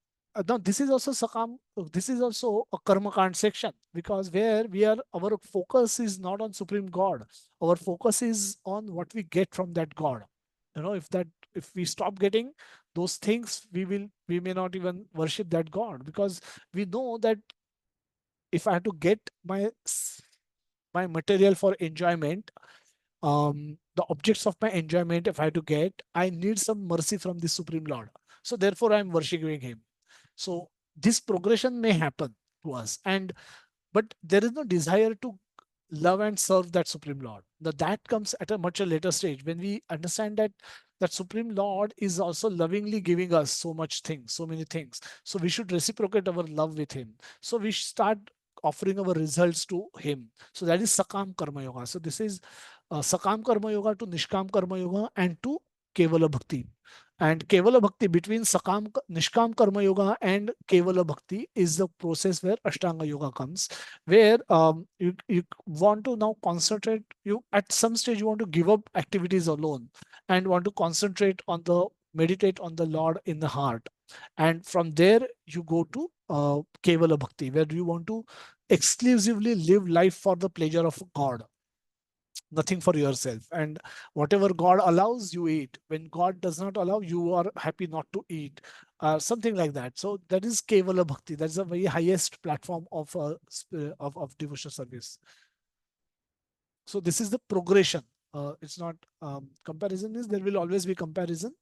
now this is also sakam, this is also a karma kand section, because where we are, our focus is not on supreme god, our focus is on what we get from that god. If we stop getting those things, we may not even worship that god, because we know that if I have to get my material for enjoyment, the objects of my enjoyment, if I have to get, I need some mercy from the supreme lord, so therefore I'm worshiping him. So this progression may happen to us, and but there is no desire to love and serve that supreme lord. Now that comes at a much later stage, when we understand that that supreme lord is also lovingly giving us so much things, so many things, so we should reciprocate our love with him. So we start offering our results to him. So that is sakam karma yoga. So this is sakam karma yoga to nishkam karma yoga and to kevala bhakti. And kevala bhakti, between nishkam karma yoga and kevala bhakti, is the process where ashtanga yoga comes, where you want to now concentrate. You at some stage you want to give up activities alone and want to concentrate on the meditate on the Lord in the heart. And from there you go to kevala bhakti, where you want to exclusively live life for the pleasure of God, nothing for yourself. And whatever God allows, you eat. When God does not allow, you are happy not to eat, something like that. So that is kevala bhakti. That's the very highest platform of of devotional service. So this is the progression. It's not comparison, is there will always be comparison,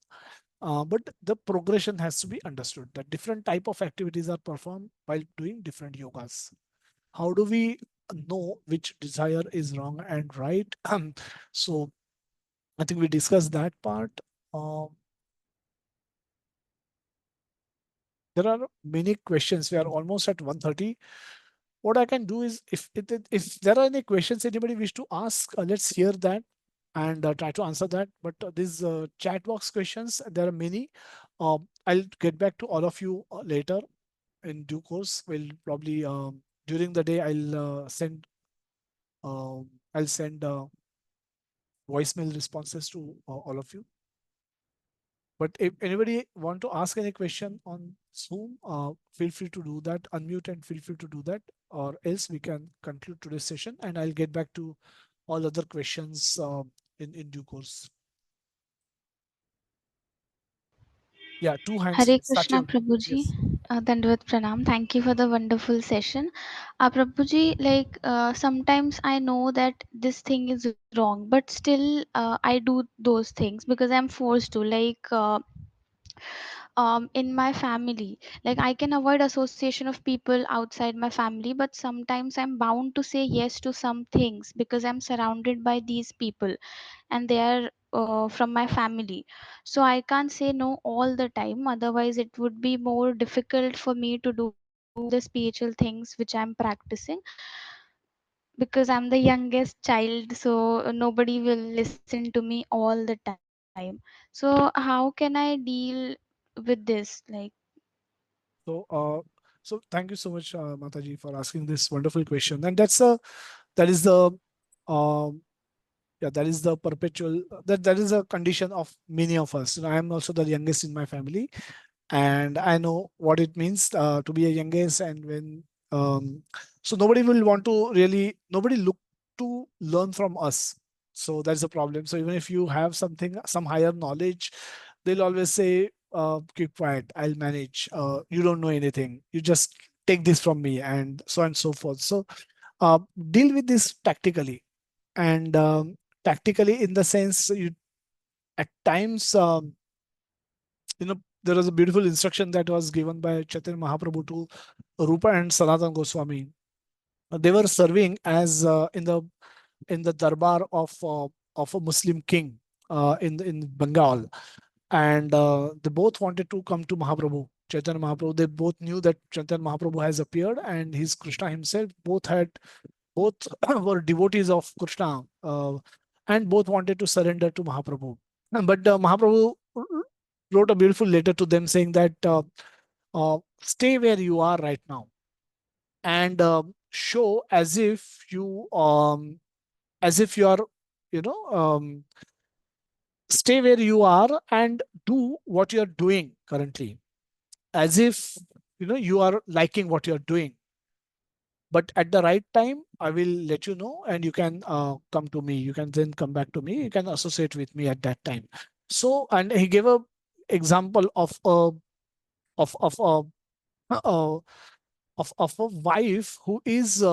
but the progression has to be understood, that different type of activities are performed while doing different yogas. How do we know which desire is wrong and right? So I think we discussed that part. Uh, there are many questions. We are almost at 1:30. What I can do is, if there are any questions anybody wish to ask, let's hear that and try to answer that. But these chat box questions, there are many. I'll get back to all of you later in due course. We'll probably during the day I'll send voicemail responses to all of you. But if anybody want to ask any question on Zoom, feel free to do that. Unmute and feel free to do that, or else we can conclude today's session, and I'll get back to all other questions in due course. Yeah, two hands. Hare Krishna Sachin. Prabhuji, Yes. Dandavat Pranam. Thank you for the wonderful session. Prabhuji, like sometimes I know that this thing is wrong, but still I do those things because I'm forced to. in my family. Like I can avoid association of people outside my family, but sometimes I'm bound to say yes to some things because I'm surrounded by these people and they are from my family. So I can't say no all the time, otherwise it would be more difficult for me to do the spiritual things which I'm practicing, because I'm the youngest child, so nobody will listen to me all the time. So how can I deal with this? Like, So, so thank you so much, Mataji, for asking this wonderful question. And that is the um, yeah, that is the perpetual that is a condition of many of us. I am also the youngest in my family, and I know what it means to be a youngest. And when so nobody will want to really, nobody look to learn from us. So that's the problem. So even if you have something, some higher knowledge, they'll always say, keep quiet, I'll manage, you don't know anything, you just take this from me, and so on and so forth. So deal with this tactically. And tactically in the sense, you at times, there was a beautiful instruction that was given by Chaitanya Mahaprabhu to Rupa and Sanatan Goswami. They were serving as in the darbar of a Muslim king in Bengal, and they both wanted to come to Mahaprabhu, Chaitanya Mahaprabhu. They both knew that Chaitanya Mahaprabhu has appeared, and he's Krishna himself. Both were devotees of Krishna, and both wanted to surrender to Mahaprabhu. But Mahaprabhu wrote a beautiful letter to them saying that stay where you are right now, and show as if you are, you know, stay where you are and do what you're doing currently, as if you are liking what you're doing. But at the right time, I will let you know, and you can come to me. You can then come back to me. You can associate with me at that time. So, and he gave a example of a of a uh, of a wife who is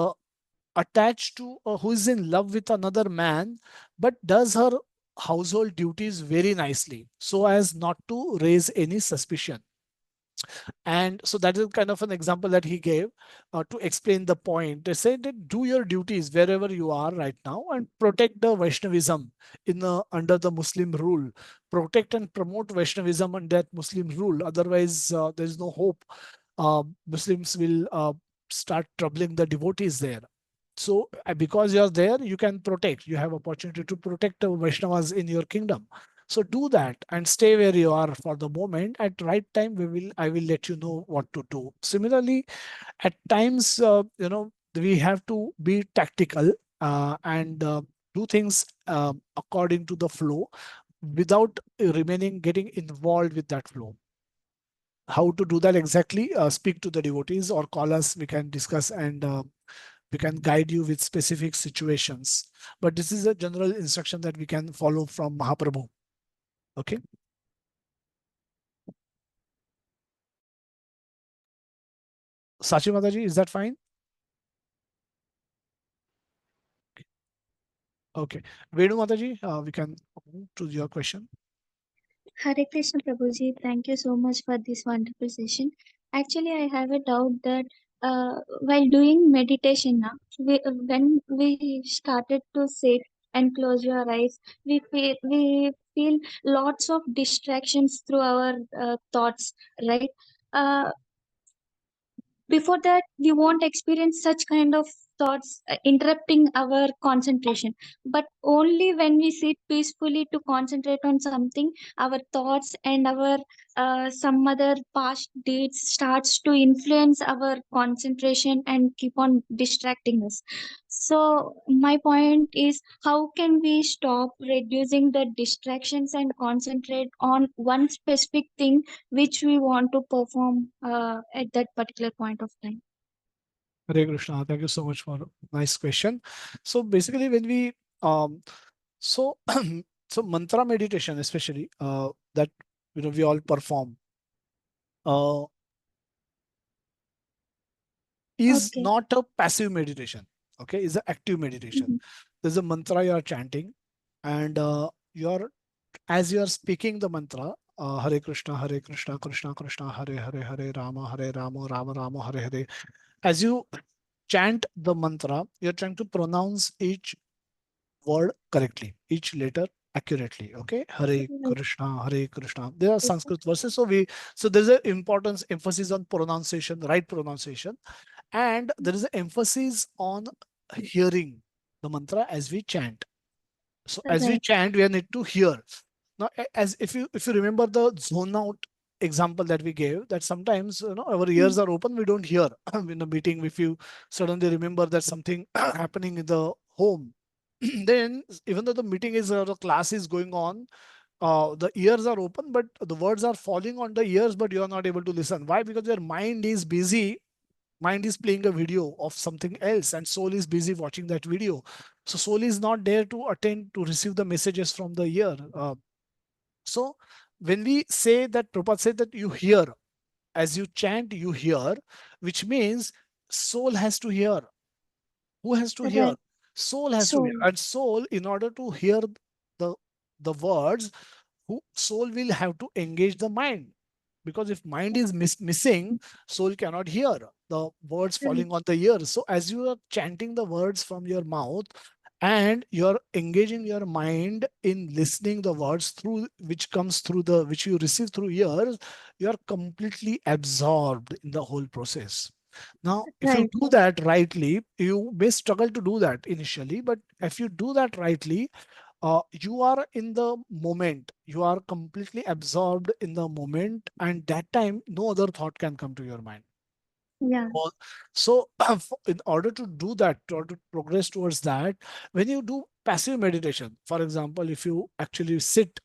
attached to, who is in love with another man, but does her household duties very nicely so as not to raise any suspicion. And so that is kind of an example that he gave to explain the point. They said that do your duties wherever you are right now and protect the Vaishnavism under the Muslim rule. Protect and promote Vaishnavism under that Muslim rule. Otherwise, there is no hope. Muslims will start troubling the devotees there. So because you're there, you can protect. You have opportunity to protect the Vaishnavas in your kingdom. So do that and stay where you are for the moment. At right time, I will let you know what to do. Similarly, at times, we have to be tactical and do things according to the flow without remaining getting involved with that flow. How to do that exactly? Speak to the devotees or call us. We can discuss, and we can guide you with specific situations. But this is a general instruction that we can follow from Mahaprabhu. Okay. Sachi Mataji, is that fine? Okay. Venu Mataji, we can move to your question. Hare Krishna Prabhuji, thank you so much for this wonderful session. Actually, I have a doubt that while doing meditation now, when we started to sit and close your eyes, we feel lots of distractions through our thoughts, right? Uh, Before that we won't experience such kind of thoughts interrupting our concentration, but only when we sit peacefully to concentrate on something, our thoughts and our some other past deeds starts to influence our concentration and keep on distracting us. So my point is, how can we stop reducing the distractions and concentrate on one specific thing which we want to perform at that particular point of time? Hare Krishna. Thank you so much for nice question. So basically, when we so so mantra meditation, especially that we all perform, uh, is Okay. not a passive meditation. Okay, is an active meditation. Mhm. There's a mantra you are chanting, and you're as you are speaking the mantra, Hare Krishna, Krishna Krishna, Hare Rama, Rama Rama, Hare Hare. As you chant the mantra, you're trying to pronounce each word correctly, each letter accurately. Okay, Hare Right. Krishna, Hare Krishna. There are Yes, sir. Sanskrit verses, so there's an importance emphasis on pronunciation, right pronunciation, and there is an emphasis on hearing the mantra as we chant. So as we Right. chant, we need to hear. Now, as if you remember the zone out example that we gave, that sometimes our Mm. ears are open, we don't hear in a meeting. If you suddenly remember that something happening in the home, then even though the meeting is the class is going on, the ears are open, but the words are falling on the ears, but you are not able to listen. Why? Because your mind is busy. Mind is playing a video of something else, and soul is busy watching that video. So soul is not there to attend to receive the messages from the ear. So when we say that, Prabhupada said that you hear, as you chant, you hear, which means soul has to hear. Who has to hear? Right. Soul has to hear. Soul. And soul, in order to hear the the words, who soul will have to engage the mind. Because if mind is missing, soul cannot hear the words Right. falling on the ears. So as you are chanting the words from your mouth, and you're engaging your mind in listening the words through which comes through the which you receive through ears, you're completely absorbed in the whole process. Now if you Right. do that rightly, you may struggle to do that initially, but if you do that rightly, you are in the moment, you are completely absorbed in the moment, and that time no other thought can come to your mind. Yeah. Or- So, in order to do that, or to progress towards that, when you do passive meditation, for example, if you actually sit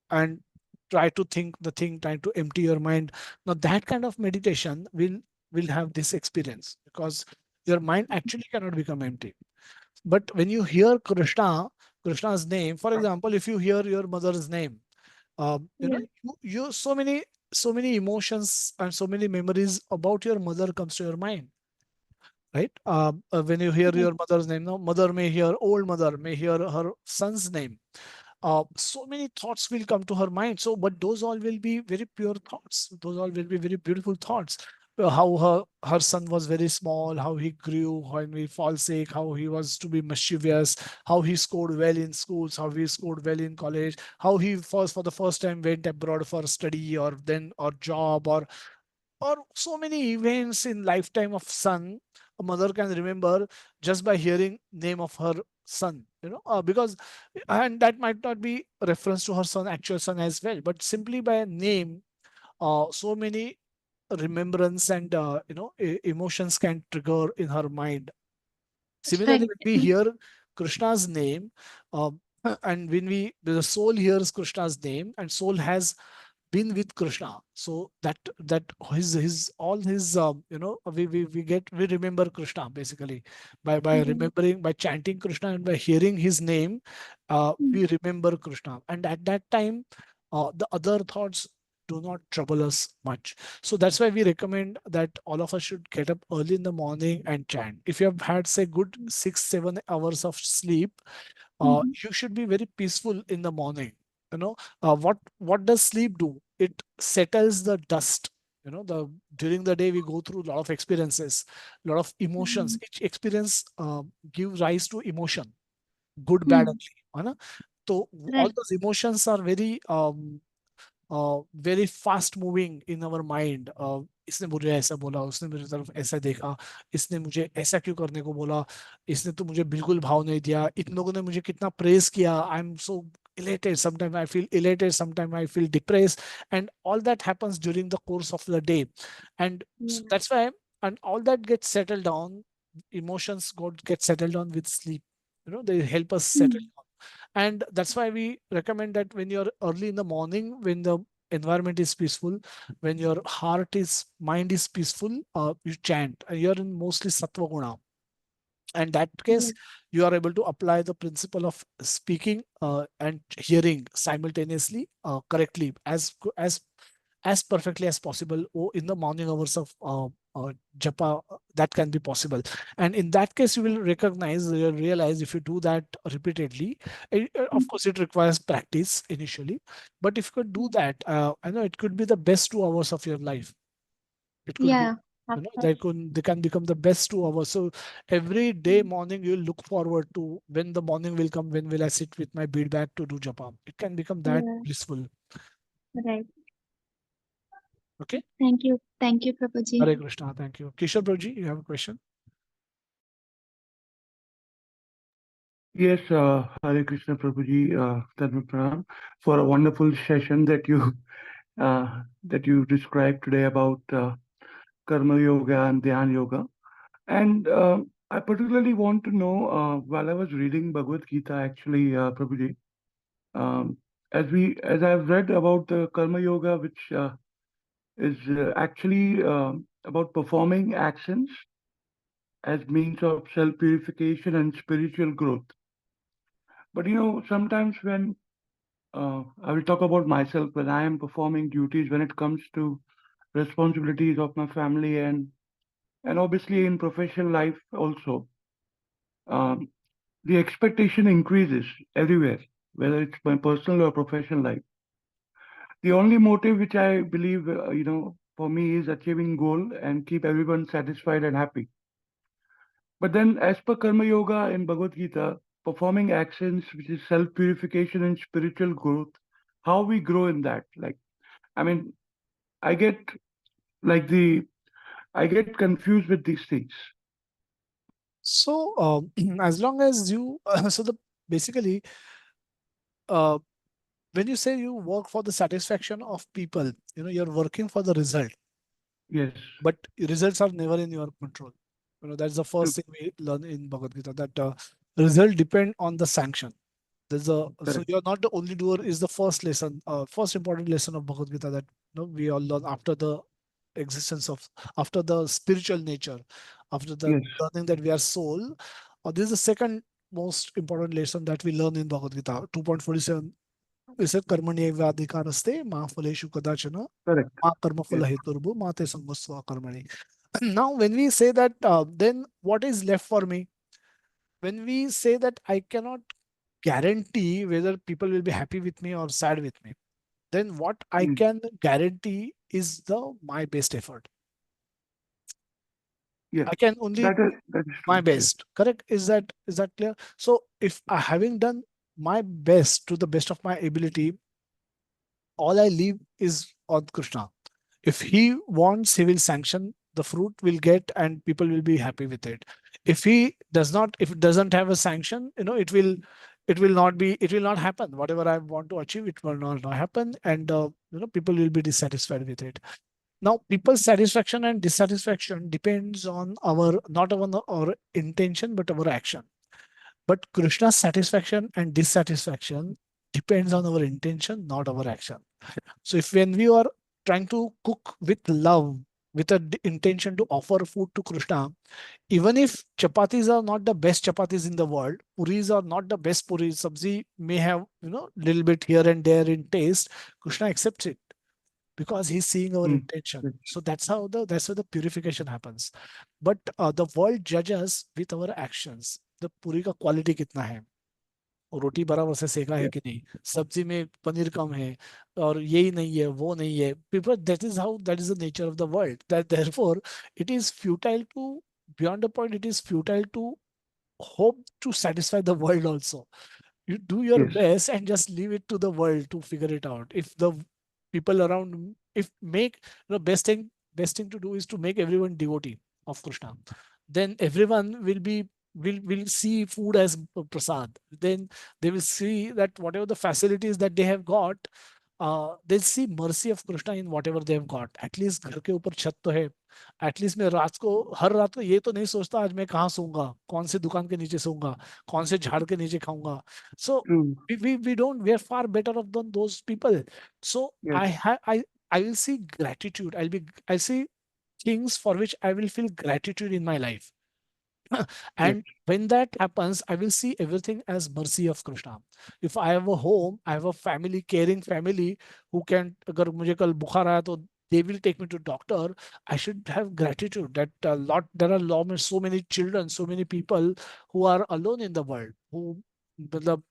and try to think the thing, try to empty your mind, now that kind of meditation will have this experience, because your mind actually cannot become empty. But when you hear Krishna's name, for example, if you hear your mother's name, Yeah. you so many emotions and so many memories about your mother comes to your mind, right? When you hear Right. your mother's name, now mother may hear, old mother may hear her son's name. So many thoughts will come to her mind. So, but those all will be very pure thoughts. Those all will be very beautiful thoughts. How her son was very small, how he grew when he fall sick, how he was to be mischievous, how he scored well in schools, how he scored well in college, how he first for the first time went abroad for study or job, or so many events in lifetime of son a mother can remember just by hearing name of her son, because, and that might not be reference to her son, actual son as well, but simply by a name, so many remembrance and emotions can trigger in her mind. Similarly, Right. when we hear Krishna's name, um, and when the soul hears Krishna's name, and soul has been with Krishna. So that his all his we remember Krishna basically by Right. remembering, by chanting Krishna and by hearing his name, Mm. we remember Krishna, and at that time, the other thoughts do not trouble us much. So that's why we recommend that all of us should get up early in the morning and chant. If you have had say good 6-7 hours of sleep, Mhm. you should be very peaceful in the morning. What does sleep do? It settles the dust. The during the day we go through a lot of experiences, a lot of emotions. Mm. Each experience gives rise to emotion, good, bad, Mm. ugly. So all Right. those emotions are very fast moving in our mind. इसने मुझे ऐसा बोला, उसने मेरी तरफ ऐसा देखा, इसने मुझे ऐसा क्यों करने को बोला, इसने तो मुझे बिल्कुल भाव नहीं दिया, इन लोगों ने मुझे कितना प्रेज किया, I am so elated, sometimes I feel elated, sometimes I feel depressed, and all that happens during the course of the day. And Yeah. so that's why, and all that gets settled down, emotions get settled down with sleep. They help us settle Mm. down. And that's why we recommend that when you're early in the morning, when the environment is peaceful, when your mind is peaceful, you chant. You're in mostly sattva guna. And that case, Right. you are able to apply the principle of speaking and hearing simultaneously, correctly, as perfectly as possible, in the morning hours of japa, that can be possible. And in that case, you will recognize, you'll realize if you do that repeatedly, of course, it requires practice initially, but if you could do that, I know it could be the best 2 hours of your life. It could be, Yeah, of course. they can become the best 2 hours. So every day morning, you look forward to when the morning will come, when will I sit with my bead bag to do japa. It can become that Yeah, blissful. right. Okay. Thank you, Prabhuji. Hare Krishna. Thank you. Kishore Prabhuji, you have a question? Yes, Hare Krishna Prabhuji, Dharma Pranam, for a wonderful session that you described today about Karma Yoga and Dhyan Yoga. And I particularly want to know, while I was reading Bhagavad Gita, actually, Prabhuji, um, as I've read about the Karma Yoga, which is actually about performing actions as means of self-purification and spiritual growth. But sometimes when I will talk about myself, when I am performing duties, when it comes to responsibilities of my family and obviously in professional life also, um, the expectation increases everywhere, whether it's my personal or professional life. The only motive which I believe, for me is achieving goal and keep everyone satisfied and happy. But then, as per Karma Yoga in Bhagavad Gita, performing actions which is self purification and spiritual growth, how we grow in that. Like, I mean, I get like I get confused with these things. So, as long as you, so the basically, uh, when you say you work for the satisfaction of people, you're working for the result, Yes, but results are never in your control. That's the true, first thing we learn in Bhagavad Gita, that result depend on the sanction. So correct. you're not the only doer is the first lesson, first important lesson of Bhagavad Gita that we all learn after the existence of, after the spiritual nature, after the Yes, learning that we are soul. This is the second most important lesson that we learn in Bhagavad Gita 2.47. We said karmani adhikaraste ma phaleshu kadachana correct. ma karma Yes, phala heturbu ma te samvasva karmani. Now when we say that, then what is left for me? When we say that I cannot guarantee whether people will be happy with me or sad with me, then what I mm, can guarantee is the my best effort. yeah. I can only That is my true. Yes, best. Correct? Is that clear? So if I having done my best to the best of my ability, all I leave is on Krishna. If he wants, he will sanction, the fruit will get and people will be happy with it. If he does not, if it doesn't have a sanction, it will not happen. Whatever I want to achieve, it will not happen. And people will be dissatisfied with it. Now, people's satisfaction and dissatisfaction depends on our, not on our intention, but our action. But Krishna's satisfaction and dissatisfaction depends on our intention, not our action. So if when we are trying to cook with love, with an intention to offer food to Krishna, even if chapatis are not the best chapatis in the world, puris are not the best puris, sabzi may have, little bit here and there in taste, Krishna accepts it because he's seeing our mm, intention. yes, So that's how the purification happens. But the world judges with our actions. The puri का quality कितना है, रोटी बराबर से सेका है yeah, कि नहीं, सब्जी में पनीर कम है, और यही नहीं है वो नहीं है. People, that is the nature of the world, that therefore it is futile to, beyond a point it is futile to hope to satisfy the world also. You do your yes, best and just leave it to the world to figure it out. If the people around, if make, best thing to do is to make everyone devotee of Krishna, then everyone will see food as prasad. Then they will see that whatever the facilities that they have got, they'll see mercy of Krishna in whatever they have got. At least घर के ऊपर छत तो है. At least मैं रात को, हर रात को ये तो नहीं सोचता आज मैं कहाँ सोऊंगा, कौन से दुकान के नीचे सोऊंगा, कौन से झाड़ के नीचे खाऊंगा. So true. we are far better off than those people. So Yes, I will see gratitude. I see things for which I will feel gratitude in my life. yes, And when that happens, I will see everything as mercy of Krishna. If I have a home, I have a family, caring family who can, अगर मुझे कल बुखार आया तो they will take me to doctor, I should have gratitude that there are so many children, so many people who are alone in the world, who मतलब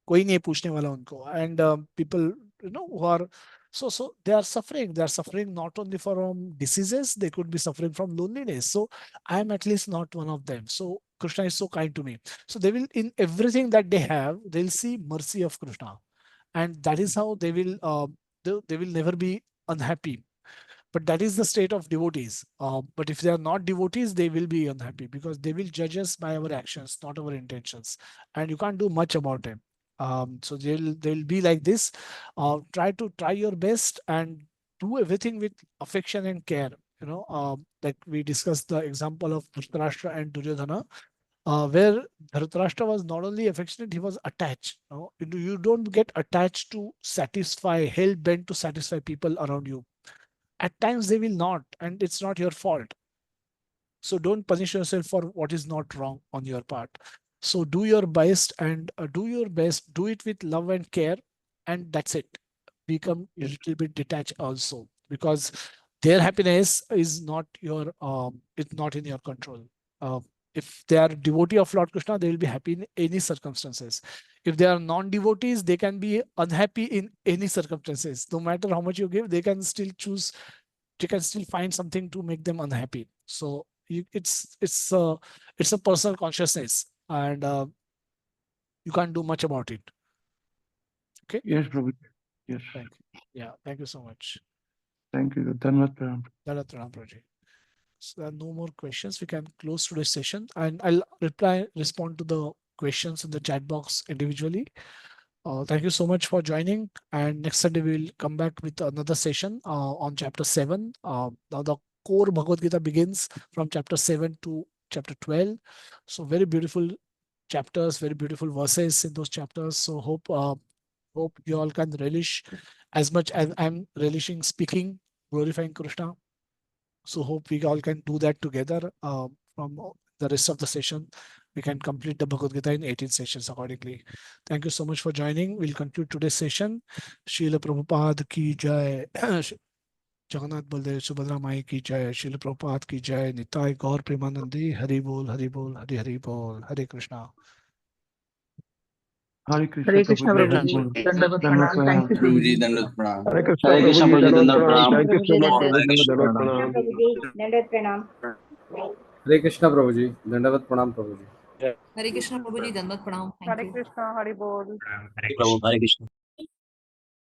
कोई नहीं है पूछने वाला उनको, and people who are so they are suffering not only from diseases, they could be suffering from loneliness. So I am at least not one of them. So Krishna is so kind to me. So they will, in everything that they have, they'll see mercy of Krishna, and that is how they will they will never be unhappy. But that is the state of devotees. But if they are not devotees, they will be unhappy, because they will judge us by our actions, not our intentions, and you can't do much about it. So they'll be like this. Try your best and do everything with affection and care. Like we discussed the example of Dhritarashtra and Duryodhana, where Dhritarashtra was not only affectionate, he was attached. You don't get attached to satisfy, hell bent to satisfy people around you. At times they will not, and it's not your fault. So don't punish yourself for what is not wrong on your part. So do your best, and do it with love and care, and that's it. Become a little bit detached also, because their happiness is not it's not in your control. If they are devotee of Lord Krishna, they will be happy in any circumstances. If they are non-devotees, they can be unhappy in any circumstances. No matter how much you give, they can still find something to make them unhappy. So it's a personal consciousness, and you can't do much about it. Okay. Yes, Prabhuji. Yes. Thank you. Yeah. Thank you so much. Thank you. Dhanwad Pranam. Dharat Pranam, Prabhuji. So there are no more questions. We can close today's session, and I'll respond to the questions in the chat box individually. Thank you so much for joining. And next Sunday we'll come back with another session on chapter 7. Now the core Bhagavad Gita begins from chapter 7 to chapter 12. So very beautiful chapters, very beautiful verses in those chapters. So hope you all can relish as much as I'm relishing speaking, glorifying Krishna. So hope we all can do that together. From the rest of the session, we can complete the Bhagavad Gita in 18 sessions accordingly. Thank you so much for joining. We'll conclude today's session. Srila Prabhupada ki jai. Jagannath Baldev Subhadra Mai ki jai. Srila Prabhupada ki jai. Nitai Gaur Premanandi. Hari Bol, Hari Bol, Hari Hari Bol. Hare Krishna. Hare Krishna, Hare Krishna Prabhuji. Prabhuji. Dandavat Dhanwad Pranam. Thank you. Pranam. Prabhuji, Dandavat Pranam. Hare Krishna Hare Krishna, Prabhuji, Prabhuji, Dandavat Dandavat Pranam. Pranam. Thank you so much, Hare Prabhuji, Krishna. Dandavat Pranam. Dandavat Pranam. Hare Krishna Prabhuji, Dandavat Pranam Prabhuji. Hare Krishna Prabhuji, Dandavat Pranam. Thank Hare you. Krishna, Hari Bol. Prabhu, Hare Krishna.